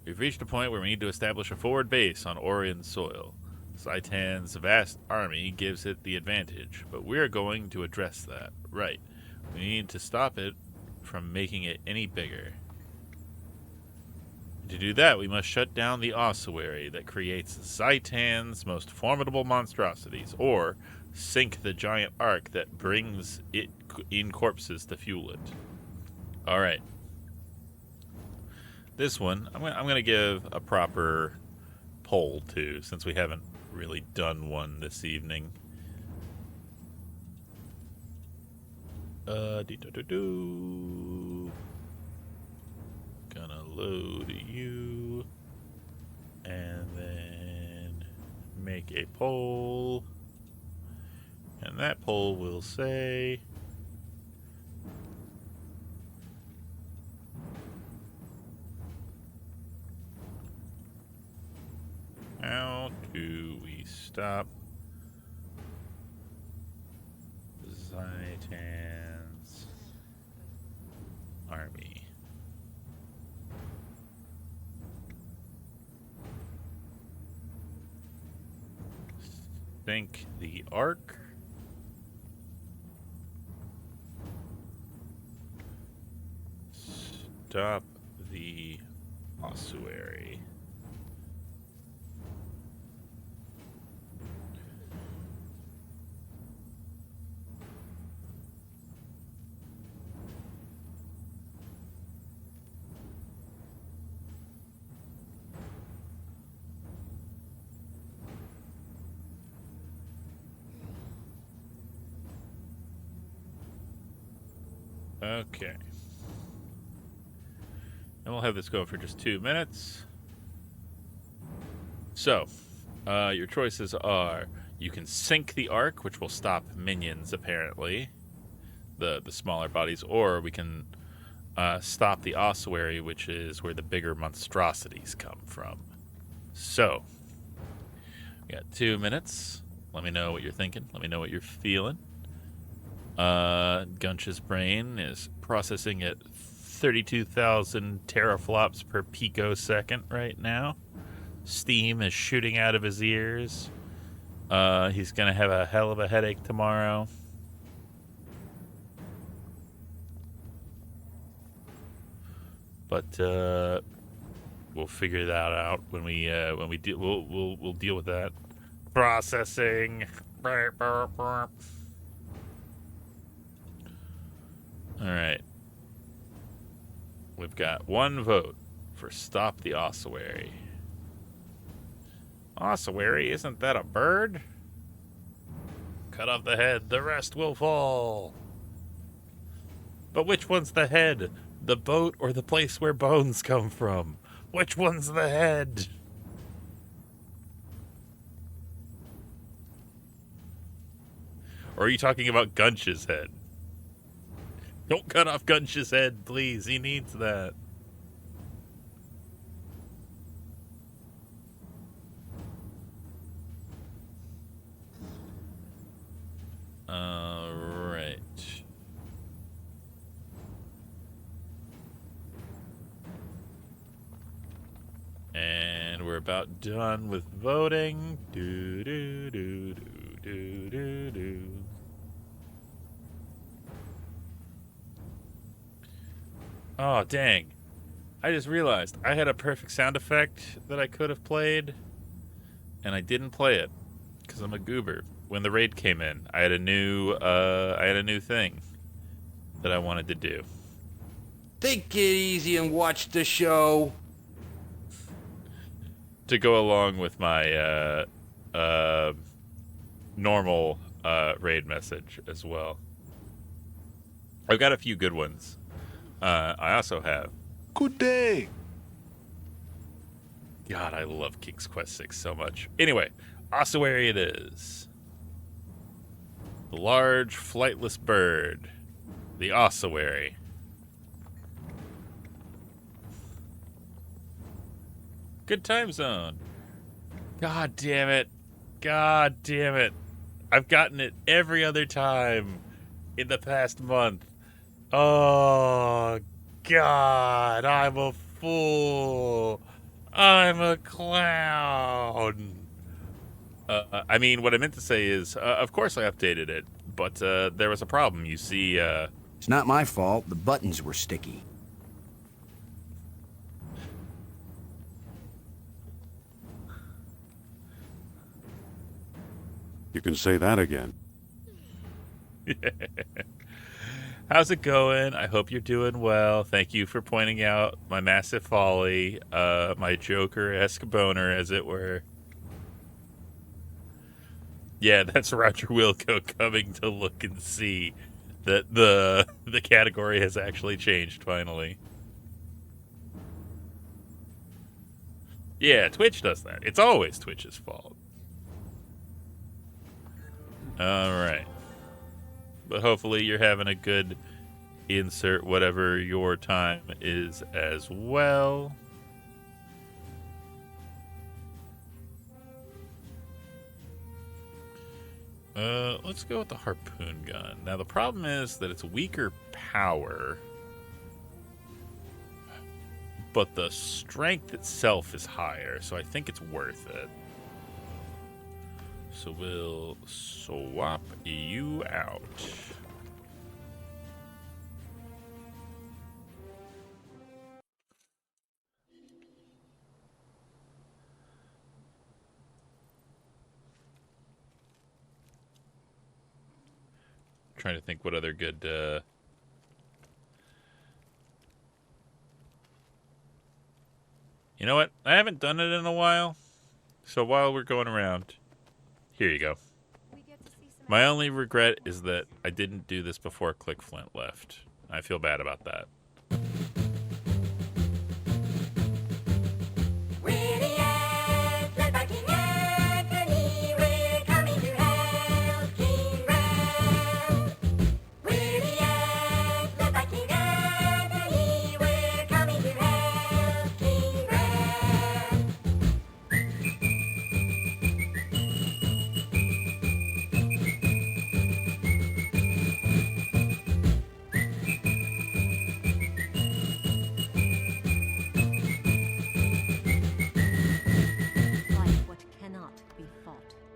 We've reached a point where we need to establish a forward base on Orion soil. Zaitan's vast army gives it the advantage, but we're going to address that. Right. We need to stop it from making it any bigger. To do that, we must shut down the ossuary that creates Zaitan's most formidable monstrosities, or sink the giant ark that brings it in corpses to fuel it. Alright. This one, I'm going to give a proper poll to, since we haven't really done one this evening. Gonna load you, and then make a poll, and that poll will say, how do we stop Zaitan's army? Sink the ark stop the ossuary. Okay. And we'll have this go for just 2 minutes. So, your choices are you can sink the arc, which will stop minions, apparently, the smaller bodies, or we can stop the ossuary, which is where the bigger monstrosities come from. So, we got 2 minutes. Let me know what you're thinking. Let me know what you're feeling. Gunch's brain is processing at 32,000 teraflops per picosecond right now. Steam is shooting out of his ears. He's gonna have a hell of a headache tomorrow. But we'll figure that out when we we'll deal with that. Processing. All right. We've got 1 vote for stop the ossuary. Ossuary, isn't that a bird? Cut off the head, the rest will fall. But which one's the head? The boat or the place where bones come from? Which one's the head? Or are you talking about Gunch's head? Don't cut off Gunch's head, please. He needs that. All right. And we're about done with voting. Do do do do do do do. Oh, dang. I just realized I had a perfect sound effect that I could have played, and I didn't play it because I'm a goober. When the raid came in, I had a new thing that I wanted to do. Take it easy and watch the show. To go along with my normal raid message as well. I've got a few good ones. I also have good day. God, I love King's Quest 6 so much. Anyway, ossuary it is. The large flightless bird. The ossuary. Good time zone. God damn it. God damn it. I've gotten it every other time in the past month. Oh, God. I'm a fool. I'm a clown. I mean, what I meant to say is, of course I updated it, but there was a problem. You see, It's not my fault. The buttons were sticky. You can say that again. How's it going? I hope you're doing well. Thank you for pointing out my massive folly, my Joker-esque boner, as it were. Yeah, that's Roger Wilco coming to look and see that the category has actually changed finally. Yeah, Twitch does that. It's always Twitch's fault. Alright. But hopefully you're having a good insert, whatever your time is as well. Let's go with the harpoon gun. Now the problem is that it's weaker power, but the strength itself is higher, so I think it's worth it. So we'll swap you out. trying to think what other good... You know what? I haven't done it in a while. So while we're going around, here you go. My only regret is that I didn't do this before Click Flint left. I feel bad about that.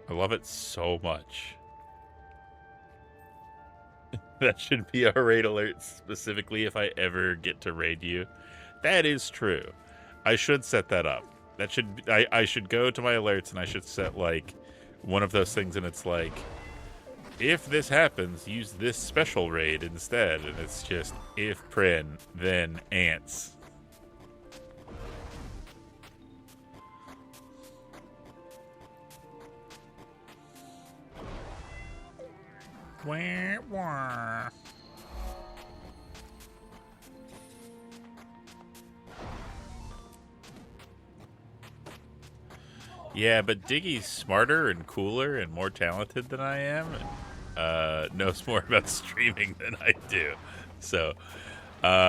I love it so much. That should be a raid alert specifically if I ever get to raid you. That is true. I should set that up. That should I should go to my alerts and I should set like one of those things and it's like, if this happens, use this special raid instead. And it's just if Prin, then ants. Wah, wah. Yeah, but Diggy's smarter and cooler and more talented than I am. Knows more about streaming than I do. So,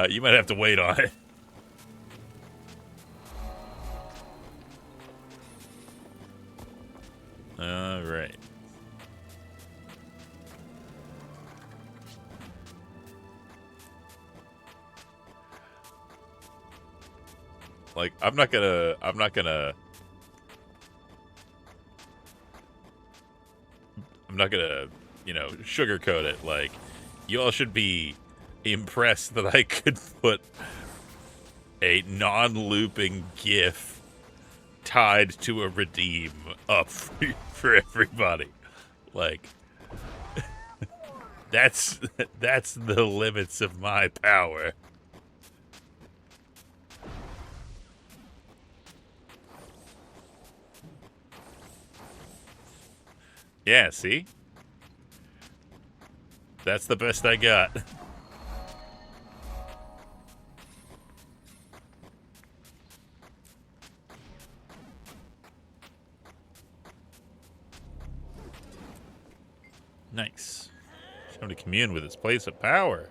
you might have to wait on it. All right. Like, I'm not gonna, you know, sugarcoat it. Like, you all should be impressed that I could put a non-looping GIF tied to a redeem up for everybody. Like, that's the limits of my power. Yeah, see? That's the best I got. Nice. Time to commune with its place of power.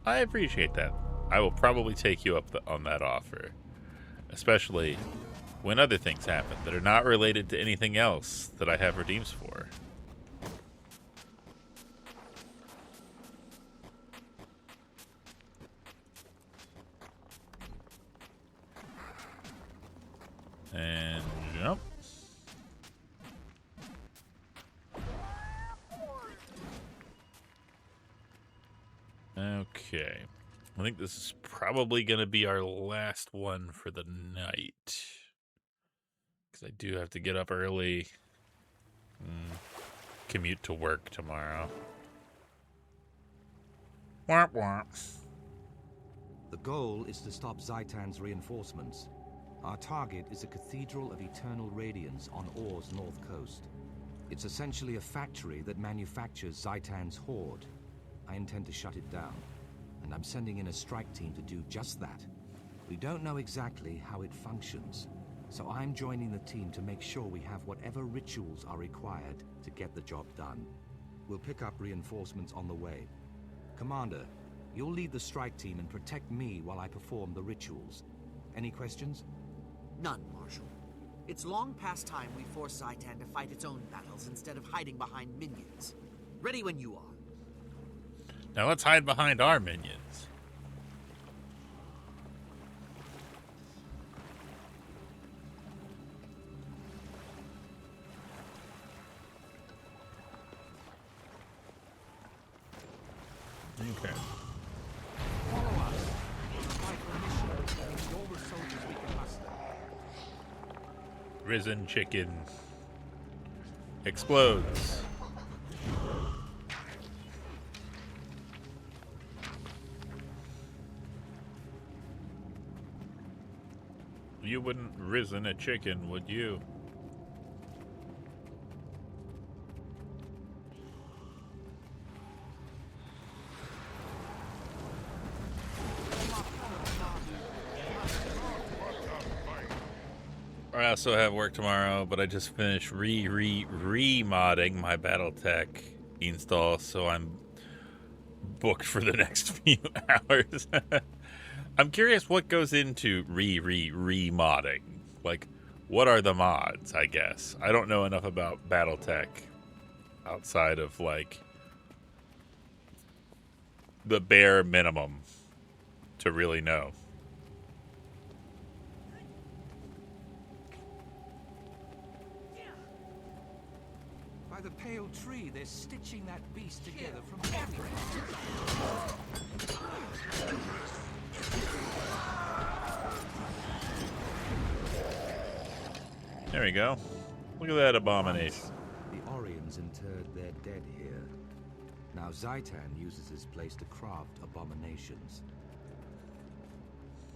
I appreciate that. I will probably take you up on that offer. Especially when other things happen that are not related to anything else that I have redeems for. And jump. Okay. I think this is probably going to be our last one for the night. Because I do have to get up early. Commute to work tomorrow. Womp womp. The goal is to stop Zaitan's reinforcements. Our target is a Cathedral of Eternal Radiance on Or's north coast. It's essentially a factory that manufactures Zaitan's horde. I intend to shut it down, and I'm sending in a strike team to do just that. We don't know exactly how it functions, so I'm joining the team to make sure we have whatever rituals are required to get the job done. We'll pick up reinforcements on the way. Commander, you'll lead the strike team and protect me while I perform the rituals. Any questions? None, Marshal. It's long past time we force Zaitan to fight its own battles instead of hiding behind minions. Ready when you are. Now let's hide behind our minions. Okay. Follow us. Fight the mission. If you're the soldiers we can muster. Risen chicken explodes. You wouldn't risen a chicken, would you? I also have work tomorrow, but I just finished remodding my BattleTech install, so I'm booked for the next few hours. I'm curious what goes into remodding. Like, what are the mods, I guess? I don't know enough about BattleTech outside of, like, the bare minimum to really know. By the pale tree, they're stitching that beast together from everywhere. There we go. Look at that abomination. The Orions interred their dead here. Now Zaitan uses this place to craft abominations.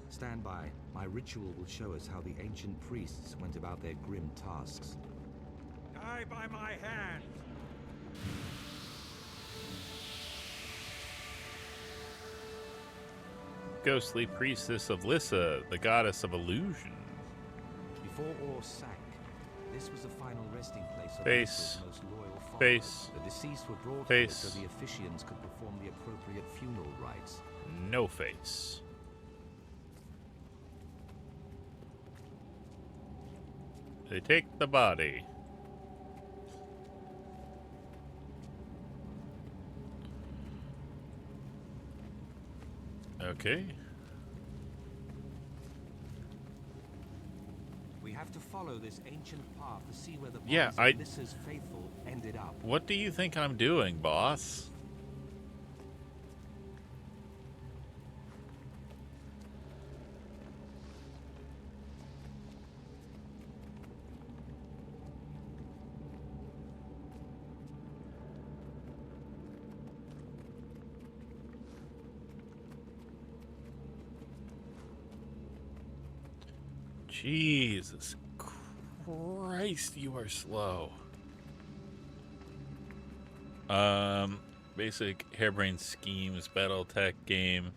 Stand by. My ritual will show us how the ancient priests went about their grim tasks. Die by my hand! Ghostly priestess of Lissa, the goddess of illusion. Before Ore sank, this was the final resting place of Face. Lissa's most loyal followers. Face. The deceased were brought here Face. so the officiants could perform the appropriate funeral rites. No face. They take the body. Okay. We have to follow this ancient path to see where the Yeah, bodies of Lissa's faithful ended up. What do you think I'm doing, boss? Jesus Christ, you are slow. Basic harebrained schemes BattleTech game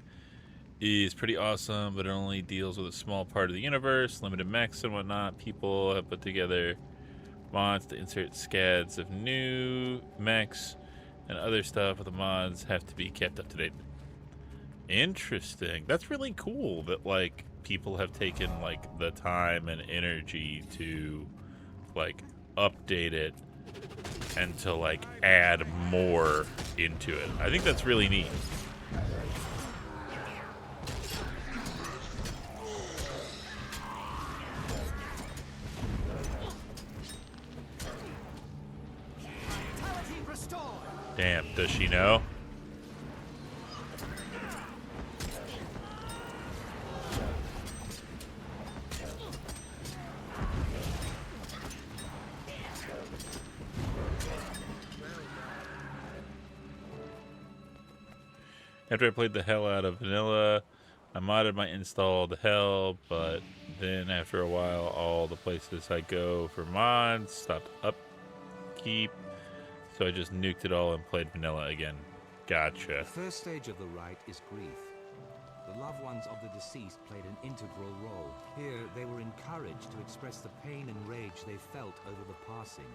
is pretty awesome, but it only deals with a small part of the universe, limited mechs and whatnot. People have put together mods to insert scads of new mechs and other stuff, but the mods have to be kept up to date. Interesting. That's really cool that, like, people have taken, like, the time and energy to, like, update it and to, like, add more into it. I think that's really neat. Damn, does she know? After I played the hell out of Vanilla, I modded my install to hell, but then after a while, all the places I go for mods stopped upkeep, so I just nuked it all and played Vanilla again. Gotcha. The first stage of the rite is grief. The loved ones of the deceased played an integral role. Here, they were encouraged to express the pain and rage they felt over the passing.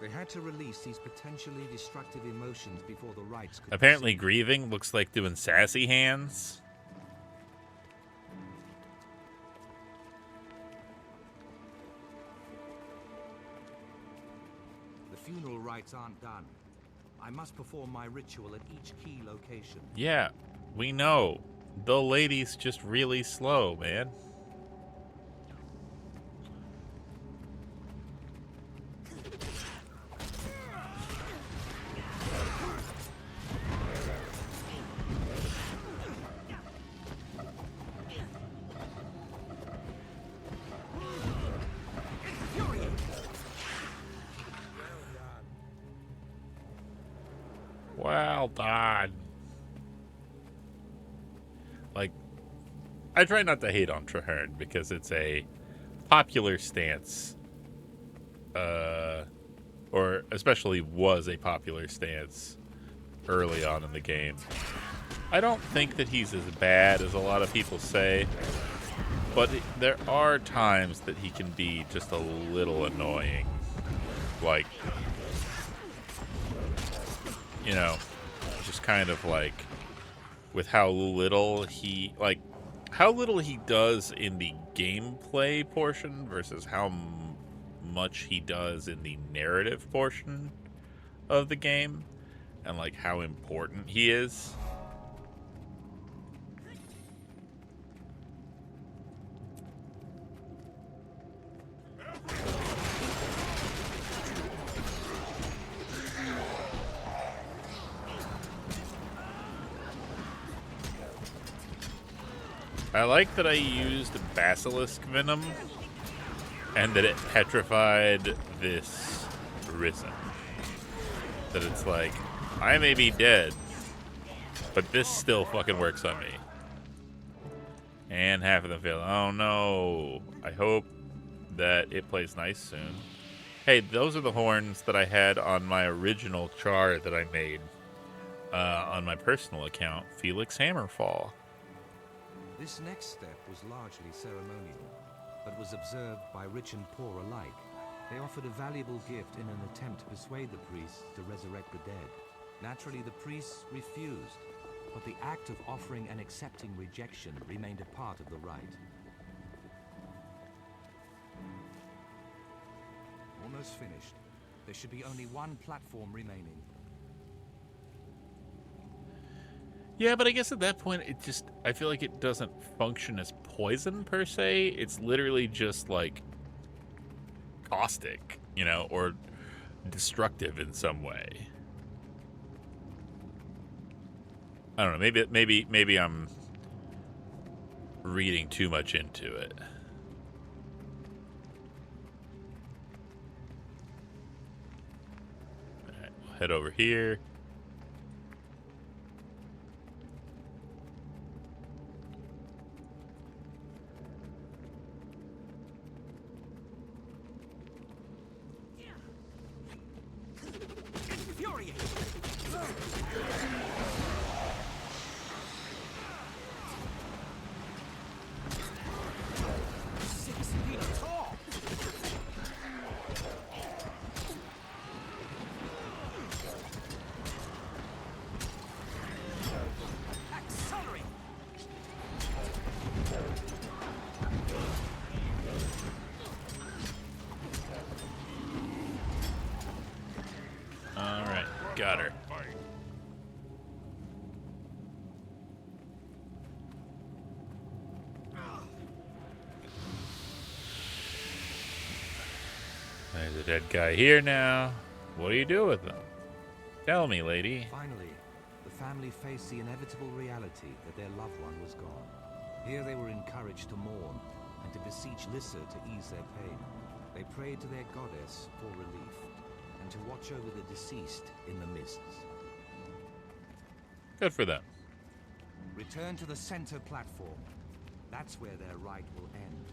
They had to release these potentially destructive emotions before the rites could Apparently grieving looks like doing sassy hands. The funeral rites aren't done. I must perform my ritual at each key location. Yeah, we know. The lady's just really slow, man. well done. Like, I try not to hate on Traherne because it's a popular stance, or especially was a popular stance early on in the game. I don't think that he's as bad as a lot of people say, but there are times that he can be just a little annoying. Like, you know, just kind of like with how little he does in the gameplay portion versus how much he does in the narrative portion of the game, and like how important he is. I like that I used basilisk venom and that it petrified this risen. That it's like, I may be dead, but this still fucking works on me. And half of them fail. Oh no. I hope that it plays nice soon. Hey, those are the horns that I had on my original char that I made on my personal account, Felix Hammerfall. This next step was largely ceremonial, but was observed by rich and poor alike. They offered a valuable gift in an attempt to persuade the priests to resurrect the dead. Naturally, the priests refused, but the act of offering and accepting rejection remained a part of the rite. Almost finished. There should be only one platform remaining. Yeah, but I guess at that point, I feel like it doesn't function as poison per se. It's literally just like caustic, you know, or destructive in some way. I don't know. Maybe I'm reading too much into it. All right, we'll head over here. Got her. There's a dead guy here now. What do you do with them? Tell me, lady. Finally, the family faced the inevitable reality that their loved one was gone. Here they were encouraged to mourn and to beseech Lyssa to ease their pain. They prayed to their goddess for relief and to watch over the deceased in the mists. Good for them. Return to the center platform. That's where their rite will end.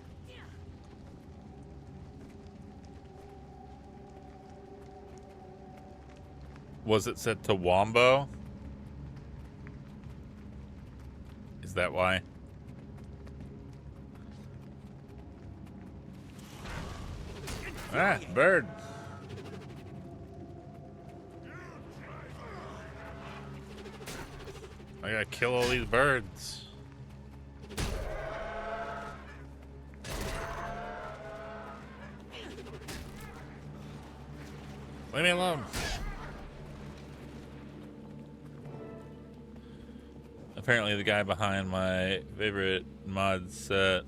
Was it set to Wombo? Is that why? Ah, bird. I gotta kill all these birds. Leave me alone. Apparently the guy behind my favorite mod set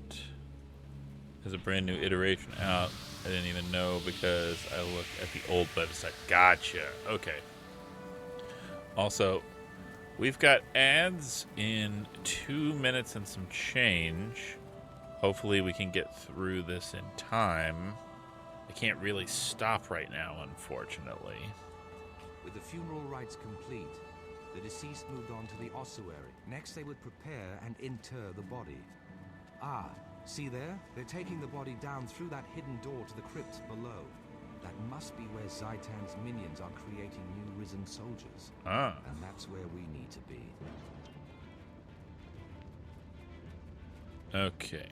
has a brand new iteration out. I didn't even know because I looked at the old website. Gotcha. Okay. Also, we've got ads in 2 minutes and some change. Hopefully we can get through this in time. I can't really stop right now, unfortunately. With the funeral rites complete, The deceased moved on to the ossuary. Next, they would prepare and inter the body. Ah, see there? They're taking the body down through that hidden door to the crypt below. That must be where Zaitan's minions are creating new risen soldiers. Ah. And that's where we need to be. Okay.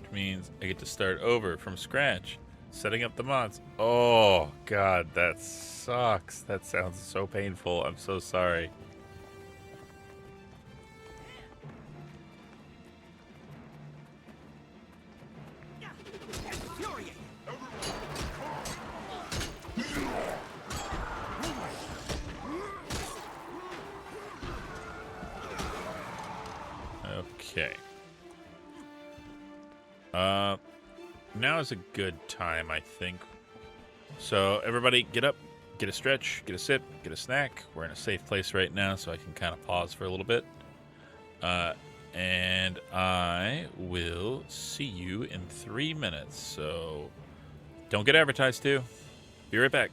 Which means I get to start over from scratch, setting up the mods. Oh, God, that sucks. That sounds so painful. I'm so sorry. Okay. Now is a good time, I think. So everybody get up, get a stretch, get a sip, get a snack. We're in a safe place right now, so I can kind of pause for a little bit. And I will see you in 3 minutes. So don't get advertised to. Be right back.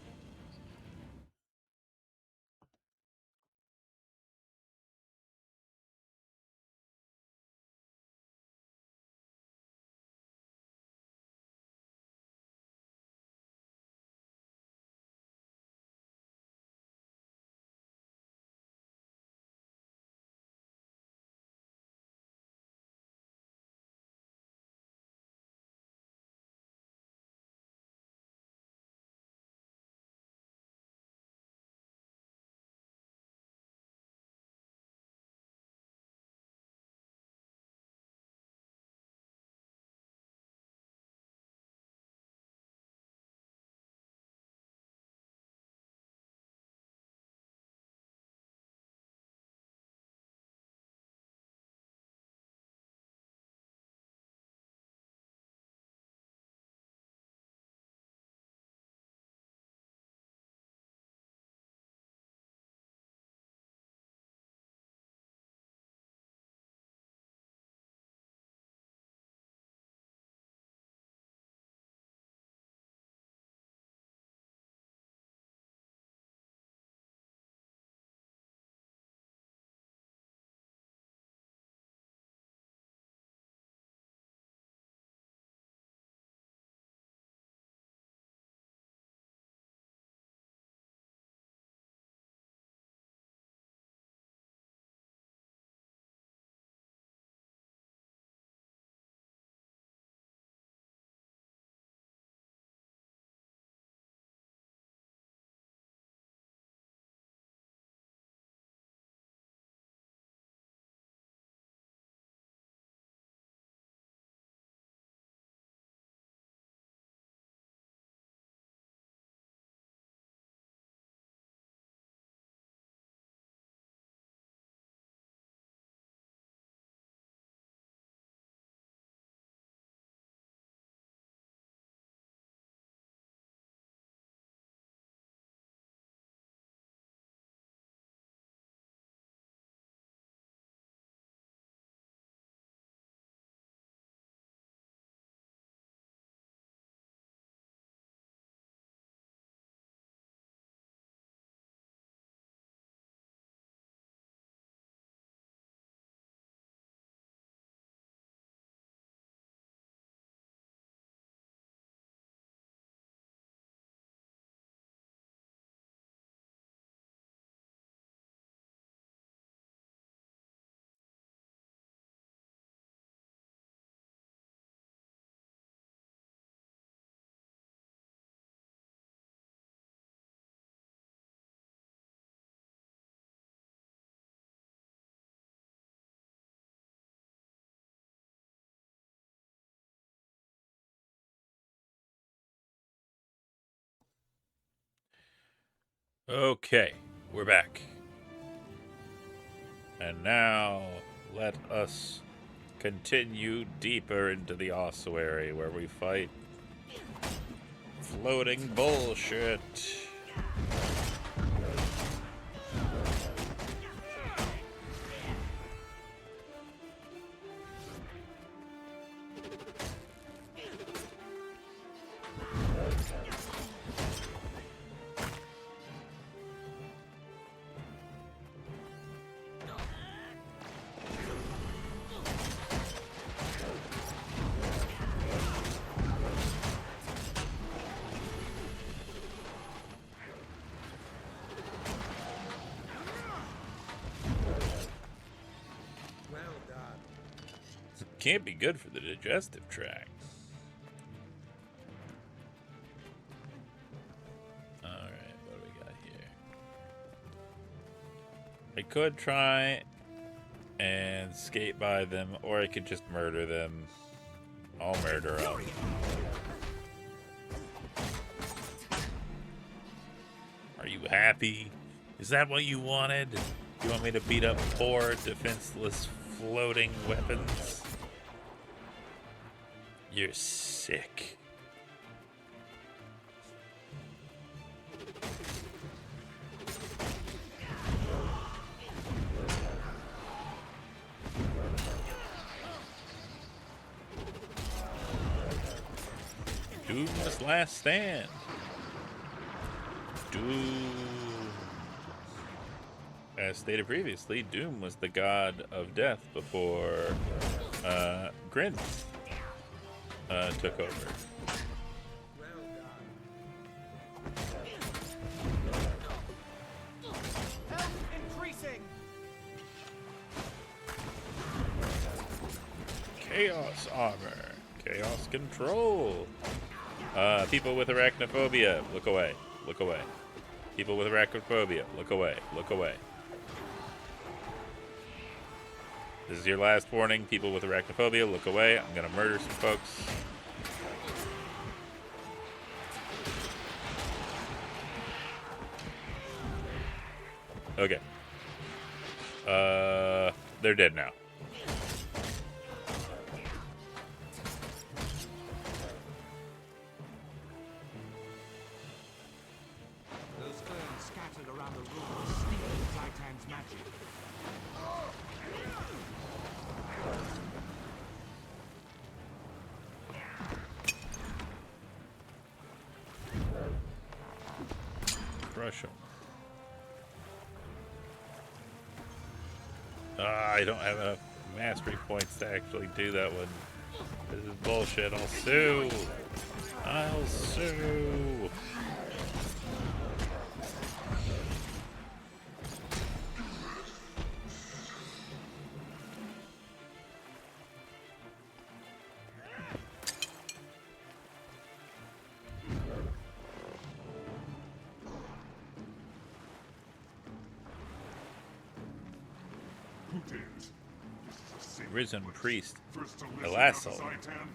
Okay, we're back. And now let us continue deeper into the ossuary where we fight floating bullshit. Can't be good for the digestive tract. Alright, what do we got here? I could try and skate by them, or I could just murder them. I'll murder them. Are you happy? Is that what you wanted? You want me to beat up poor, defenseless, floating weapons? You're sick. Doom's last stand. Doom. As stated previously, Doom was the god of death before Grin took over. Health increasing. Chaos armor. Chaos control. People with arachnophobia, look away. Look away. People with arachnophobia, look away. Look away. This is your last warning. People with arachnophobia, look away. I'm gonna murder some folks. Okay. They're dead now. Those ferns scattered around the room stink of Zaitan's magic. Crush them. I don't have enough mastery points to actually do that one. This is bullshit. I'll sue. I'll sue. Who dares? This is a sacred Risen place. priest. First to The listen last to soul. Zaitan.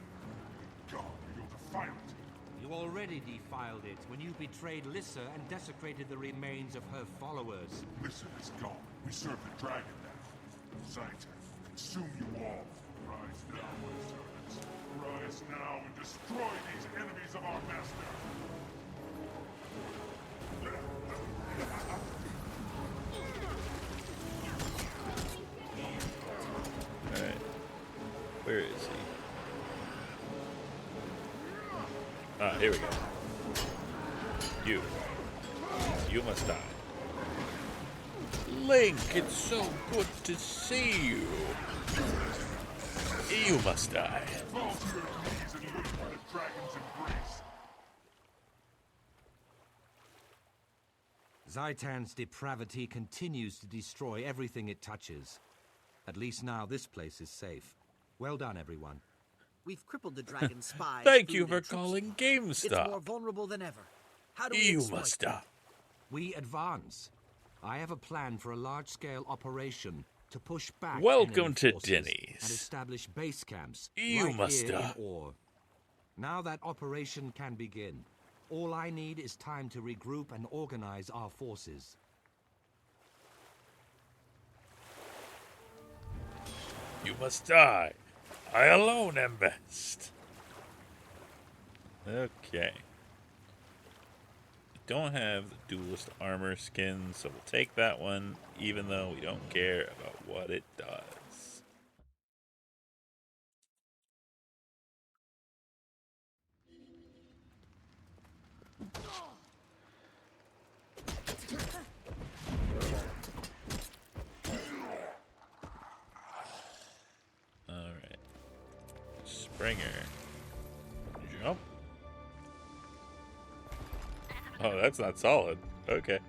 God, you'll defile it. You already defiled it when you betrayed Lissa and desecrated the remains of her followers. Listen is gone. We serve the dragon now. Zaitan will consume you all. Rise now, my servants. Rise now and destroy these enemies of our master. Alright. Where is he? Ah, here we go. You. You must die. Link, it's so good to see you. You must die. Fall to your knees and wait for the dragon's embrace. Zaitan's depravity continues to destroy everything it touches. At least now this place is safe. Well done, everyone. We've crippled the dragon's spies. Thank food, you for and troops. calling It's more GameStop. vulnerable than ever. How do we You exploit must them? stop. We advance. I have a plan for a large-scale operation to push back Welcome enemy to forces Denny's. and establish base camps You right must here stop. in Ore. Now that operation can begin. All I need is time to regroup and organize our forces. You must die. I alone am best. Okay. Don't have the duelist armor skin, so we'll take that one, even though we don't care about what it does. Alright. Springer. Jump. Oh, that's not solid. Okay.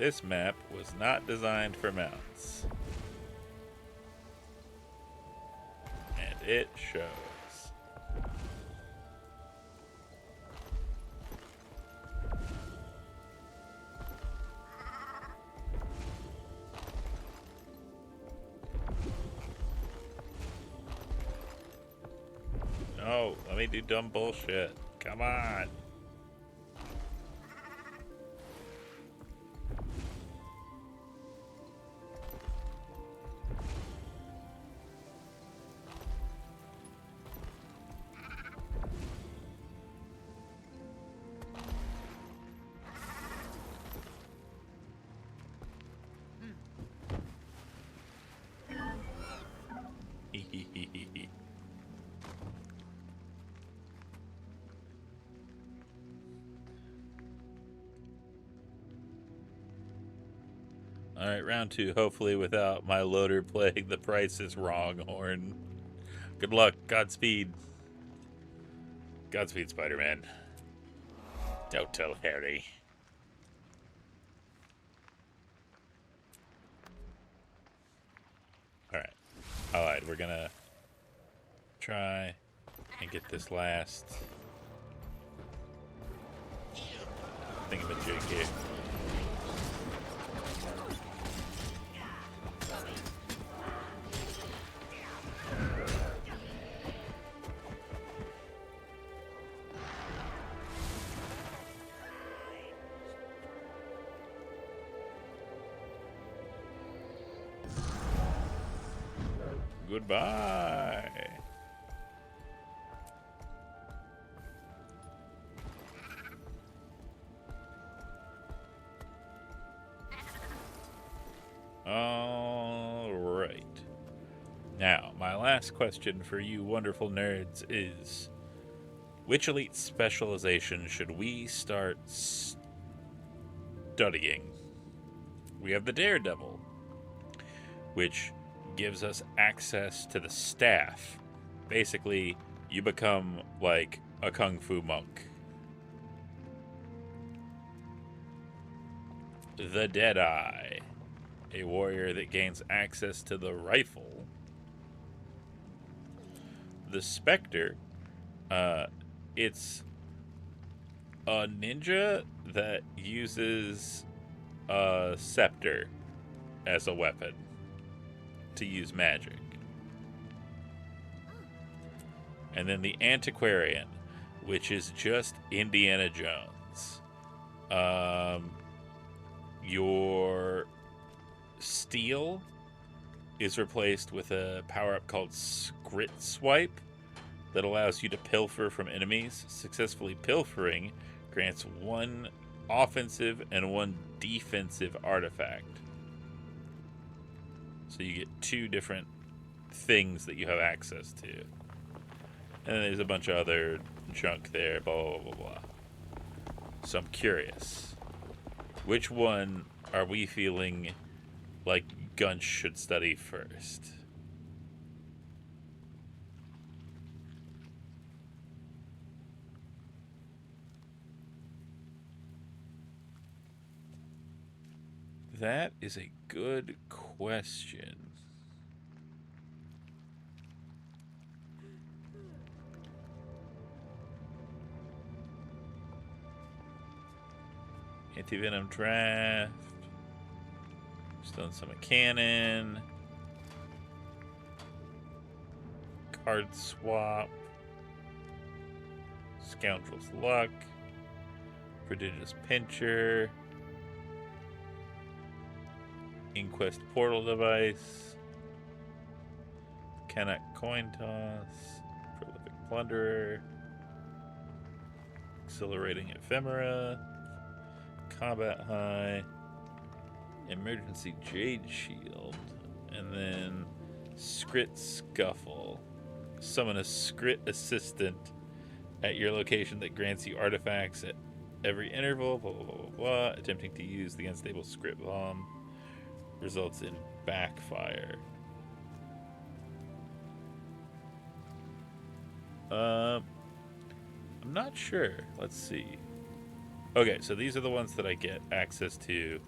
This map was not designed for mounts. And it shows. No, let me do dumb bullshit. Come on. Alright, round 2, hopefully without my loader playing the Price is Wrong horn. Good luck, Godspeed. Godspeed, Spider-Man. Don't tell Harry. Alright. Alright, we're gonna try and get this last thingamajig here. Goodbye. All right. Now, my last question for you wonderful nerds is, which elite specialization should we start studying? We have the Daredevil, which gives us access to the staff. Basically, you become like a kung fu monk. The Deadeye, a warrior that gains access to the rifle. The Spectre, it's a ninja that uses a scepter as a weapon to use magic. And then the Antiquarian, which is just Indiana Jones. Your steel is replaced with a power-up called Scrit Swipe that allows you to pilfer from enemies. Successfully pilfering grants 1 offensive and 1 defensive artifact. So you get 2 different things that you have access to. And then there's a bunch of other junk there, blah, blah, blah, blah. So I'm curious. Which one are we feeling like Gunch should study first? That is a good question. Anti-venom draft. Just done some cannon. Card swap. Scoundrel's luck. Prodigious pincher. Inquest portal device. Canuck coin toss. Prolific plunderer. Accelerating ephemera. Combat high. Emergency jade shield. And then Scrit scuffle. Summon a Scrit assistant at your location that grants you artifacts at every interval. Blah blah blah blah blah. Attempting to use the unstable Scrit bomb results in backfire. I'm not sure. Let's see. Okay, so these are the ones that I get access to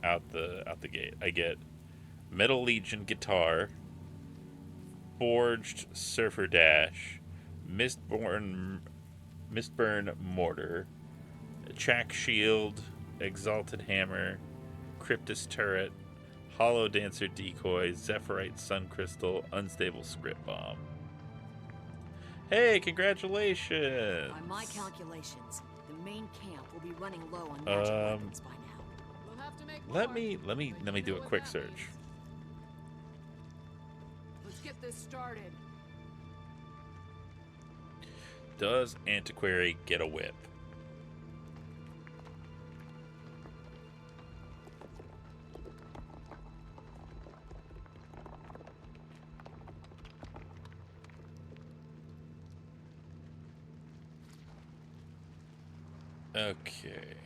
out the gate. I get Metal Legion guitar, Forged Surfer Dash, Mistborn Mortar, Chack Shield, Exalted Hammer, Cryptus Turret, Hollow Dancer Decoy, Zephyrite Sun Crystal, Unstable Script Bomb. Hey, congratulations! By my calculations, the main camp will be running low on magic weapons by now. We'll have to make Let more, me do a quick search. Let's get this started. Does Antiquary get a whip? Okay.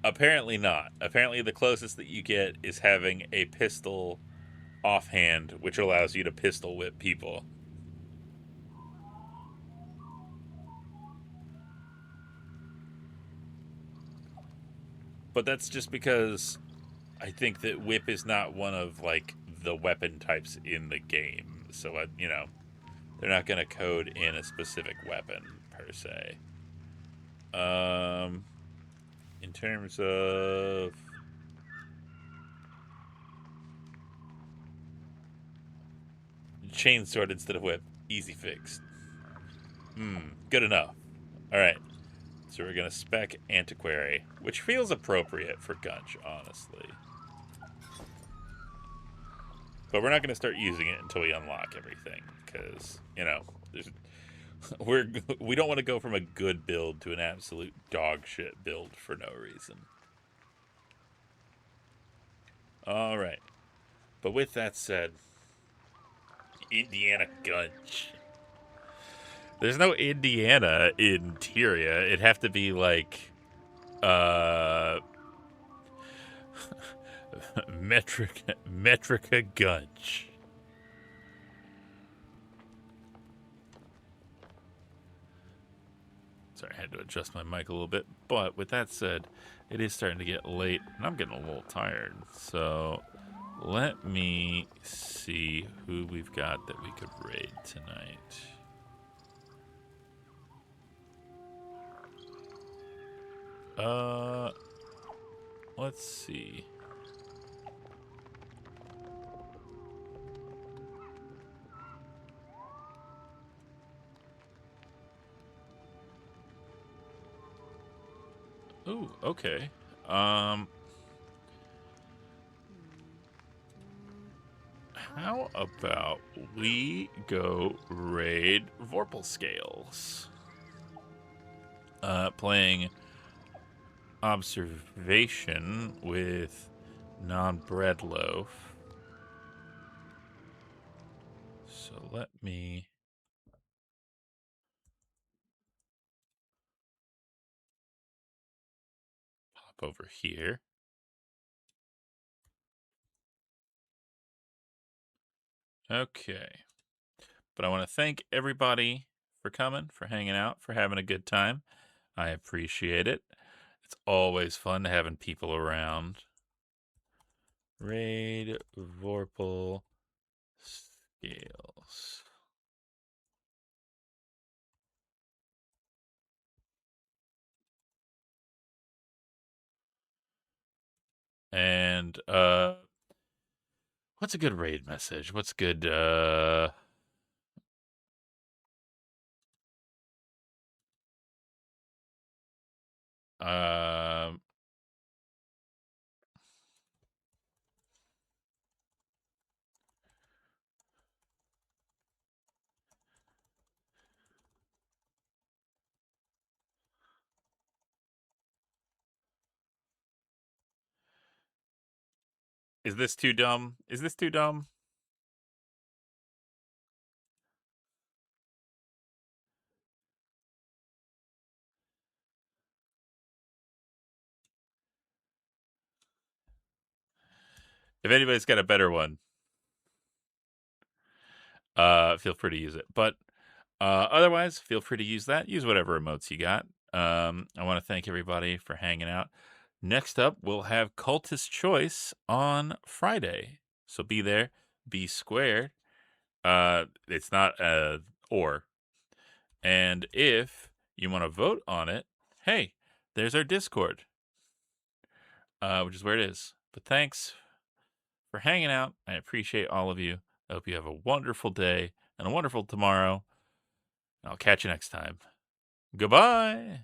Apparently not. Apparently the closest that you get is having a pistol offhand, which allows you to pistol whip people. But that's just because I think that whip is not one of, like, the weapon types in the game. So, you know, they're not going to code in a specific weapon, per se. In terms of... Chainsword instead of whip. Easy fix. Good enough. Alright. So we're going to spec Antiquary, which feels appropriate for Gunch, honestly. But we're not going to start using it until we unlock everything, because, you know, we don't want to go from a good build to an absolute dog shit build for no reason. All right. But with that said, Indiana Gunch. There's no Indiana in Tyria. It'd have to be like Metrica Gunch. Sorry, I had to adjust my mic a little bit. But with that said, it is starting to get late, and I'm getting a little tired. So let me see who we've got that we could raid tonight. Let's see. Ooh, okay. How about we go raid Vorpal Scales? Playing Observation with Non-Bread Loaf. So let me... pop over here. Okay. But I want to thank everybody for coming, for hanging out, for having a good time. I appreciate it. It's always fun having people around. Raid Vorpal Scales. And what's a good raid message? What's good is this too dumb? Is this too dumb? If anybody's got a better one. feel free to use it. But otherwise, feel free to use that. Use whatever emotes you got. I want to thank everybody for hanging out. Next up, we'll have Cultist Choice on Friday. So be there, be squared. It's not or. And if you want to vote on it, hey, there's our Discord, which is where it is. But thanks for hanging out. I appreciate all of you. I hope you have a wonderful day and a wonderful tomorrow. I'll catch you next time. Goodbye.